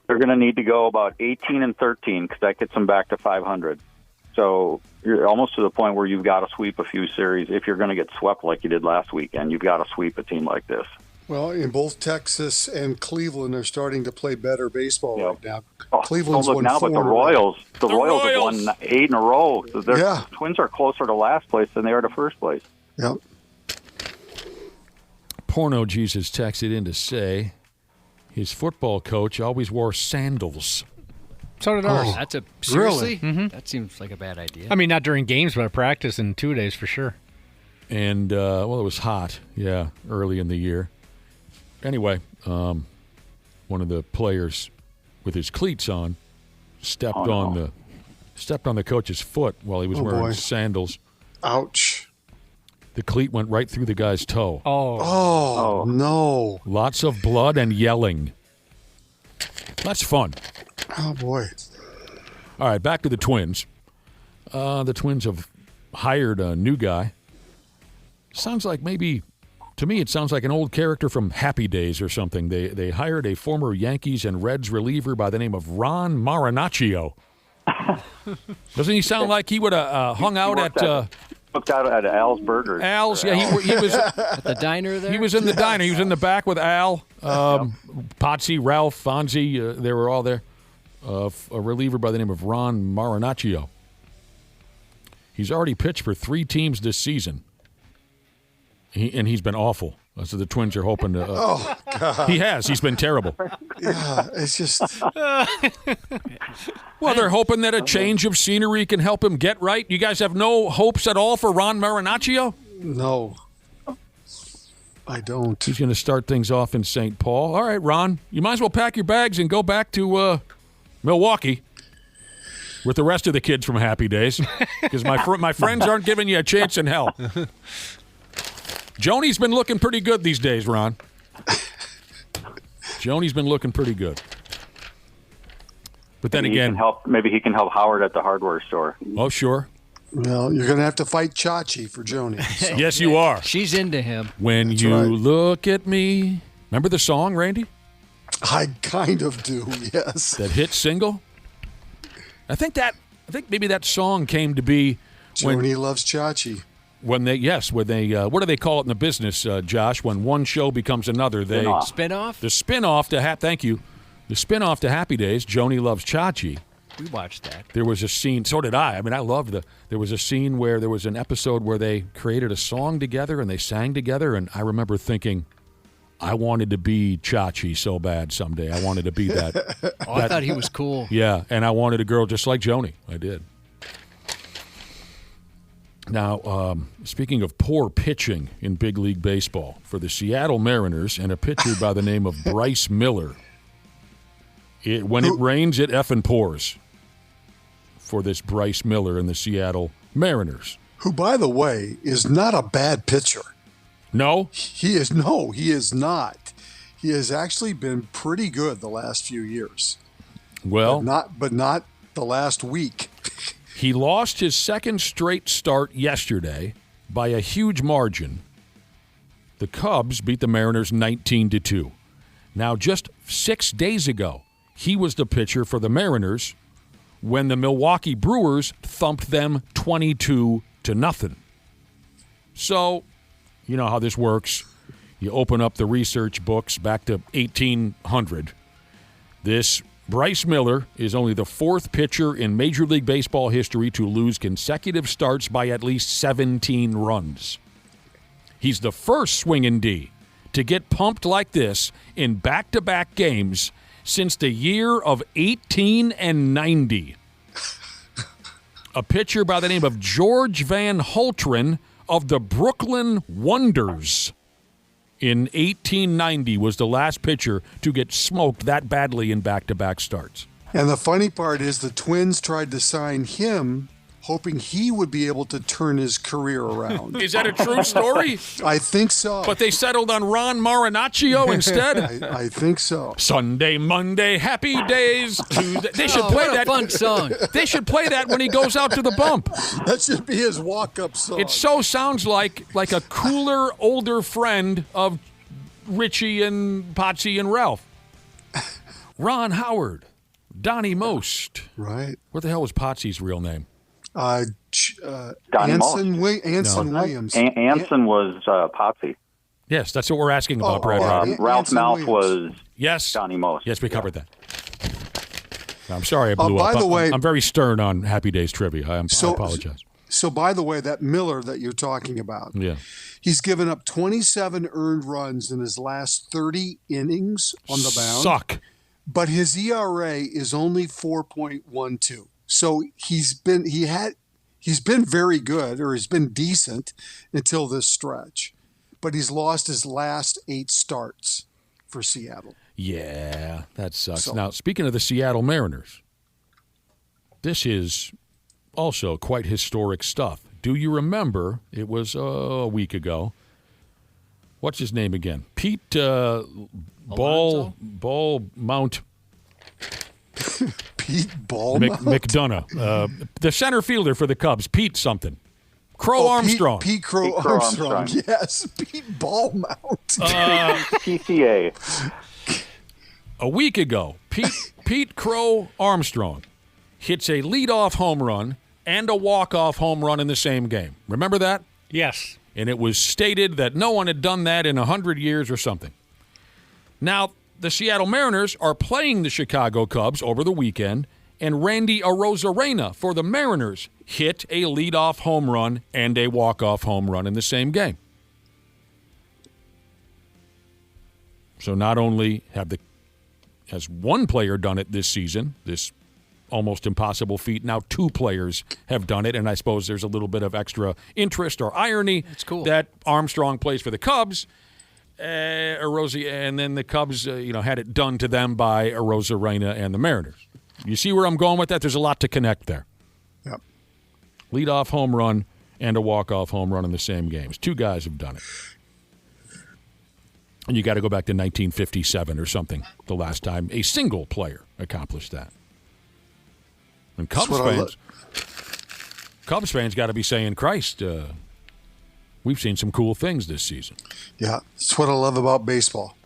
Speaker 15: They're going to need to go about 18-13 because that gets them back to 500. So you're almost to the point where you've got to sweep a few series. If you're going to get swept like you did last weekend, you've got to sweep a team like this.
Speaker 18: Well, in both Texas and Cleveland are starting to play better baseball right now.
Speaker 15: Oh,
Speaker 18: Cleveland's
Speaker 15: look
Speaker 18: won
Speaker 15: now,
Speaker 18: 4
Speaker 15: but the Royals have won 8 in a row. Their Twins are closer to last place than they are to first place.
Speaker 18: Yep.
Speaker 3: Porno Jesus texted in to say his football coach always wore sandals.
Speaker 6: So did ours.
Speaker 4: That's seriously?
Speaker 6: Really? Mm-hmm.
Speaker 4: That seems like a bad idea.
Speaker 6: I mean, not during games, but at practice in 2 days for sure.
Speaker 3: And, well, it was hot, early in the year. Anyway, one of the players with his cleats on stepped on the coach's foot while he was wearing sandals.
Speaker 18: Ouch.
Speaker 3: The cleat went right through the guy's toe.
Speaker 18: Oh, no.
Speaker 3: Lots of blood and yelling. That's fun.
Speaker 18: Oh, boy.
Speaker 3: All right, back to the Twins. The Twins have hired a new guy. Sounds like to me, it sounds like an old character from Happy Days or something. They hired a former Yankees and Reds reliever by the name of Ron Marinaccio. Doesn't he sound like he would have hung out
Speaker 15: Looked out at Al's Burgers.
Speaker 3: Al's, yeah, he was
Speaker 4: at the diner there.
Speaker 3: He was in the diner. He was in the back with Al, Potsy, Ralph, Fonzie. They were all there. A reliever by the name of Ron Marinaccio. He's already pitched for 3 teams this season. He's been awful. So the Twins are hoping to.
Speaker 18: Oh, God.
Speaker 3: He has. He's been terrible.
Speaker 18: Yeah, it's just.
Speaker 3: Well, they're hoping that a change of scenery can help him get right. You guys have no hopes at all for Ron Marinaccio?
Speaker 18: No. I don't.
Speaker 3: He's going to start things off in St. Paul. All right, Ron, you might as well pack your bags and go back to Milwaukee with the rest of the kids from Happy Days because my friends aren't giving you a chance in hell. Joni's been looking pretty good these days, Ron. Joni's been looking pretty good. But then
Speaker 15: maybe
Speaker 3: again,
Speaker 15: maybe he can help Howard at the hardware store.
Speaker 3: Oh, sure.
Speaker 18: Well, you're going to have to fight Chachi for Joni. So.
Speaker 3: Yes, you are.
Speaker 4: She's into him.
Speaker 3: When
Speaker 18: That's
Speaker 3: you
Speaker 18: right.
Speaker 3: look at me. Remember the song, Randy?
Speaker 18: I kind of do, yes.
Speaker 3: That hit single? I think maybe that song came to be
Speaker 18: Joni loves Chachi.
Speaker 3: When they what do they call it in the business, Josh? When one show becomes another, they
Speaker 4: spin-off?
Speaker 3: The spin-off to thank you. The spin-off to Happy Days, Joni Loves Chachi.
Speaker 4: We watched that.
Speaker 3: There was a scene, so did I. I mean, I loved there was a scene where there was an episode where they created a song together and they sang together, and I remember thinking, I wanted to be Chachi so bad someday. I wanted to be that.
Speaker 4: I thought he was cool.
Speaker 3: Yeah, and I wanted a girl just like Joni. I did. Now, speaking of poor pitching in big league baseball, for the Seattle Mariners and a pitcher by the name of Bryce Miller, when it rains, it effing pours for this Bryce Miller and the Seattle Mariners.
Speaker 18: Who, by the way, is not a bad pitcher.
Speaker 3: No?
Speaker 18: He is not. He has actually been pretty good the last few years.
Speaker 3: Well,
Speaker 18: but not the last week.
Speaker 3: He lost his second straight start yesterday by a huge margin. The Cubs beat the Mariners 19-2. Now, just 6 days ago, he was the pitcher for the Mariners when the Milwaukee Brewers thumped them 22-0. So, you know how this works. You open up the research books back to 1800. This Bryce Miller is only the fourth pitcher in Major League Baseball history to lose consecutive starts by at least 17 runs. He's the first swinging D to get pumped like this in back-to-back games since the year of 1890. A pitcher by the name of George Van Hultren of the Brooklyn Wonders in 1890 was the last pitcher to get smoked that badly in back-to-back starts.
Speaker 18: And the funny part is the Twins tried to sign him hoping he would be able to turn his career around.
Speaker 3: Is that a true story?
Speaker 18: I think so.
Speaker 3: But they settled on Ron Marinaccio instead?
Speaker 18: I think so.
Speaker 3: Sunday, Monday, happy days. Tuesday. They should play
Speaker 4: what a
Speaker 3: that
Speaker 4: fun song.
Speaker 3: They should play that when he goes out to the bump.
Speaker 18: That should be his walk-up song.
Speaker 3: It so sounds like a cooler, older friend of Richie and Potsy and Ralph. Ron Howard, Donnie Most.
Speaker 18: Right.
Speaker 3: What the hell was Potsy's real name?
Speaker 18: Anson Williams.
Speaker 15: Anson was Potsy.
Speaker 3: Yes, that's what we're asking about, Brad.
Speaker 15: Ralph Malph was Donnie Most.
Speaker 3: Yes, we covered that. I'm sorry I blew up.
Speaker 18: By the way,
Speaker 3: I'm very stern on Happy Days trivia. I apologize.
Speaker 18: So, by the way, that Miller that you're talking about, he's given up 27 earned runs in his last 30 innings on the mound.
Speaker 3: Suck.
Speaker 18: But his ERA is only 4.12. So he's been very good, or he's been decent until this stretch. But he's lost his last 8 starts for Seattle.
Speaker 3: Yeah, that sucks. Now, speaking of the Seattle Mariners, this is also quite historic stuff. Do you remember, it was a week ago, what's his name again? Pete Ball Mount.
Speaker 18: Pete Ball
Speaker 3: McDonough. The center fielder for the Cubs, Pete something. Crow Armstrong.
Speaker 18: Pete Crow Armstrong. Yes, Pete Ballmount.
Speaker 15: PCA.
Speaker 3: A week ago, Pete Crow Armstrong hits a leadoff home run and a walk-off home run in the same game. Remember that?
Speaker 6: Yes.
Speaker 3: And it was stated that no one had done that in 100 years or something. Now, the Seattle Mariners are playing the Chicago Cubs over the weekend, and Randy Arozarena for the Mariners hit a leadoff home run and a walk-off home run in the same game. So not only has one player done it this season, this almost impossible feat, now 2 players have done it, and I suppose there's a little bit of extra interest or irony that Armstrong plays for the Cubs, and then the Cubs had it done to them by Arozarena and the Mariners. You see where I'm going with that? There's a lot to connect there.
Speaker 18: Yep.
Speaker 3: Leadoff home run and a walk-off home run in the same games. 2 guys have done it. And you got to go back to 1957 or something, the last time a single player accomplished that. And Cubs fans got to be saying, Christ, we've seen some cool things this season.
Speaker 18: Yeah, that's what I love about baseball.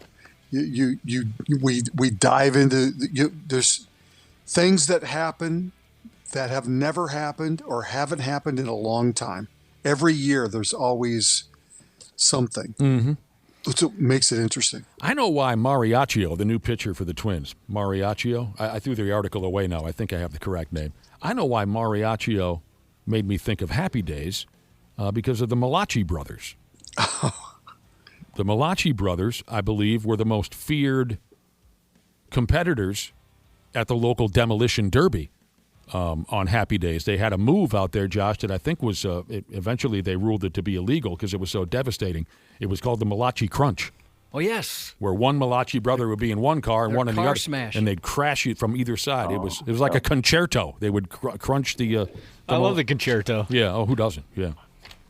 Speaker 18: We dive into there's things that happen that have never happened or haven't happened in a long time. Every year, there's always something.
Speaker 3: Mm-hmm.
Speaker 18: That's what makes it interesting.
Speaker 3: I know why Mariachio, the new pitcher for the Twins, Mariachio, I threw the article away now. I think I have the correct name. I know why Mariachio made me think of Happy Days because of the Malachi brothers. The Malachi brothers, I believe, were the most feared competitors at the local demolition derby on Happy Days. They had a move out there, Josh, that I think was eventually they ruled it to be illegal because it was so devastating. It was called the Malachi Crunch.
Speaker 4: Oh, yes.
Speaker 3: Where one Malachi brother would be in one car and one in the other.
Speaker 4: Smash.
Speaker 3: And they'd crash it from either side. It was like a concerto. They would crunch the
Speaker 6: I love the concerto.
Speaker 3: Yeah. Oh, who doesn't? Yeah.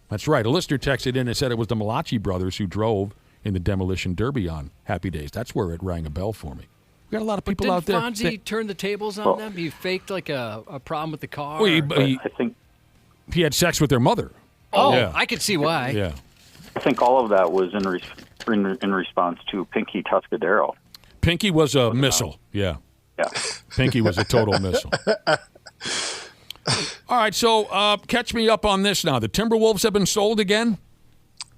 Speaker 3: That's right. A listener texted in and said it was the Malachi brothers who drove in the demolition derby on Happy Days. That's where it rang a bell for me. We got a lot of people out there.
Speaker 4: Didn't Fonzie turn the tables on them? He faked like a problem with the car?
Speaker 3: Well, I think he had sex with their mother.
Speaker 4: Oh,
Speaker 3: yeah.
Speaker 4: I could see why.
Speaker 3: Yeah.
Speaker 15: I think all of that was in response to Pinky Tuscadero.
Speaker 3: Pinky was a missile. Yeah.
Speaker 15: Yeah.
Speaker 3: Pinky was a total missile. All right, so catch me up on this now. The Timberwolves have been sold again?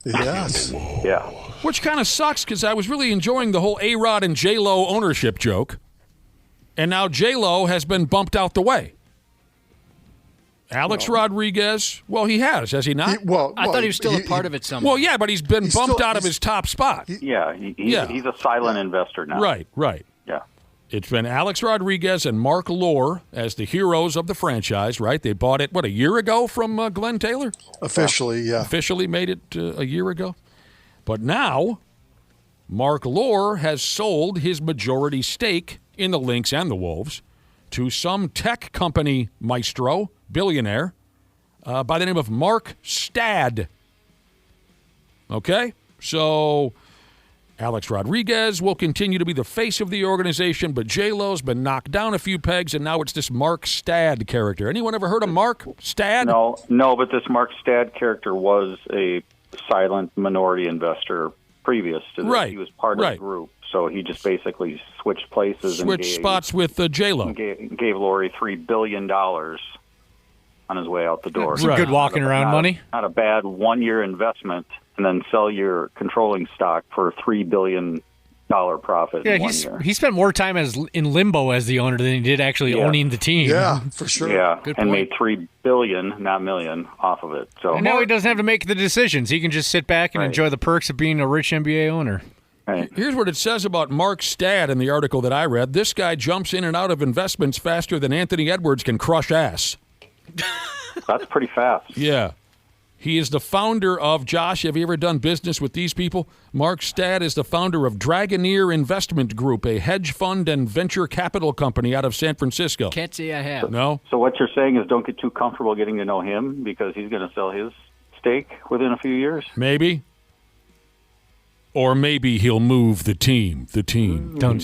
Speaker 18: Yes.
Speaker 15: Yeah.
Speaker 3: Which kind of sucks because I was really enjoying the whole A-Rod and J-Lo ownership joke. And now J-Lo has been bumped out the way. Alex Rodriguez, well, he has he not?
Speaker 4: I thought he was still a part of it somehow.
Speaker 3: Well, yeah, but he's been bumped out of his top spot.
Speaker 15: He's a silent investor now.
Speaker 3: Right.
Speaker 15: Yeah.
Speaker 3: It's been Alex Rodriguez and Mark Lohr as the heroes of the franchise, right? They bought it, a year ago from Glenn Taylor?
Speaker 18: Officially, yeah.
Speaker 3: Officially made it a year ago. But now, Mark Lohr has sold his majority stake in the Lynx and the Wolves to some tech company maestro, billionaire, by the name of Mark Stad. Okay? So Alex Rodriguez will continue to be the face of the organization, but J-Lo's been knocked down a few pegs, and now it's this Mark Stad character. Anyone ever heard of Mark Stad?
Speaker 15: No, but this Mark Stad character was a silent minority investor previous to this.
Speaker 3: Right.
Speaker 15: He was part of the group, so he just basically switched places.
Speaker 3: Switched spots with J-Lo.
Speaker 15: Gave Lori $3 billion on his way out the door.
Speaker 6: Some good walking around money.
Speaker 15: Not a bad one-year investment, and then sell your controlling stock for $3 billion profit.
Speaker 6: Yeah,
Speaker 15: in 1 year.
Speaker 6: he spent more time in limbo as the owner than he did actually owning the team.
Speaker 18: Yeah, for sure.
Speaker 15: Yeah,
Speaker 6: Good
Speaker 15: and
Speaker 6: point.
Speaker 15: made $3 billion, not million, off of it. So
Speaker 6: And now he doesn't have to make the decisions. He can just sit back and enjoy the perks of being a rich NBA owner.
Speaker 15: Right.
Speaker 3: Here's what it says about Mark Stad in the article that I read. This guy jumps in and out of investments faster than Anthony Edwards can crush ass.
Speaker 15: That's pretty fast.
Speaker 3: Yeah. He is the founder of, Josh, have you ever done business with these people? Mark Stad is the founder of Dragoneer Investment Group, a hedge fund and venture capital company out of San Francisco.
Speaker 4: Can't say I have.
Speaker 3: No?
Speaker 15: So what you're saying is don't get too comfortable getting to know him because he's going to sell his stake within a few years?
Speaker 3: Maybe. Or maybe he'll move the team. The team.
Speaker 6: Don't.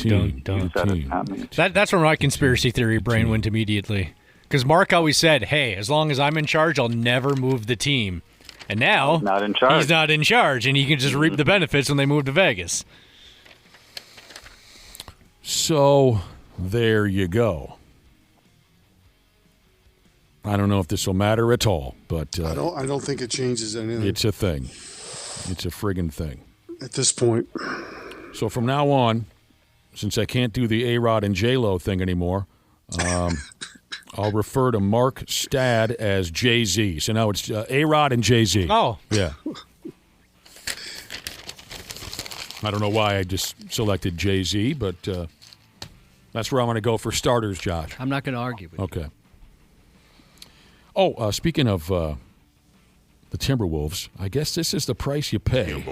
Speaker 6: That's where my conspiracy theory brain went immediately. Because Mark always said, hey, as long as I'm in charge, I'll never move the team. And now
Speaker 15: he's not in charge.
Speaker 6: He's not in charge, and he can just reap the benefits when they move to Vegas.
Speaker 3: So there you go. I don't know if this will matter at all, but
Speaker 18: I don't think it changes anything.
Speaker 3: It's a thing. It's a friggin' thing.
Speaker 18: At this point.
Speaker 3: So from now on, since I can't do the A-Rod and J-Lo thing anymore, I'll refer to Mark Stad as Jay-Z. So now it's A-Rod and Jay-Z.
Speaker 6: Oh.
Speaker 3: Yeah. I don't know why I just selected Jay-Z, but that's where I'm going to go for starters, Josh.
Speaker 4: I'm not going to argue with you.
Speaker 3: Okay. Oh, speaking of the Timberwolves, I guess this is the price you pay.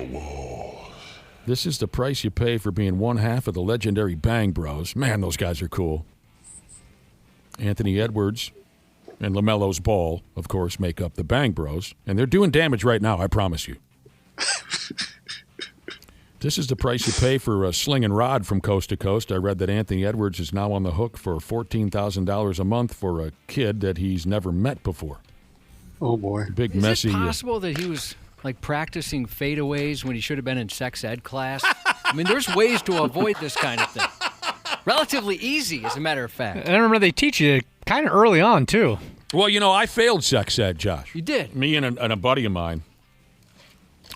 Speaker 3: This is the price you pay for being one half of the legendary Bang Bros. Man, those guys are cool. Anthony Edwards and LaMelo's Ball, of course, make up the Bang Bros. And they're doing damage right now, I promise you. This is the price you pay for a sling and rod from coast to coast. I read that Anthony Edwards is now on the hook for $14,000 a month for a kid that he's never met before.
Speaker 18: Oh, boy.
Speaker 3: Big,
Speaker 4: Is
Speaker 3: messy.
Speaker 4: it possible that he was like practicing fadeaways when he should have been in sex ed class? I mean, there's ways to avoid this kind of thing. Relatively easy, as a matter of fact.
Speaker 6: And I remember they teach you kind of early on, too.
Speaker 3: Well, I failed sex ed, Josh.
Speaker 4: You did?
Speaker 3: Me and a buddy of mine,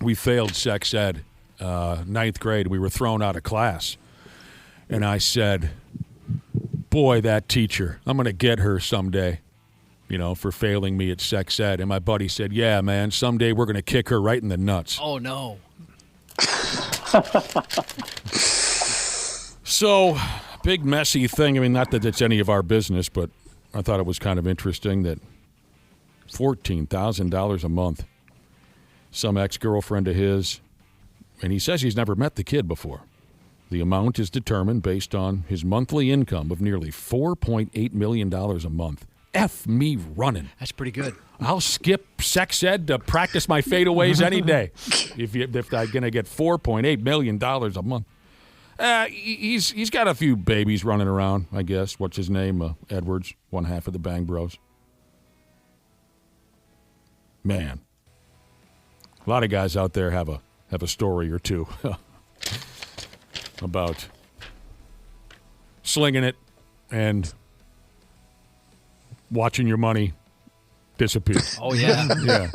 Speaker 3: we failed sex ed. 9th grade, we were thrown out of class. And I said, boy, that teacher, I'm going to get her someday, for failing me at sex ed. And my buddy said, yeah, man, someday we're going to kick her right in the nuts.
Speaker 4: Oh, no.
Speaker 3: So, big messy thing. I mean, not that it's any of our business, but I thought it was kind of interesting that $14,000 a month, some ex-girlfriend of his, and he says he's never met the kid before. The amount is determined based on his monthly income of nearly $4.8 million a month. F me running.
Speaker 4: That's pretty good.
Speaker 3: I'll skip sex ed to practice my fadeaways any day if I'm going to get $4.8 million a month. He's got a few babies running around, I guess. What's his name? Edwards, one half of the Bang Bros. Man. A lot of guys out there have a story or two about slinging it and watching your money disappear.
Speaker 4: Oh, yeah.
Speaker 3: Yeah.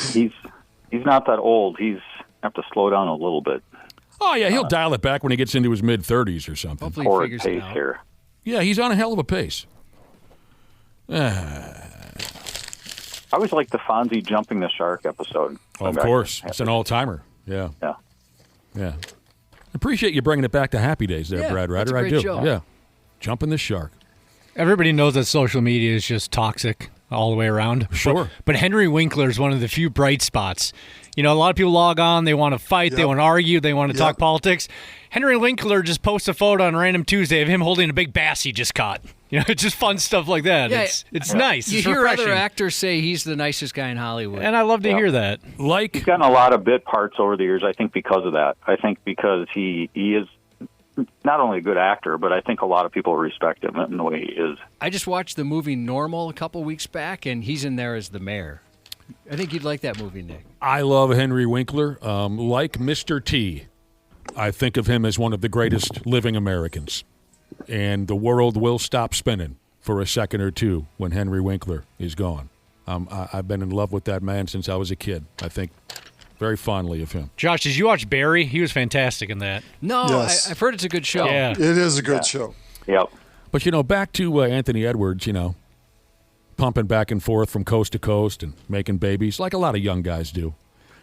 Speaker 15: He's not that old. He's have to slow down a little bit.
Speaker 3: Oh, yeah, he'll dial it back when he gets into his mid-30s or something.
Speaker 4: Hopefully he figures it out.
Speaker 15: Here.
Speaker 3: Yeah, he's on a hell of a pace.
Speaker 15: I always like the Fonzie jumping the shark episode.
Speaker 3: Of course. It's an all-timer. Yeah.
Speaker 15: Yeah.
Speaker 3: Yeah. Appreciate you bringing it back to Happy Days there, Brad Ryder.
Speaker 4: That's a great
Speaker 3: I do.
Speaker 4: show.
Speaker 3: Yeah. Jumping the shark.
Speaker 6: Everybody knows that social media is just toxic all the way around.
Speaker 3: Sure.
Speaker 6: But Henry Winkler is one of the few bright spots. A lot of people log on, they want to fight, they want to argue, they want to talk politics. Henry Winkler just posts a photo on Random Tuesday of him holding a big bass he just caught. Just fun stuff like that.
Speaker 4: Yeah,
Speaker 6: it's nice.
Speaker 4: You
Speaker 6: it's
Speaker 4: hear
Speaker 6: refreshing.
Speaker 4: other actors say he's the nicest guy in Hollywood.
Speaker 6: And I love to hear that.
Speaker 15: He's gotten a lot of bit parts over the years, I think, because of that. I think because he is not only a good actor, but I think a lot of people respect him in the way he is.
Speaker 4: I just watched the movie Normal a couple weeks back, and he's in there as the mayor. I think you'd like that movie, Nick.
Speaker 3: I love Henry Winkler. Like Mr. T, I think of him as one of the greatest living Americans. And the world will stop spinning for a second or two when Henry Winkler is gone. I've been in love with that man since I was a kid. I think very fondly of him.
Speaker 6: Josh, did you watch Barry? He was fantastic in that.
Speaker 4: No,
Speaker 18: Yes.
Speaker 4: I've heard it's a good show.
Speaker 6: Yeah.
Speaker 18: It is a good show.
Speaker 15: Yep.
Speaker 3: But, back to Anthony Edwards, pumping back and forth from coast to coast and making babies like a lot of young guys do.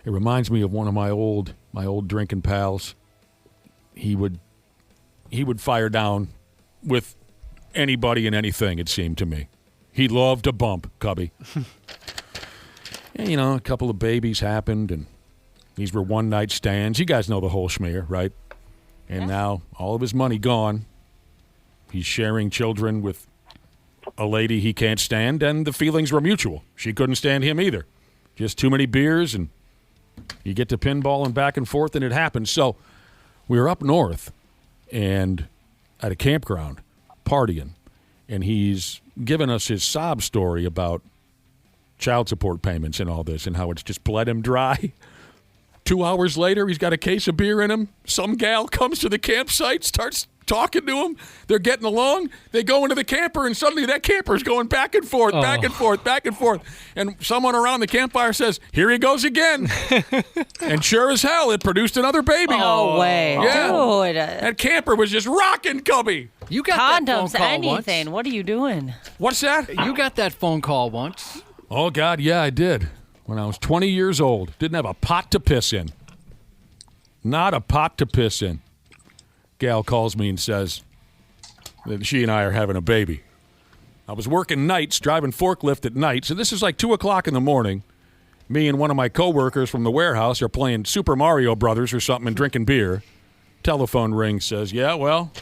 Speaker 3: It reminds me of one of my old drinking pals. He would fire down with anybody and anything, it seemed to me. He loved to bump, Cubby. And, a couple of babies happened, and these were one-night stands. You guys know the whole schmear, right? And now all of his money gone. He's sharing children with a lady he can't stand, and the feelings were mutual. She couldn't stand him either. Just too many beers, and you get to pinball and back and forth, and it happens. So we were up north and at a campground partying, and he's given us his sob story about child support payments and all this and how it's just bled him dry. 2 hours later, he's got a case of beer in him. Some gal comes to the campsite, starts talking to him. They're getting along. They go into the camper, and suddenly that camper's going back and forth, back and forth, back and forth. And someone around the campfire says, "Here he goes again." And sure as hell, it produced another baby.
Speaker 5: No way.
Speaker 3: Yeah.
Speaker 5: Dude.
Speaker 3: That camper was just rocking, Cubby.
Speaker 4: You got
Speaker 5: Condoms,
Speaker 4: that phone call
Speaker 5: anything.
Speaker 4: once.
Speaker 5: What are you doing?
Speaker 3: What's that?
Speaker 4: You got that phone call once.
Speaker 3: Oh, God, yeah, I did. When I was 20 years old. Didn't have a pot to piss in. Not a pot to piss in. Gal calls me and says that she and I are having a baby. I was working nights, driving forklift at night, so this is like 2 o'clock in the morning. Me and one of my coworkers from the warehouse are playing Super Mario Brothers or something and drinking beer. Telephone rings, says, "Yeah, well,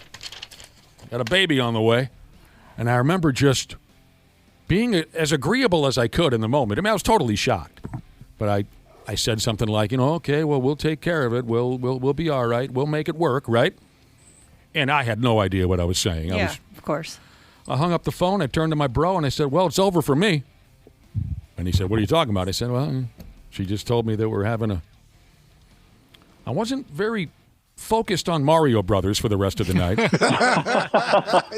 Speaker 3: got a baby on the way." And I remember just being as agreeable as I could in the moment. I mean, I was totally shocked. But I I said something like, okay, well, we'll take care of it. We'll be all right. We'll make it work, right? And I had no idea what I was saying.
Speaker 5: Of course.
Speaker 3: I hung up the phone. I turned to my bro, and I said, well, it's over for me. And he said, what are you talking about? I said, well, she just told me that we're having I wasn't very focused on Mario Brothers for the rest of the night.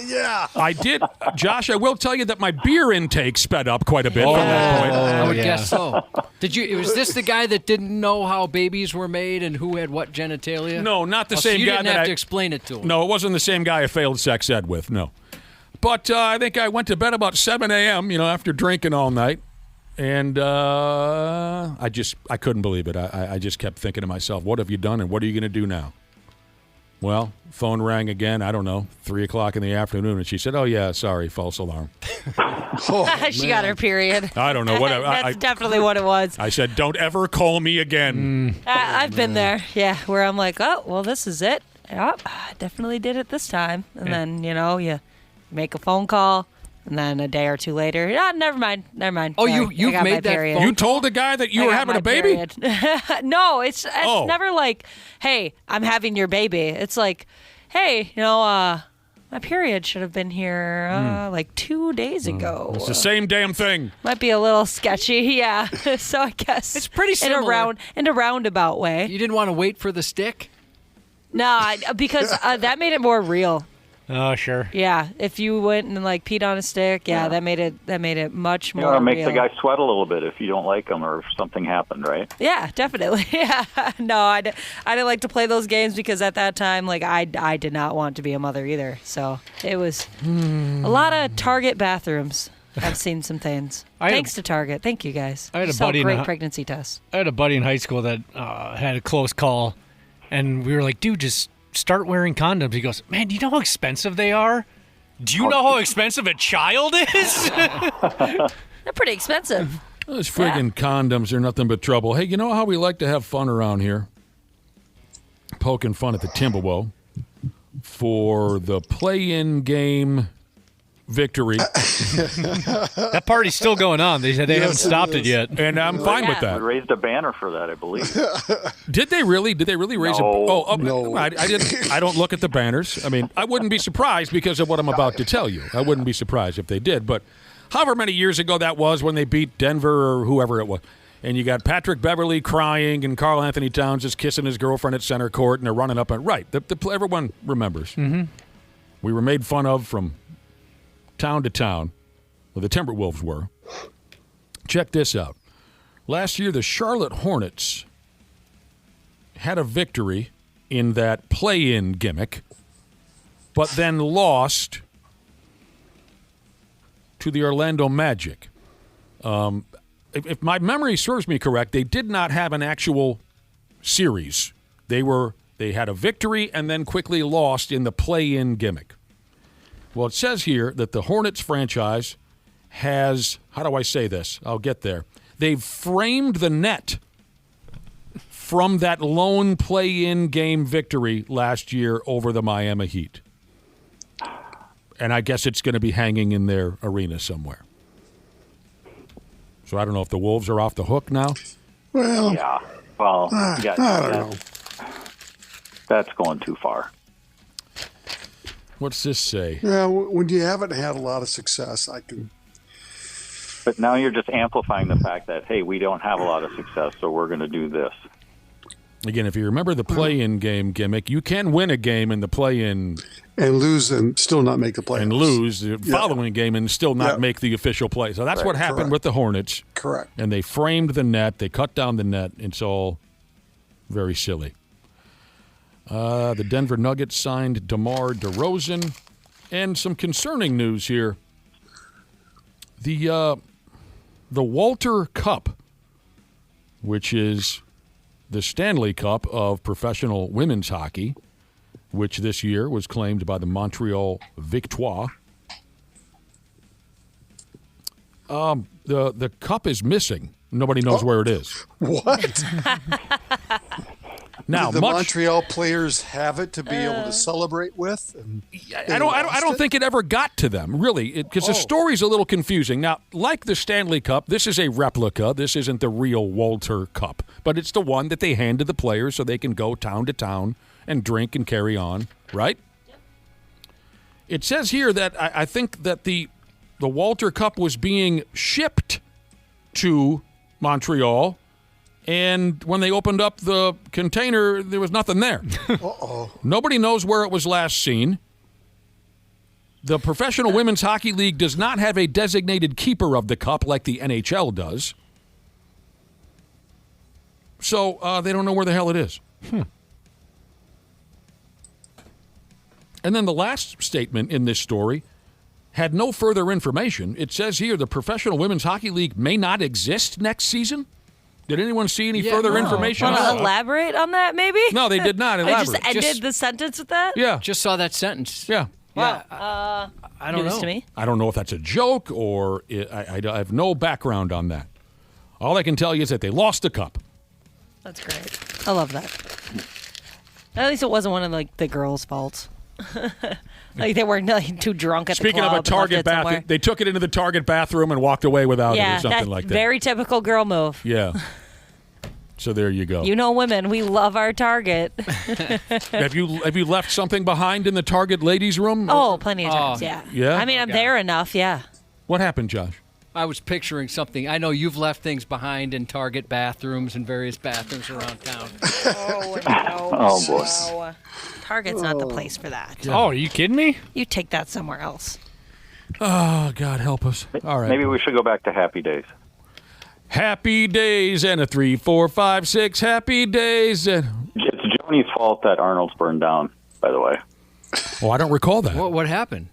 Speaker 18: Yeah.
Speaker 3: I did. Josh, I will tell you that my beer intake sped up quite a bit from that point.
Speaker 4: I would guess so. Was this the guy that didn't know how babies were made and who had what genitalia?
Speaker 3: No, not the
Speaker 4: so
Speaker 3: same
Speaker 4: you
Speaker 3: guy.
Speaker 4: You didn't have to explain it to him.
Speaker 3: No, it wasn't the same guy I failed sex ed with, no. But I think I went to bed about 7 a.m., after drinking all night. And I couldn't believe it. I just kept thinking to myself, what have you done and what are you going to do now? Well, phone rang again, I don't know, 3 o'clock in the afternoon, and she said, oh, yeah, sorry, false alarm.
Speaker 5: She got her period.
Speaker 3: I don't know.
Speaker 5: That's definitely what it was.
Speaker 3: I said, don't ever call me again.
Speaker 5: I've been there, where I'm like, oh, well, this is it. Yep, I definitely did it this time. And then, you make a phone call. And then a day or two later, never mind.
Speaker 4: Oh,
Speaker 5: sorry,
Speaker 4: you've made that phone.
Speaker 3: You told the guy that you were having a baby?
Speaker 5: No, it's never like, hey, I'm having your baby. It's like, hey, my period should have been here like 2 days ago.
Speaker 3: It's the same damn thing.
Speaker 5: Might be a little sketchy, yeah. So I guess
Speaker 4: it's pretty similar
Speaker 5: in a roundabout way.
Speaker 4: You didn't want to wait for the stick?
Speaker 5: No, because that made it more real.
Speaker 6: Oh, sure.
Speaker 5: Yeah, if you went and peed on a stick, that made it much more.
Speaker 15: It makes
Speaker 5: real.
Speaker 15: the guy sweat a little bit if you don't like him or if something happened, right?
Speaker 5: Yeah, definitely. Yeah, no, I didn't like to play those games because at that time, I did not want to be a mother either. So it was a lot of Target bathrooms. I've seen some things. Thanks to Target. Thank you guys.
Speaker 6: I had a buddy
Speaker 5: great pregnancy tests.
Speaker 6: I had a buddy in high school that had a close call, and we were like, dude, just start wearing condoms. He goes, man, do you know how expensive they are? Do you know how expensive a child is?
Speaker 5: They're pretty expensive.
Speaker 3: Those friggin' condoms are nothing but trouble. Hey, you know how we like to have fun around here? Poking fun at the Timberwolves for the play-in game victory.
Speaker 6: That party's still going on. They haven't stopped it yet.
Speaker 3: And I'm fine with that.
Speaker 15: We raised a banner for that, I believe.
Speaker 3: Did they really? Did they really raise
Speaker 15: No.
Speaker 3: I didn't. I don't look at the banners. I mean, I wouldn't be surprised because of what I'm about to tell you. I wouldn't be surprised if they did. But however many years ago that was when they beat Denver or whoever it was, and you got Patrick Beverly crying and Karl Anthony Towns just kissing his girlfriend at center court, and they're running up and right. Everyone remembers.
Speaker 6: Mm-hmm.
Speaker 3: We were made fun of from town to town. Well, the Timberwolves were. Check this out. Last year, the Charlotte Hornets had a victory in that play-in gimmick, but then lost to the Orlando Magic. If my memory serves me correct, they did not have an actual series. They had a victory and then quickly lost in the play-in gimmick. Well, it says here that the Hornets franchise has, how do I say this? I'll get there. They've framed the net from that lone play-in game victory last year over the Miami Heat. And I guess it's going to be hanging in their arena somewhere. So I don't know if the Wolves are off the hook now.
Speaker 18: Well,
Speaker 15: yeah. Well,
Speaker 18: I don't know.
Speaker 15: That's going too far.
Speaker 3: What's this say?
Speaker 18: Yeah, when you haven't had a lot of success, I can.
Speaker 15: But now you're just amplifying the fact that, hey, we don't have a lot of success, so we're going to do this.
Speaker 3: Again, if you remember the play-in game gimmick, you can win a game in the play-in
Speaker 18: and lose and still not make the playoffs.
Speaker 3: And lose the following game and still not make the official play. So that's what happened with the Hornets.
Speaker 18: Correct.
Speaker 3: And they framed the net. They cut down the net. It's all very silly. The Denver Nuggets signed DeMar DeRozan. And some concerning news here. The Walter Cup, which is the Stanley Cup of professional women's hockey, which this year was claimed by the Montreal Victoire. The cup is missing. Nobody knows where it is.
Speaker 18: What?
Speaker 3: Now,
Speaker 18: the Montreal players have it to be able to celebrate with. And
Speaker 3: I don't think it ever got to them, really, because the story's a little confusing. Now, like the Stanley Cup, this is a replica. This isn't the real Walter Cup, but it's the one that they hand to the players so they can go town to town and drink and carry on, right? Yep. It says here that I think that the Walter Cup was being shipped to Montreal, and when they opened up the container, there was nothing there.
Speaker 18: Uh-oh.
Speaker 3: Nobody knows where it was last seen. The Professional Women's Hockey League does not have a designated keeper of the cup like the NHL does. So they don't know where the hell it is. And then the last statement in this story had no further information. It says here the Professional Women's Hockey League may not exist next season. Did anyone see any further information?
Speaker 5: Want to elaborate on that, maybe?
Speaker 3: No, they did not elaborate.
Speaker 5: I just ended the sentence with that?
Speaker 3: Yeah.
Speaker 4: Just saw that sentence.
Speaker 3: Yeah.
Speaker 5: Wow.
Speaker 4: I don't know.
Speaker 5: To me.
Speaker 3: I don't know if that's a joke or I have no background on that. All I can tell you is that they lost the cup.
Speaker 5: That's great. I love that. At least it wasn't one of the girls' faults. Like they weren't too drunk at
Speaker 3: Speaking
Speaker 5: the club.
Speaker 3: of a Target bathroom, they took it into the Target bathroom and walked away without it or something like that.
Speaker 5: Very typical girl move.
Speaker 3: Yeah. So there you go.
Speaker 5: You know, women, we love our Target.
Speaker 3: Have you left something behind in the Target ladies' room?
Speaker 5: Oh, plenty of times. Yeah.
Speaker 3: Yeah.
Speaker 5: I mean, I'm there enough. Yeah.
Speaker 3: What happened, Josh?
Speaker 4: I was picturing something. I know you've left things behind in Target bathrooms and various bathrooms around town.
Speaker 5: Oh, no.
Speaker 15: Oh, boy.
Speaker 5: No. Target's not the place for that.
Speaker 6: Oh, are you kidding me?
Speaker 5: You take that somewhere else.
Speaker 3: Oh, God help us. All right.
Speaker 15: Maybe we should go back to Happy Days.
Speaker 3: Happy days and a 3, 4, 5, 6 happy days.
Speaker 15: It's Joni's fault that Arnold's burned down, by the way.
Speaker 3: Oh, I don't recall that.
Speaker 4: What happened?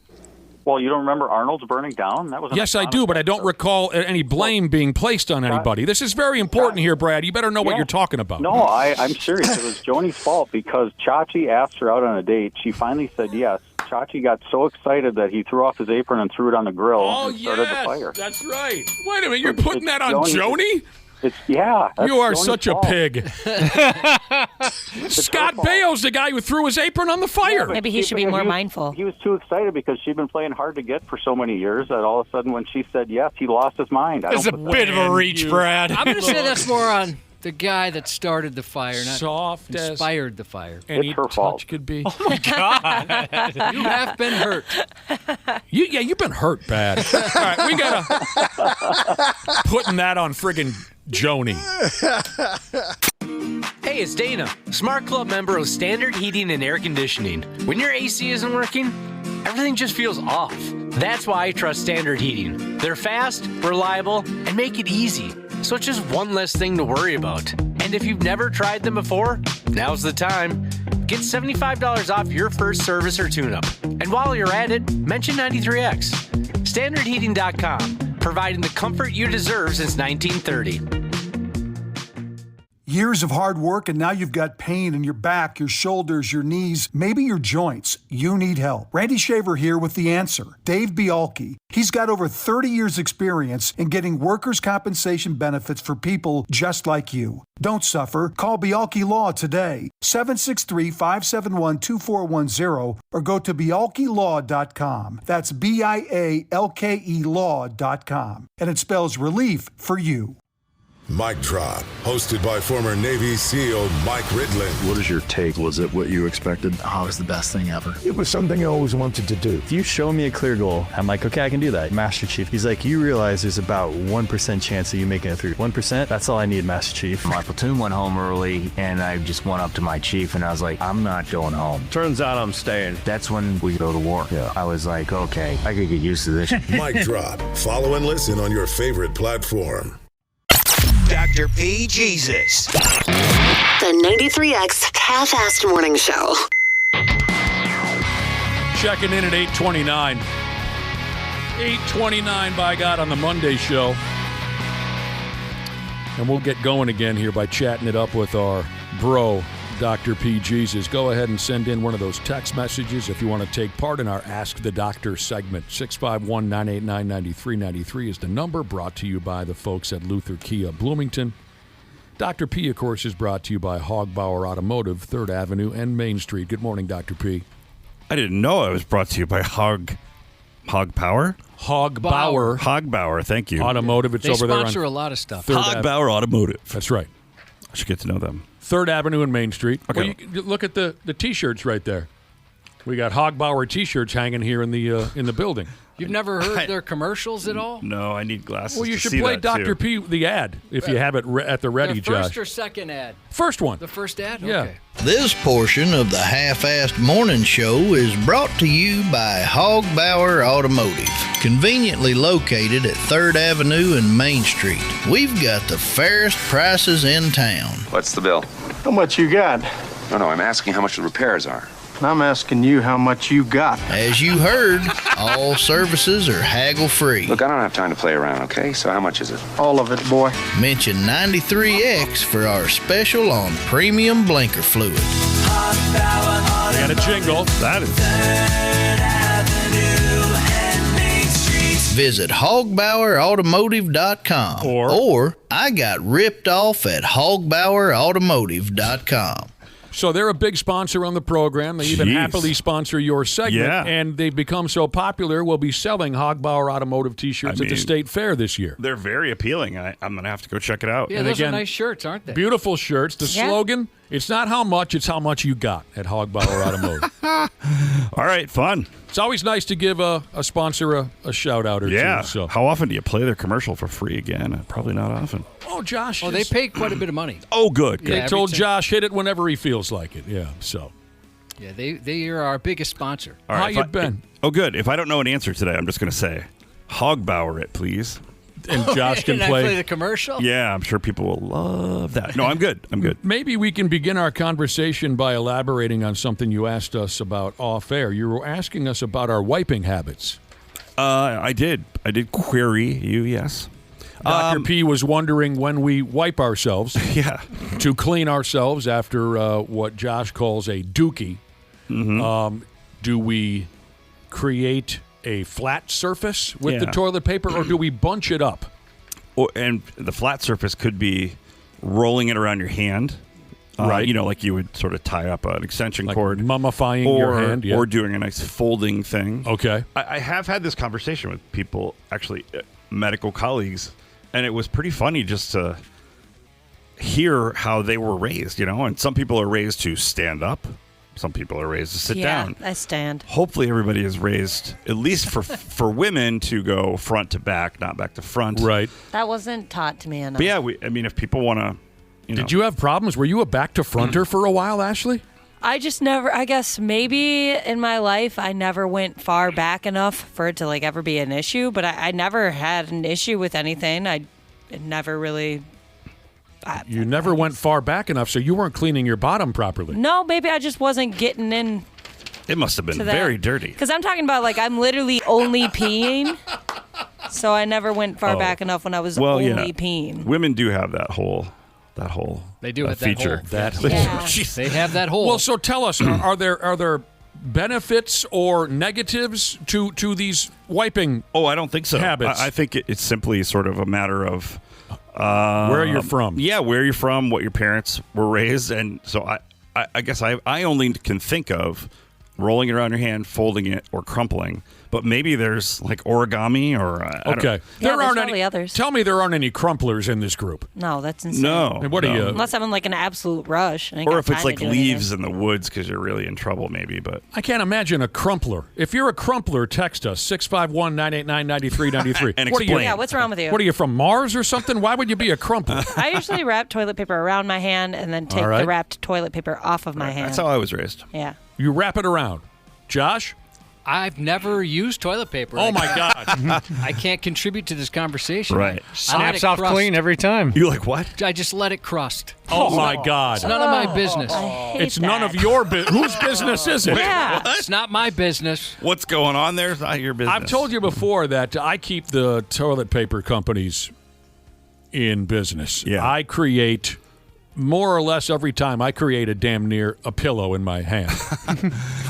Speaker 15: Well, you don't remember Arnold's burning down? That was
Speaker 3: yes, I do, but I don't recall any blame being placed on anybody. This is very important here, Brad. You better know what you're talking about.
Speaker 15: No, I'm serious. It was Joni's fault because Chachi asked her out on a date. She finally said yes. Chachi got so excited that he threw off his apron and threw it on the grill and started the fire.
Speaker 3: That's right. Wait a minute, you're putting that on Joni?
Speaker 15: You
Speaker 3: are
Speaker 15: Joni's
Speaker 3: such
Speaker 15: fault.
Speaker 3: a pig. Scott Baio's the guy who threw his apron on the fire.
Speaker 5: Maybe he should be more mindful.
Speaker 15: He was too excited because she'd been playing hard to get for so many years that all of a sudden when she said yes, he lost his mind.
Speaker 6: That's a bit of a reach, Brad.
Speaker 4: I'm going to say that's more on the guy that started the fire, not
Speaker 3: soft
Speaker 4: inspired the fire.
Speaker 3: Any
Speaker 15: her fault.
Speaker 3: touch could be.
Speaker 6: Oh, my God.
Speaker 4: You have been hurt.
Speaker 3: You've been hurt bad. All right, we got to putting that on friggin' Joni.
Speaker 1: Hey, it's Dana, Smart Club member of Standard Heating and Air Conditioning. When your AC isn't working, everything just feels off. That's why I trust Standard Heating. They're fast, reliable, and make it easy. So it's just one less thing to worry about. And if you've never tried them before, now's the time. Get $75 off your first service or tune-up. And while you're at it, mention 93X. StandardHeating.com, providing the comfort you deserve since 1930.
Speaker 7: Years of hard work, and now you've got pain in your back, your shoulders, your knees, maybe your joints. You need help. Randy Shaver here with the answer. Dave Bialke. He's got over 30 years experience in getting workers' compensation benefits for people just like you. Don't suffer. Call Bialke Law today. 763-571-2410 or go to bialkelaw.com. That's BIALKE law.com. And it spells relief for you.
Speaker 20: Mic Drop, hosted by former Navy SEAL Mike Ridlin.
Speaker 21: What is your take? Was it what you expected?
Speaker 22: Oh, it was the best thing ever.
Speaker 21: It was something I always wanted to do.
Speaker 22: If you show me a clear goal, I'm like, okay, I can do that. Master Chief, he's like, you realize there's about 1% chance of you making it through. 1%? That's all I need, Master Chief.
Speaker 23: My platoon went home early, and I just went up to my chief, and I was like, I'm not going home.
Speaker 21: Turns out I'm staying.
Speaker 23: That's when we go to war. Yeah. I was like, okay, I could get used to this.
Speaker 20: Mic Drop. Follow and listen on your favorite platform.
Speaker 2: Dr. P. Jesus.
Speaker 12: The 93X Half-Assed Morning Show.
Speaker 3: Checking in at 8:29. 8:29 by God on the Monday show. And we'll get going again here by chatting it up with our bro, Dr. P. Jesus. Go ahead and send in one of those text messages if you want to take part in our Ask the Doctor segment. 651-989-9393 is the number, brought to you by the folks at Luther Kia Bloomington. Dr. P, of course, is brought to you by Hogbauer Automotive, 3rd Avenue and Main Street. Good morning, Dr. P.
Speaker 8: I didn't know I was brought to you by Hog Power?
Speaker 3: Hogbauer.
Speaker 8: Thank you.
Speaker 3: Automotive. It's
Speaker 4: they
Speaker 3: over there on
Speaker 4: sponsor a lot of stuff.
Speaker 8: Hogbauer Automotive.
Speaker 3: That's right.
Speaker 8: I should get to know them.
Speaker 3: 3rd Avenue and Main Street.
Speaker 8: Okay.
Speaker 3: Well, you look at the T-shirts right there. We got Hogbauer T-shirts hanging here in the building.
Speaker 4: You've never heard their commercials at all?
Speaker 8: No, I need glasses.
Speaker 3: Well, you
Speaker 8: to
Speaker 3: should
Speaker 8: see
Speaker 3: play
Speaker 8: that,
Speaker 3: Dr.
Speaker 8: too.
Speaker 3: P, the ad, if you have it at the ready,
Speaker 4: The
Speaker 3: Josh.
Speaker 4: first or second ad?
Speaker 3: First one.
Speaker 4: The first ad?
Speaker 3: Yeah.
Speaker 4: Okay.
Speaker 9: This portion of the Half-Assed Morning Show is brought to you by Hogbauer Automotive, conveniently located at 3rd Avenue and Main Street. We've got the fairest prices in town.
Speaker 10: What's the bill?
Speaker 24: How much you got?
Speaker 10: No, I'm asking how much the repairs are.
Speaker 24: I'm asking you how much you got.
Speaker 9: As you heard, all services are haggle-free.
Speaker 10: Look, I don't have time to play around, okay? So how much is it?
Speaker 24: All of it, boy.
Speaker 9: Mention 93X for our special on premium blinker fluid.
Speaker 3: We got a jingle.
Speaker 8: That is.
Speaker 9: Visit hogbauerautomotive.com or I got ripped off at hogbauerautomotive.com.
Speaker 3: So they're a big sponsor on the program. They even happily sponsor your segment.
Speaker 8: Yeah.
Speaker 3: And they've become so popular, we'll be selling Hogbauer Automotive T-shirts at the State Fair this year.
Speaker 8: They're very appealing. I'm going to have to go check it out.
Speaker 4: Yeah,
Speaker 3: And
Speaker 4: those
Speaker 3: again,
Speaker 4: are nice shirts, aren't they?
Speaker 3: Beautiful shirts. The slogan, it's not how much, it's how much you got at Hogbauer Automotive.
Speaker 8: All right, fun.
Speaker 3: It's always nice to give a sponsor a shout-out or
Speaker 8: Yeah.
Speaker 3: two. So.
Speaker 8: How often do you play their commercial for free again? Probably not often.
Speaker 3: Oh, Josh.
Speaker 4: Oh, they pay quite a bit of money.
Speaker 8: Oh, good.
Speaker 3: They
Speaker 4: Yeah,
Speaker 3: told
Speaker 4: every
Speaker 3: Josh hit it whenever he feels like it. Yeah, so.
Speaker 4: Yeah, they are our biggest sponsor.
Speaker 8: All right,
Speaker 3: How you been?
Speaker 8: Oh, good. If I don't know an answer today, I'm just going to say, Hogbauer it, please.
Speaker 3: And Josh can
Speaker 4: and I play the commercial?
Speaker 8: Yeah, I'm sure people will love that. No, I'm good. I'm good.
Speaker 3: Maybe we can begin our conversation by elaborating on something you asked us about off air. You were asking us about our wiping habits.
Speaker 8: I did query you, yes.
Speaker 3: Dr. P was wondering when we wipe ourselves
Speaker 8: Yeah.
Speaker 3: to clean ourselves after what Josh calls a dookie.
Speaker 8: Mm-hmm.
Speaker 3: Do we create a flat surface with the
Speaker 8: Yeah.
Speaker 3: toilet paper, or do we bunch it up?
Speaker 8: And the flat surface could be rolling it around your hand.
Speaker 3: Right.
Speaker 8: You know, like you would sort of tie up an extension cord.
Speaker 3: Mummifying your hand. Yeah.
Speaker 8: Or doing a nice folding thing.
Speaker 3: Okay.
Speaker 8: I have had this conversation with people, actually, medical colleagues, and it was pretty funny just to hear how they were raised, you know? And some people are raised to stand up. Some people are raised to sit down.
Speaker 5: Yeah, I stand.
Speaker 8: Hopefully everybody is raised, at least for women, to go front to back, not back to front.
Speaker 3: Right.
Speaker 5: That wasn't taught to me enough.
Speaker 8: But yeah, I mean, if people want to,
Speaker 3: Did you have problems? Were you a back to fronter for a while, Ashley?
Speaker 5: I just never, I guess maybe in my life, I never went far back enough for it to like ever be an issue, but I never had an issue with anything. I never really.
Speaker 3: You never went far back enough, so you weren't cleaning your bottom properly.
Speaker 5: No, maybe I just wasn't getting in.
Speaker 8: It must have been
Speaker 5: to that.
Speaker 8: very dirty.
Speaker 5: Because I'm talking about like I'm literally only peeing. So I never went far back enough when I was only peeing.
Speaker 8: Women do have that whole
Speaker 4: They do have
Speaker 8: feature.
Speaker 4: that hole. They have that hole.
Speaker 3: Well, so tell us, are there benefits or negatives to these wiping?
Speaker 8: Oh, I don't think so.
Speaker 3: Habits.
Speaker 8: I think it's simply sort of a matter of
Speaker 3: where you're from.
Speaker 8: Yeah, where you're from, what your parents were raised, and so I guess I only can think of rolling it around your hand, folding it, or crumpling. But maybe there's like origami or
Speaker 3: okay.
Speaker 5: There
Speaker 3: aren't
Speaker 5: probably
Speaker 3: any
Speaker 5: others.
Speaker 3: Tell me there aren't any crumplers in this group.
Speaker 5: No, that's insane.
Speaker 8: No.
Speaker 3: And what are you?
Speaker 5: Unless I'm in like an absolute rush. I ain't
Speaker 8: Or
Speaker 5: got
Speaker 8: if it's
Speaker 5: time
Speaker 8: like
Speaker 5: to do
Speaker 8: leaves
Speaker 5: anything.
Speaker 8: in the woods because you're really in trouble, maybe. But
Speaker 3: I can't imagine a crumpler. If you're a crumpler, text us 651-989-9393.
Speaker 8: And
Speaker 3: What are you?
Speaker 8: explain.
Speaker 5: Yeah, what's wrong with you?
Speaker 3: What are you from Mars or something? Why would you be a crumpler?
Speaker 5: I usually wrap toilet paper around my hand and then take
Speaker 3: All right.
Speaker 5: the wrapped toilet paper off of my hand.
Speaker 8: that's how I was raised.
Speaker 5: Yeah.
Speaker 3: You wrap it around. Josh?
Speaker 4: I've never used toilet paper.
Speaker 3: Oh, my God.
Speaker 4: I can't contribute to this conversation.
Speaker 8: Right.
Speaker 6: Snaps off clean every time.
Speaker 8: You like what?
Speaker 4: I just let it crust.
Speaker 3: Oh, my God.
Speaker 4: It's none of my business.
Speaker 3: It's none of your business. Whose business is it?
Speaker 5: Yeah.
Speaker 4: It's not my business.
Speaker 8: What's going on there is not your business.
Speaker 3: I've told you before that I keep the toilet paper companies in business.
Speaker 8: Yeah.
Speaker 3: I create more or less every time I create damn near a pillow in my hand.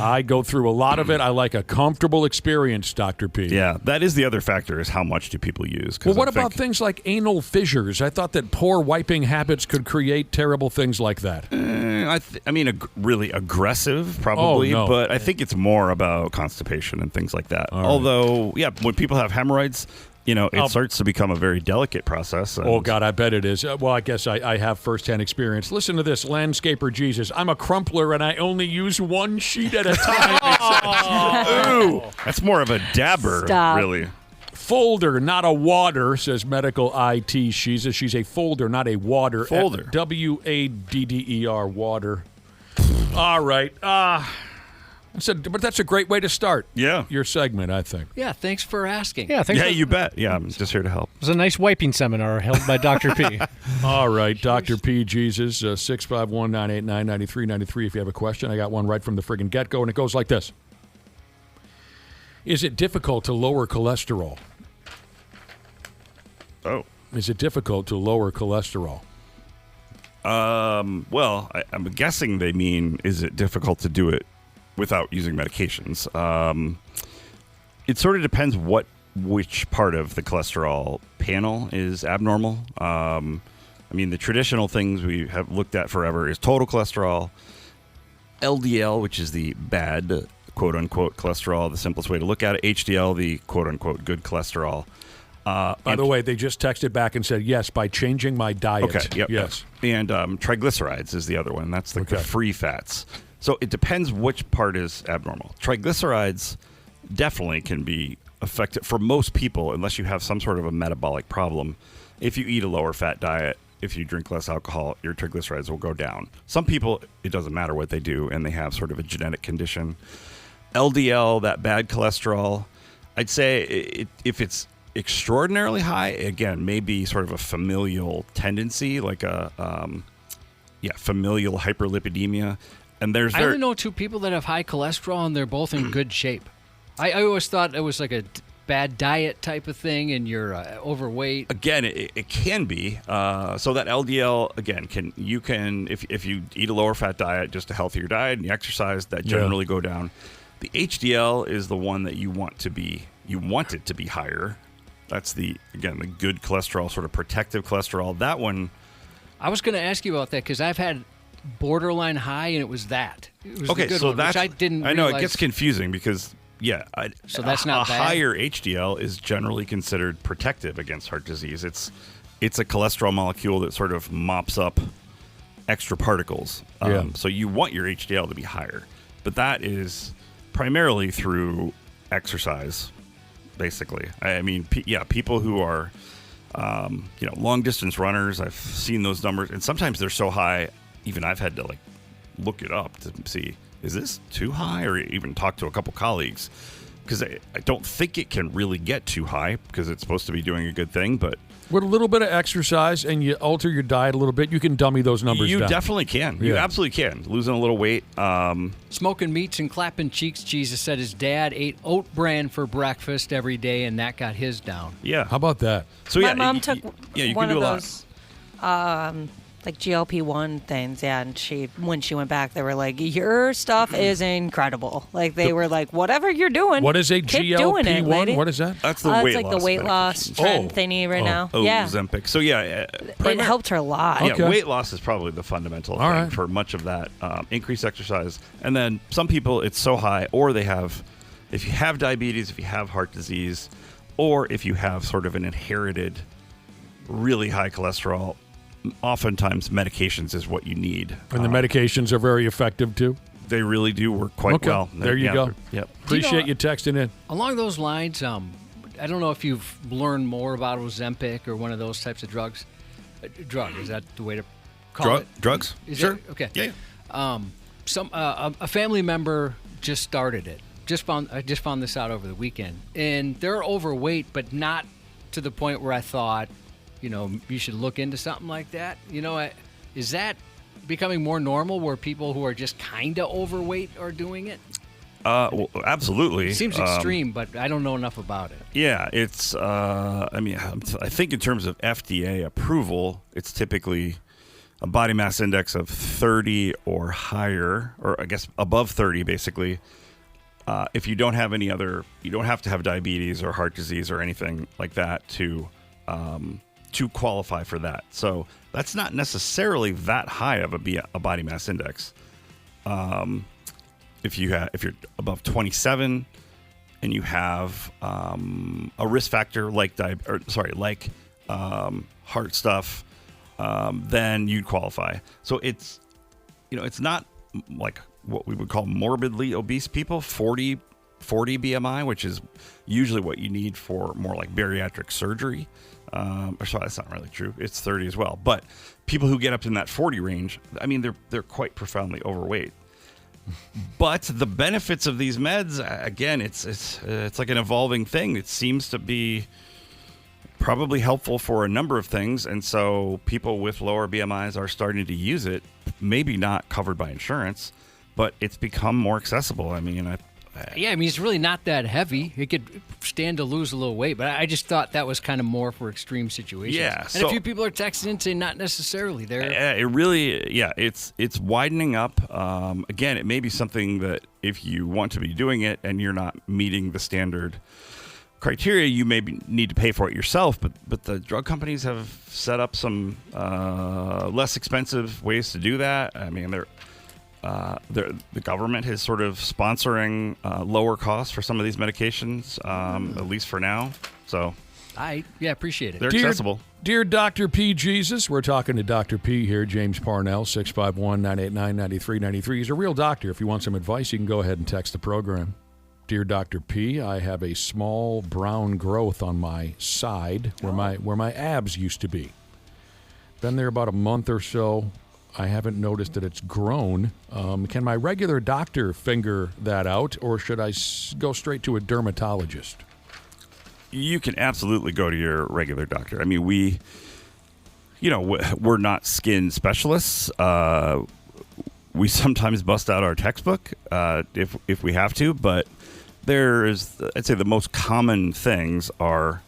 Speaker 3: I go through a lot of it. I like a comfortable experience, Dr. P.
Speaker 8: Yeah, that is the other factor, is how much do people use.
Speaker 3: Well, what about things like anal fissures? I thought that poor wiping habits could create terrible things like that.
Speaker 8: I mean, really aggressive, probably,
Speaker 3: no.
Speaker 8: but I think it's more about constipation and things like that.
Speaker 3: All
Speaker 8: Although, yeah, when people have hemorrhoids, it starts to become a very delicate process.
Speaker 3: Oh, God, I bet it is. Well, I guess I have firsthand experience. Listen to this, Landscaper Jesus. I'm a crumpler, and I only use one sheet at a time.
Speaker 8: Ooh, that's more of a dabber,
Speaker 5: Stop.
Speaker 8: really.
Speaker 3: Folder, not a water, says Medical IT. She's a folder, not a water.
Speaker 8: Folder.
Speaker 3: WADDER, water. All right. But that's a great way to start.
Speaker 8: Yeah.
Speaker 3: Your segment, I think.
Speaker 4: Yeah, thanks for asking.
Speaker 6: Yeah, thanks.
Speaker 8: Yeah, you bet. Yeah, I'm just here to help.
Speaker 6: It was a nice wiping seminar held by Dr. P.
Speaker 3: All right, Dr. P. Jesus, 651-989-9393 if you have a question. I got one right from the friggin' get-go, and it goes like this. Is it difficult to lower cholesterol?
Speaker 8: Oh.
Speaker 3: Is it difficult to lower cholesterol?
Speaker 8: Well, I'm guessing they mean, is it difficult to do it without using medications? It sort of depends which part of the cholesterol panel is abnormal. I mean, the traditional things we have looked at forever is total cholesterol, LDL, which is the bad, quote-unquote, cholesterol, the simplest way to look at it, HDL, the quote-unquote, good cholesterol.
Speaker 3: By the way, they just texted back and said, yes, by changing my diet.
Speaker 8: Okay, yep.
Speaker 3: Yes.
Speaker 8: And triglycerides is the other one. That's the free fats. So it depends which part is abnormal. Triglycerides definitely can be affected for most people, unless you have some sort of a metabolic problem. If you eat a lower fat diet, if you drink less alcohol, your triglycerides will go down. Some people, it doesn't matter what they do, and they have sort of a genetic condition. LDL, that bad cholesterol, I'd say if it's extraordinarily high, again, maybe sort of a familial tendency, like a familial hyperlipidemia. And
Speaker 4: I only know two people that have high cholesterol, and they're both in good shape. I always thought it was like a bad diet type of thing, and you're overweight.
Speaker 8: Again, it can be. So that LDL, again, you can if you eat a lower fat diet, just a healthier diet, and you exercise, that generally go down. The HDL is the one that you want it to be higher. That's the good cholesterol, sort of protective cholesterol. That one.
Speaker 4: I was going to ask you about that because I've had borderline high, and it was that. It was
Speaker 8: okay,
Speaker 4: the good
Speaker 8: so
Speaker 4: one,
Speaker 8: that's.
Speaker 4: Which I didn't.
Speaker 8: I know
Speaker 4: realize.
Speaker 8: It gets confusing because
Speaker 4: so that's not
Speaker 8: a
Speaker 4: bad?
Speaker 8: higher HDL is generally considered protective against heart disease. It's a cholesterol molecule that sort of mops up extra particles. So you want your HDL to be higher, but that is primarily through exercise. Basically, I mean, people who are, long distance runners. I've seen those numbers, and sometimes they're so high, even I've had to look it up to see, is this too high, or even talk to a couple colleagues, because I don't think it can really get too high because it's supposed to be doing a good thing, but.
Speaker 3: With a little bit of exercise and you alter your diet a little bit, you can dummy those numbers down.
Speaker 8: You definitely can. You absolutely can. Losing a little weight.
Speaker 4: Smoking meats and clapping cheeks. Jesus said his dad ate oat bran for breakfast every day, and that got his down.
Speaker 8: Yeah.
Speaker 3: How about that?
Speaker 8: So
Speaker 5: My mom took
Speaker 8: you
Speaker 5: one
Speaker 8: can do
Speaker 5: of
Speaker 8: a lot.
Speaker 5: those like GLP-1 things, and when she went back, they were like, your stuff is incredible. Like, they were like, whatever you're doing,
Speaker 3: what is a
Speaker 5: keep doing it, lady.
Speaker 3: GLP-1? What is that?
Speaker 8: That's the weight loss.
Speaker 5: It's like the weight loss trend thingy right now. Yeah.
Speaker 8: Ozempic. So,
Speaker 5: it helped her a lot.
Speaker 8: Yeah, weight loss is probably the fundamental thing for much of that. Increased exercise. And then some people, it's so high, or if you have diabetes, if you have heart disease, or if you have sort of an inherited really high cholesterol, oftentimes medications is what you need.
Speaker 3: And the medications are very effective, too?
Speaker 8: They really do work quite well.
Speaker 3: There you go.
Speaker 8: Yep.
Speaker 3: Appreciate you texting in.
Speaker 4: Along those lines, I don't know if you've learned more about Ozempic or one of those types of drugs. Drug, is that the way to call it?
Speaker 8: Drugs?
Speaker 4: Sure. Okay.
Speaker 8: Yeah.
Speaker 4: A family member just started it. I just found this out over the weekend. And they're overweight, but not to the point where I thought, you should look into something like that. Is that becoming more normal where people who are just kind of overweight are doing it?
Speaker 8: Well, absolutely.
Speaker 4: It seems extreme, but I don't know enough about it.
Speaker 8: Yeah, it's, I think in terms of FDA approval, it's typically a body mass index of 30 or higher, or I guess above 30, basically. If you don't have any other, you don't have to have diabetes or heart disease or anything like that to qualify for that. So that's not necessarily that high of a body mass index. If you're above 27 and you have a risk factor like heart stuff, then you'd qualify. So it's not like what we would call morbidly obese people, 40 BMI, which is usually what you need for more like bariatric surgery. Sorry, that's not really true. It's 30 as well. But people who get up in that 40 range, I mean, they're quite profoundly overweight. But the benefits of these meds, again, it's like an evolving thing. It seems to be probably helpful for a number of things, and so people with lower BMIs are starting to use it. Maybe not covered by insurance, but it's become more accessible. I mean,
Speaker 4: it's really not that heavy. It could stand to lose a little weight, but I just thought that was kind of more for extreme situations.
Speaker 8: Yeah,
Speaker 4: and a few people are texting in saying not necessarily.
Speaker 8: It's widening up. Again, it may be something that if you want to be doing it and you're not meeting the standard criteria, you may need to pay for it yourself. But the drug companies have set up some less expensive ways to do that. I mean, the government is sort of sponsoring lower costs for some of these medications, at least for now. So
Speaker 4: I appreciate it.
Speaker 8: They're accessible.
Speaker 3: Dear Dr. P. Jesus, we're talking to Dr. P here, James Parnell, 651-989-9393. He's a real doctor. If you want some advice, you can go ahead and text the program. Dear Dr. P, I have a small brown growth on my side where my abs used to be. Been there about a month or so. I haven't noticed that it's grown. Can my regular doctor finger that out, or should I go straight to a dermatologist?
Speaker 8: You can absolutely go to your regular doctor. I mean, we're not skin specialists. We sometimes bust out our textbook if we have to, but I'd say the most common things are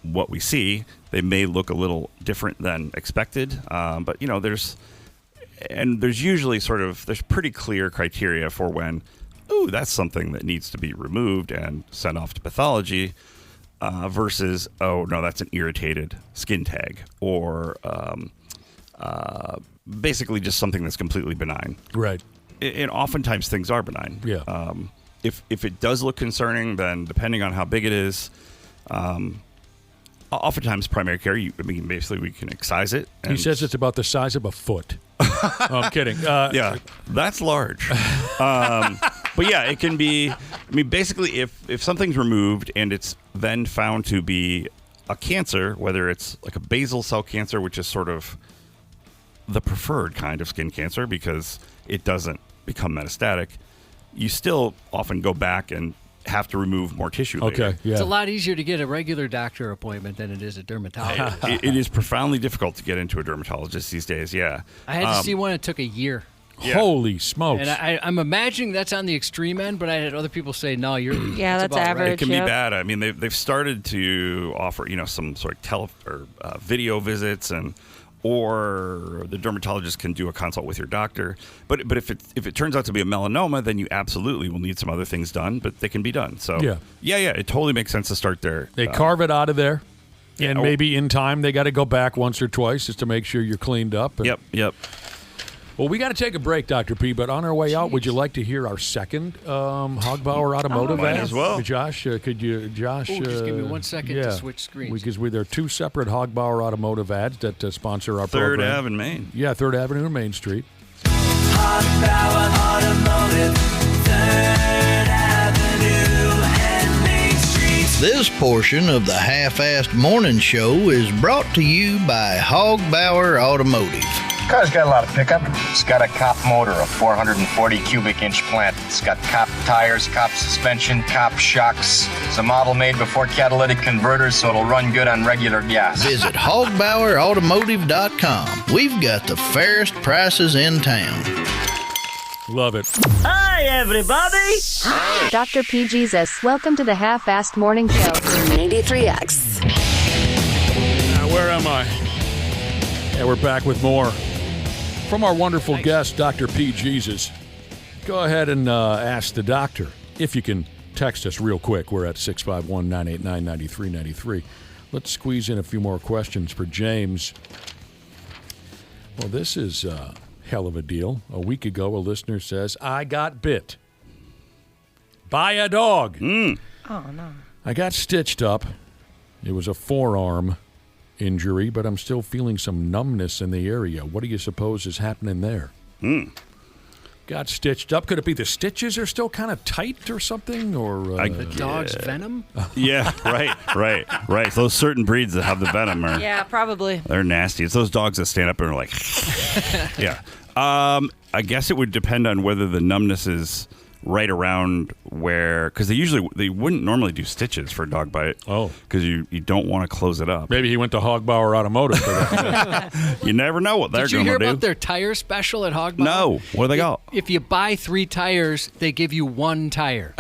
Speaker 8: what we see. They may look a little different than expected, but there's usually there's pretty clear criteria for when, that's something that needs to be removed and sent off to pathology, versus, that's an irritated skin tag, or basically just something that's completely benign.
Speaker 3: Right.
Speaker 8: And oftentimes things are benign.
Speaker 3: Yeah.
Speaker 8: If it does look concerning, then depending on how big it is, oftentimes primary care, basically we can excise it.
Speaker 3: He says it's about the size of a foot. I'm kidding.
Speaker 8: Yeah, that's large. But yeah, it can be, basically if something's removed and it's then found to be a cancer, whether it's like a basal cell cancer, which is sort of the preferred kind of skin cancer because it doesn't become metastatic, you still often go back and have to remove more tissue later.
Speaker 3: Okay, yeah.
Speaker 4: It's a lot easier to get a regular doctor appointment than it is a dermatologist.
Speaker 8: It is profoundly difficult to get into a dermatologist these days, yeah.
Speaker 4: I had to see one. It took a year.
Speaker 8: Yeah.
Speaker 3: Holy smokes.
Speaker 4: And I'm imagining that's on the extreme end, but I had other people say, no,
Speaker 5: that's average.
Speaker 4: Right.
Speaker 8: It can be bad. I mean, they've started to offer, some sort of video visits, or the dermatologist can do a consult with your doctor. But if it turns out to be a melanoma, then you absolutely will need some other things done, but they can be done. So yeah, it totally makes sense to start there.
Speaker 3: They carve it out of there, and maybe in time they got to go back once or twice just to make sure you're cleaned up.
Speaker 8: Yep.
Speaker 3: Well, we got to take a break, Dr. P, but on our way out, would you like to hear our second Hogbauer Automotive ad?
Speaker 8: As well.
Speaker 3: Josh, could you,
Speaker 4: just give me 1 second to switch screens.
Speaker 3: Because there are two separate Hogbauer Automotive ads that sponsor our
Speaker 8: program.
Speaker 3: 3rd
Speaker 8: Ave and Main.
Speaker 3: Yeah, 3rd Avenue and Main Street.
Speaker 11: Hogbauer Automotive, 3rd Avenue and Main Street.
Speaker 9: This portion of the Half-Assed Morning Show is brought to you by Hogbauer Automotive.
Speaker 13: Car's got a lot of pickup. It's got a cop motor, a 440 cubic inch plant. It's got cop tires, cop suspension, cop shocks. It's a model made before catalytic converters, so it'll run good on regular gas.
Speaker 9: Visit hogbauerautomotive.com. We've got the fairest prices in town.
Speaker 3: Love it.
Speaker 11: Hi, everybody.
Speaker 14: Dr. P. Jesus, welcome to the Half-Assed Morning Show.
Speaker 12: 93X.
Speaker 3: Where am I? And we're back with more from our wonderful guest, Dr. P. Jesus. Go ahead and ask the doctor. If you can text us real quick, we're at 651-989-9393. Let's squeeze in a few more questions for James. Well, this is a hell of a deal. A week ago, a listener says, I got bit by a dog.
Speaker 5: Oh, no.
Speaker 3: I got stitched up. It was a forearm injury, but I'm still feeling some numbness in the area. What do you suppose is happening there? Got stitched up. Could it be the stitches are still kind of tight or something? Or
Speaker 4: the dog's venom?
Speaker 8: Yeah, right. Those certain breeds that have the venom are...
Speaker 5: Yeah, probably.
Speaker 8: They're nasty. It's those dogs that stand up and are like... Yeah. I guess it would depend on whether the numbness is right around where... Because they wouldn't normally do stitches for a dog bite.
Speaker 3: Oh.
Speaker 8: Because you don't want to close it up.
Speaker 3: Maybe he went to Hogbauer Automotive for that.
Speaker 8: You never know what they're going to do.
Speaker 4: Did you hear about their tire special at Hogbauer?
Speaker 8: No. What do they got?
Speaker 4: If you buy 3 tires, they give you 1 tire.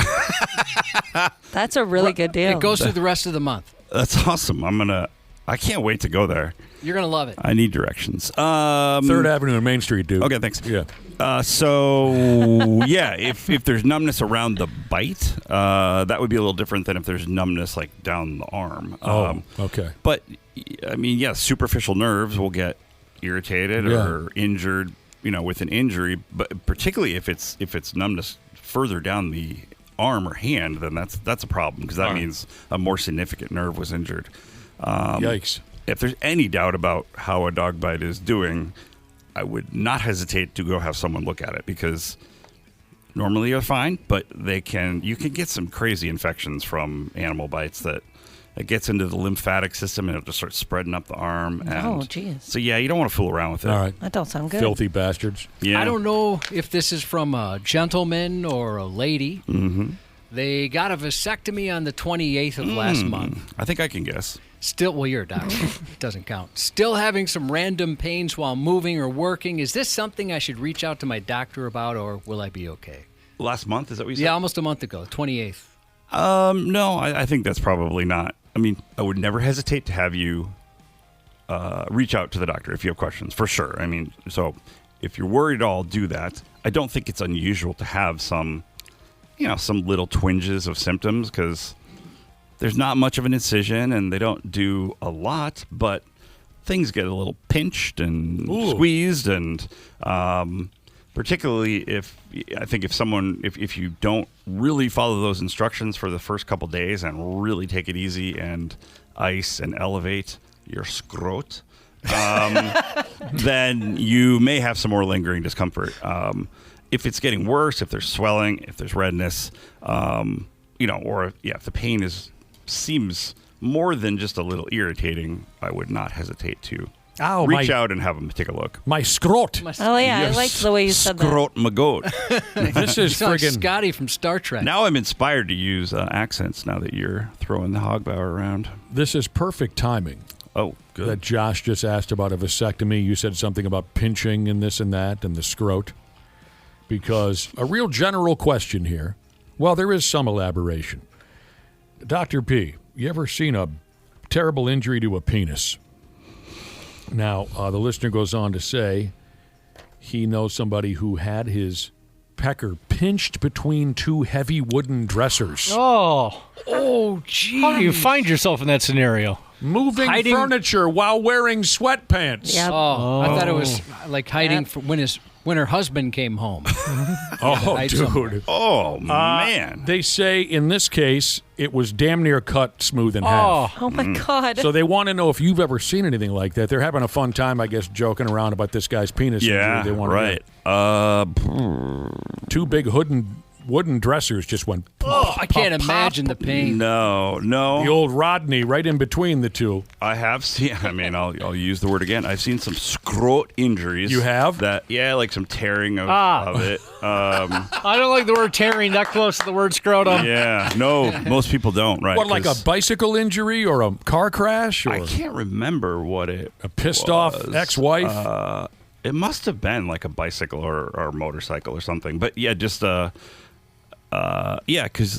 Speaker 5: That's a really good deal.
Speaker 4: It goes through the rest of the month.
Speaker 8: That's awesome. I can't wait to go there.
Speaker 4: You're going to love it.
Speaker 8: I need directions.
Speaker 3: 3rd Avenue and Main Street, dude.
Speaker 8: Okay, thanks.
Speaker 3: Yeah.
Speaker 8: If there's numbness around the bite, that would be a little different than if there's numbness like down the arm.
Speaker 3: Okay.
Speaker 8: But superficial nerves will get irritated or injured, with an injury. But particularly if it's numbness further down the arm or hand, then that's a problem because that means a more significant nerve was injured.
Speaker 3: Yikes.
Speaker 8: If there's any doubt about how a dog bite is doing, I would not hesitate to go have someone look at it because normally you're fine, but you can get some crazy infections from animal bites that it gets into the lymphatic system and it just starts spreading up the arm.
Speaker 5: Oh, geez.
Speaker 8: So, you don't want to fool around with it.
Speaker 3: All right.
Speaker 5: That don't sound good.
Speaker 3: Filthy bastards.
Speaker 8: Yeah.
Speaker 4: I don't know if this is from a gentleman or a lady.
Speaker 8: Mm-hmm.
Speaker 4: They got a vasectomy on the 28th of last month.
Speaker 8: I think I can guess.
Speaker 4: Still, you're a doctor. It doesn't count. Still having some random pains while moving or working. Is this something I should reach out to my doctor about, or will I be okay?
Speaker 8: Last month, is that what you said?
Speaker 4: Yeah, almost a month ago, 28th.
Speaker 8: No, I think that's probably not. I mean, I would never hesitate to have you reach out to the doctor if you have questions, for sure. I mean, so if you're worried at all, do that. I don't think it's unusual to have some little twinges of symptoms because there's not much of an incision and they don't do a lot, but things get a little pinched and squeezed, and particularly if you don't really follow those instructions for the first couple days and really take it easy and ice and elevate your scrot, then you may have some more lingering discomfort. If it's getting worse, if there's swelling, if there's redness, or if the pain seems more than just a little irritating, I would not hesitate to reach out and have them take a look.
Speaker 3: My scrot.
Speaker 5: Oh, yeah. I liked the way you said that.
Speaker 8: Scrot magoat.
Speaker 3: This is friggin'
Speaker 4: Scotty from Star Trek.
Speaker 8: Now I'm inspired to use accents now that you're throwing the Hogbauer around.
Speaker 3: This is perfect timing.
Speaker 8: Oh, good.
Speaker 3: That Josh just asked about a vasectomy. You said something about pinching and this and that and the scrot. Because a real general question here, well, there is some elaboration. Dr. P, you ever seen a terrible injury to a penis? Now, the listener goes on to say he knows somebody who had his pecker pinched between 2 heavy wooden dressers.
Speaker 6: Oh, geez. How do you find yourself in that scenario?
Speaker 3: Moving furniture while wearing sweatpants.
Speaker 5: Yep.
Speaker 4: I thought it was like hiding when her husband came home.
Speaker 3: Oh, dude.
Speaker 8: Oh, man.
Speaker 3: They say in this case, it was damn near cut smooth in half.
Speaker 5: Oh, my God.
Speaker 3: So they want to know if you've ever seen anything like that. They're having a fun time, I guess, joking around about this guy's penis.
Speaker 8: Yeah,
Speaker 3: they want
Speaker 8: right.
Speaker 3: 2 big wooden dressers just went pop,
Speaker 4: I can't
Speaker 3: pop,
Speaker 4: imagine
Speaker 3: pop.
Speaker 4: the pain.
Speaker 8: No.
Speaker 3: The old Rodney right in between the 2.
Speaker 8: I have seen, I'll use the word again. I've seen some scrot injuries.
Speaker 3: You have?
Speaker 8: Like some tearing of it.
Speaker 6: I don't like the word tearing that close to the word scrotum.
Speaker 8: Yeah, no, most people don't, right?
Speaker 3: What, like a bicycle injury or a car crash? Or
Speaker 8: I can't remember what it
Speaker 3: A pissed off ex-wife?
Speaker 8: It must have been like a bicycle or motorcycle or something. But yeah, just because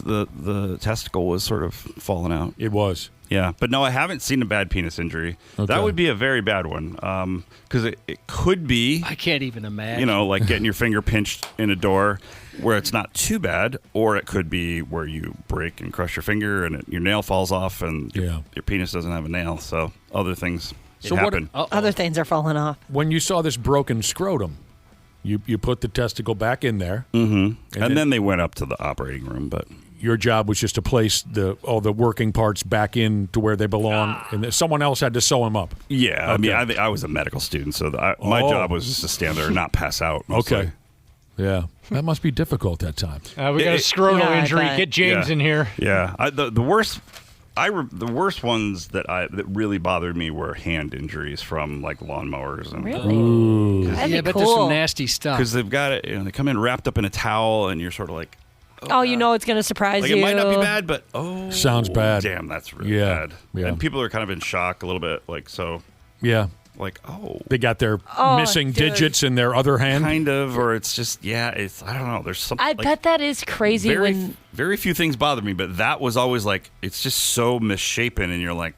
Speaker 8: the testicle was sort of falling out.
Speaker 3: It was.
Speaker 8: Yeah, but no, I haven't seen a bad penis injury.
Speaker 3: Okay.
Speaker 8: That would be a very bad one because it could be.
Speaker 4: I can't even imagine.
Speaker 8: Like getting your finger pinched in a door where it's not too bad, or it could be where you break and crush your finger and your nail falls off and your penis doesn't have a nail. So other things happen.
Speaker 5: Other things are falling off.
Speaker 3: When you saw this broken scrotum, you put the testicle back in there.
Speaker 8: Mm-hmm. And then they went up to the operating room, but
Speaker 3: your job was just to place all the working parts back in to where they belong, and someone else had to sew them up.
Speaker 8: Yeah,
Speaker 3: Okay.
Speaker 8: I mean, I was a medical student, so my job was just to stand there and not pass out. Mostly.
Speaker 3: Okay. Yeah, that must be difficult that time.
Speaker 6: We got a scrotal injury. Get James in here.
Speaker 8: Yeah, the worst. The worst ones that really bothered me were hand injuries from like lawnmowers and
Speaker 5: Really?
Speaker 4: Yeah, but there's some nasty stuff.
Speaker 8: because they've got it. They come in wrapped up in a towel, and you're sort of like,
Speaker 5: Oh, you know it's going to surprise
Speaker 8: like
Speaker 5: you.
Speaker 8: it might not be bad, but
Speaker 3: Sounds bad.
Speaker 8: damn, that's really bad.
Speaker 3: Yeah.
Speaker 8: And people are kind of in shock a little bit, like so.
Speaker 3: Yeah.
Speaker 8: Like,
Speaker 3: they got their missing digits in their other hand,
Speaker 8: kind of, or it's just it's I don't know. There's something.
Speaker 5: I bet that is crazy
Speaker 8: Very few things bother me, but that was always like it's just so misshapen, and you're like,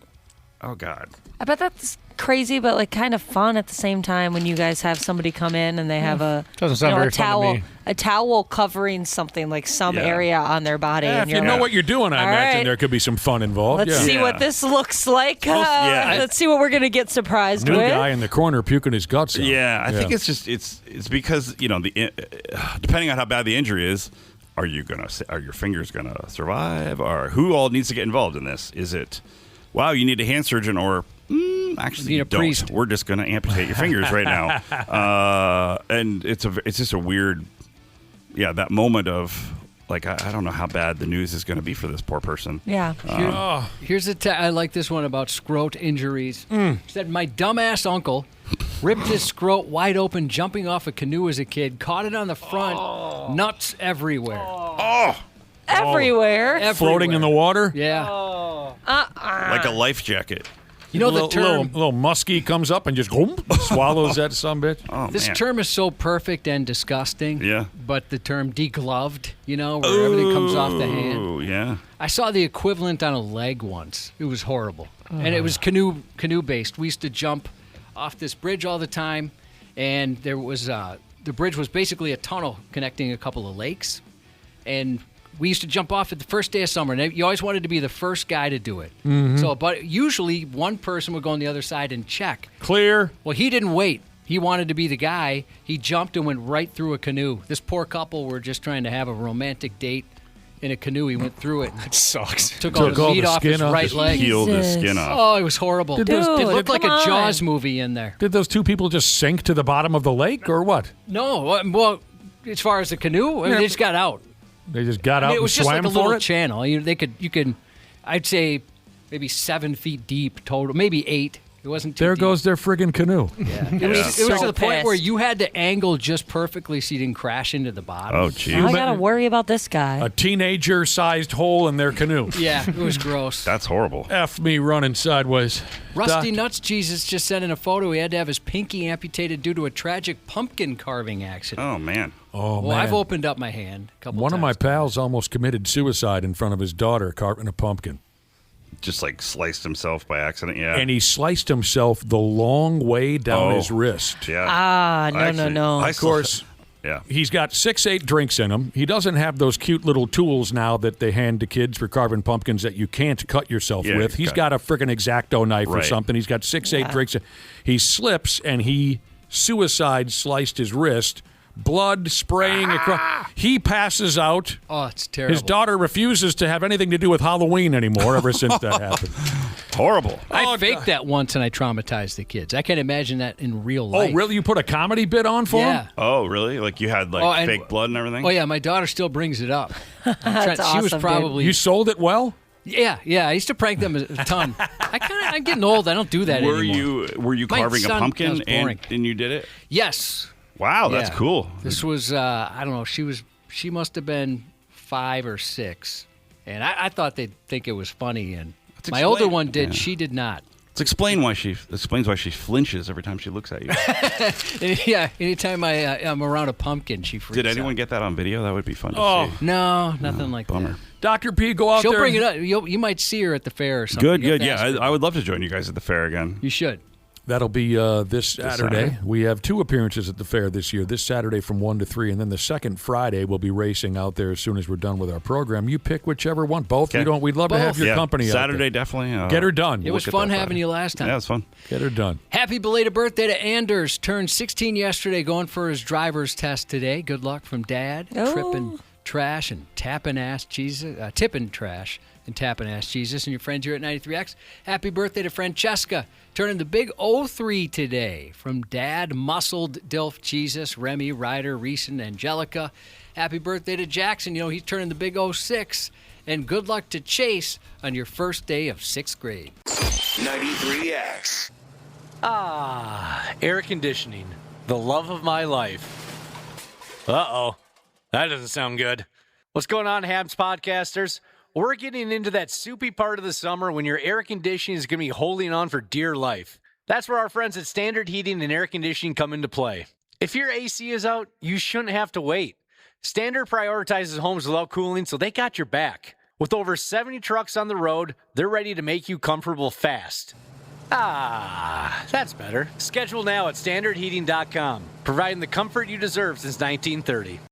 Speaker 8: oh god.
Speaker 5: I bet that's crazy, but like kind of fun at the same time when you guys have somebody come in and they have a a towel covering something like some area on their body.
Speaker 3: Yeah,
Speaker 5: and
Speaker 3: if you know what you're doing, I
Speaker 5: All
Speaker 3: imagine
Speaker 5: right.
Speaker 3: there could be some fun involved.
Speaker 5: Let's see what this looks like. Let's see what we're going to get surprised
Speaker 3: New
Speaker 5: with.
Speaker 3: guy in the corner puking his guts out.
Speaker 8: Yeah, I think it's just it's because depending on how bad the injury is, are your fingers gonna survive, or who all needs to get involved in this? Is it, wow, you need a hand surgeon, or actually you don't.
Speaker 4: Priest.
Speaker 8: We're just gonna amputate your fingers right now, and it's just a weird, that moment of like I don't know how bad the news is going to be for this poor person.
Speaker 5: Yeah.
Speaker 4: Here's I like this one about scrot injuries. Said my dumbass uncle ripped his scrot wide open jumping off a canoe as a kid, caught it on the front, nuts everywhere.
Speaker 5: Everywhere.
Speaker 3: Floating in the water.
Speaker 4: Yeah.
Speaker 8: Like a life jacket.
Speaker 4: You know the
Speaker 3: little,
Speaker 4: term.
Speaker 3: little muskie comes up and just swallows that sumbitch.
Speaker 8: Oh,
Speaker 4: This
Speaker 8: man.
Speaker 4: term is so perfect and disgusting.
Speaker 8: Yeah.
Speaker 4: But the term degloved, where everything comes off the hand.
Speaker 8: Oh, yeah.
Speaker 4: I saw the equivalent on a leg once. It was horrible. And it was canoe based. We used to jump off this bridge all the time, and there was the bridge was basically a tunnel connecting a couple of lakes, and we used to jump off it the first day of summer, and you always wanted to be the first guy to do it. So, but usually one person would go on the other side and check.
Speaker 3: Clear.
Speaker 4: Well, he didn't wait. He wanted to be the guy. He jumped and went right through a canoe. This poor couple were just trying to have a romantic date in a canoe. He went through it.
Speaker 6: That sucks.
Speaker 4: Took all the meat off his right
Speaker 8: Just
Speaker 4: leg.
Speaker 8: peeled the skin off.
Speaker 4: Oh, it was horrible.
Speaker 3: Did those-
Speaker 4: it looked like
Speaker 5: come
Speaker 4: a
Speaker 5: on.
Speaker 4: Jaws movie in there.
Speaker 3: Did those two people just sink to the bottom of the lake, or what?
Speaker 4: No, well, as far as the canoe, I mean, they just got out.
Speaker 3: They just got out
Speaker 4: It
Speaker 3: and
Speaker 4: was just
Speaker 3: swam
Speaker 4: like a
Speaker 3: for
Speaker 4: little
Speaker 3: it?
Speaker 4: channel. You can, I'd say maybe 7 feet deep total, maybe 8. It wasn't too
Speaker 3: There
Speaker 4: deep.
Speaker 3: goes their friggin' canoe.
Speaker 4: It was to
Speaker 5: So
Speaker 4: the point where
Speaker 5: pissed.
Speaker 4: you had to angle just perfectly so you didn't crash into the bottom.
Speaker 8: Oh, geez.
Speaker 5: I got to worry about this guy.
Speaker 3: A teenager-sized hole in their canoe.
Speaker 4: Yeah, it was gross.
Speaker 8: That's horrible.
Speaker 3: F me running sideways.
Speaker 4: Rusty
Speaker 3: Doc,
Speaker 4: Nuts Jesus just sent in a photo. He had to have his pinky amputated due to a tragic pumpkin carving accident.
Speaker 8: Oh, man.
Speaker 3: Oh,
Speaker 4: Well,
Speaker 3: man.
Speaker 4: I've opened up my hand a couple
Speaker 3: One of
Speaker 4: times.
Speaker 3: my pals almost committed suicide in front of his daughter carving a pumpkin.
Speaker 8: Just like sliced himself by accident. Yeah.
Speaker 3: And he sliced himself the long way down his wrist.
Speaker 8: Yeah.
Speaker 5: No.
Speaker 3: Of course,
Speaker 8: Yeah.
Speaker 3: he's got 6-8 drinks in him. He doesn't have those cute little tools now that they hand to kids for carving pumpkins that you can't cut yourself
Speaker 8: Yeah,
Speaker 3: with. He's got a freaking X-Acto knife or
Speaker 8: Right.
Speaker 3: something. He's got 6-8 drinks. He slips and he suicide sliced his wrist. Blood spraying across. He passes out.
Speaker 4: Oh, it's terrible.
Speaker 3: His daughter refuses to have anything to do with Halloween anymore ever since that happened.
Speaker 8: Horrible.
Speaker 4: I faked that once and I traumatized the kids. I can't imagine that in real life.
Speaker 3: Oh, really? You put a comedy bit on for
Speaker 4: Yeah.
Speaker 3: him?
Speaker 8: Oh, really? Like you had like
Speaker 4: Oh, and-
Speaker 8: fake blood and everything?
Speaker 4: Oh, yeah, my daughter still brings it up.
Speaker 5: That's
Speaker 4: She was
Speaker 5: awesome,
Speaker 4: probably...
Speaker 3: You sold it well?
Speaker 4: Yeah. I used to prank them a ton. I'm getting old. I don't do that
Speaker 8: Were
Speaker 4: anymore.
Speaker 8: you
Speaker 4: My
Speaker 8: carving a
Speaker 4: son- that
Speaker 8: pumpkin
Speaker 4: was boring.
Speaker 8: and you did it?
Speaker 4: Yes.
Speaker 8: Wow, that's
Speaker 4: Yeah.
Speaker 8: cool.
Speaker 4: This was, I don't know, she must have been 5 or 6. And I thought they'd think it was funny. And my older one did.
Speaker 8: Yeah.
Speaker 4: She did not.
Speaker 8: Explains why she flinches every time she looks at you.
Speaker 4: Yeah, anytime I'm around a pumpkin, she freaks out.
Speaker 8: Did anyone get that on video? That would be fun to see.
Speaker 4: No, nothing like
Speaker 8: bummer.
Speaker 4: that.
Speaker 3: Dr. P, go out
Speaker 4: She'll
Speaker 3: there.
Speaker 4: bring it up. You might see her at the fair or something.
Speaker 8: Good. Yeah, I would love to join you guys at the fair again.
Speaker 4: You should.
Speaker 3: That'll be this Saturday. We have 2 appearances at the fair this year. This Saturday from 1 to 3, and then the second Friday we'll be racing out there as soon as we're done with our program. You pick whichever one. Both.
Speaker 8: Okay.
Speaker 3: We'd love to have your company out
Speaker 8: Saturday,
Speaker 3: there.
Speaker 8: definitely.
Speaker 3: Get her done.
Speaker 4: It was fun having you last time.
Speaker 8: Yeah, it was fun.
Speaker 3: Get her done.
Speaker 4: Happy belated birthday to Anders. Turned 16 yesterday, going for his driver's test today. Good luck from Dad. Tripping trash and tapping ass Jesus. Tipping trash and tapping ass Jesus and your friends here at 93X. Happy birthday to Francesca. Turning the big 03 today from Dad, Muscled Dilf Jesus, Remy, Ryder, Reese, and Angelica. Happy birthday to Jackson. He's turning the big 06. And good luck to Chase on your first day of 6th grade.
Speaker 2: 93X.
Speaker 1: Air conditioning. The love of my life. Uh-oh. That doesn't sound good. What's going on, Habs podcasters? We're getting into that soupy part of the summer when your air conditioning is going to be holding on for dear life. That's where our friends at Standard Heating and Air Conditioning come into play. If your AC is out, you shouldn't have to wait. Standard prioritizes homes without cooling, so they got your back. With over 70 trucks on the road, they're ready to make you comfortable fast. That's better. Schedule now at standardheating.com, providing the comfort you deserve since 1930.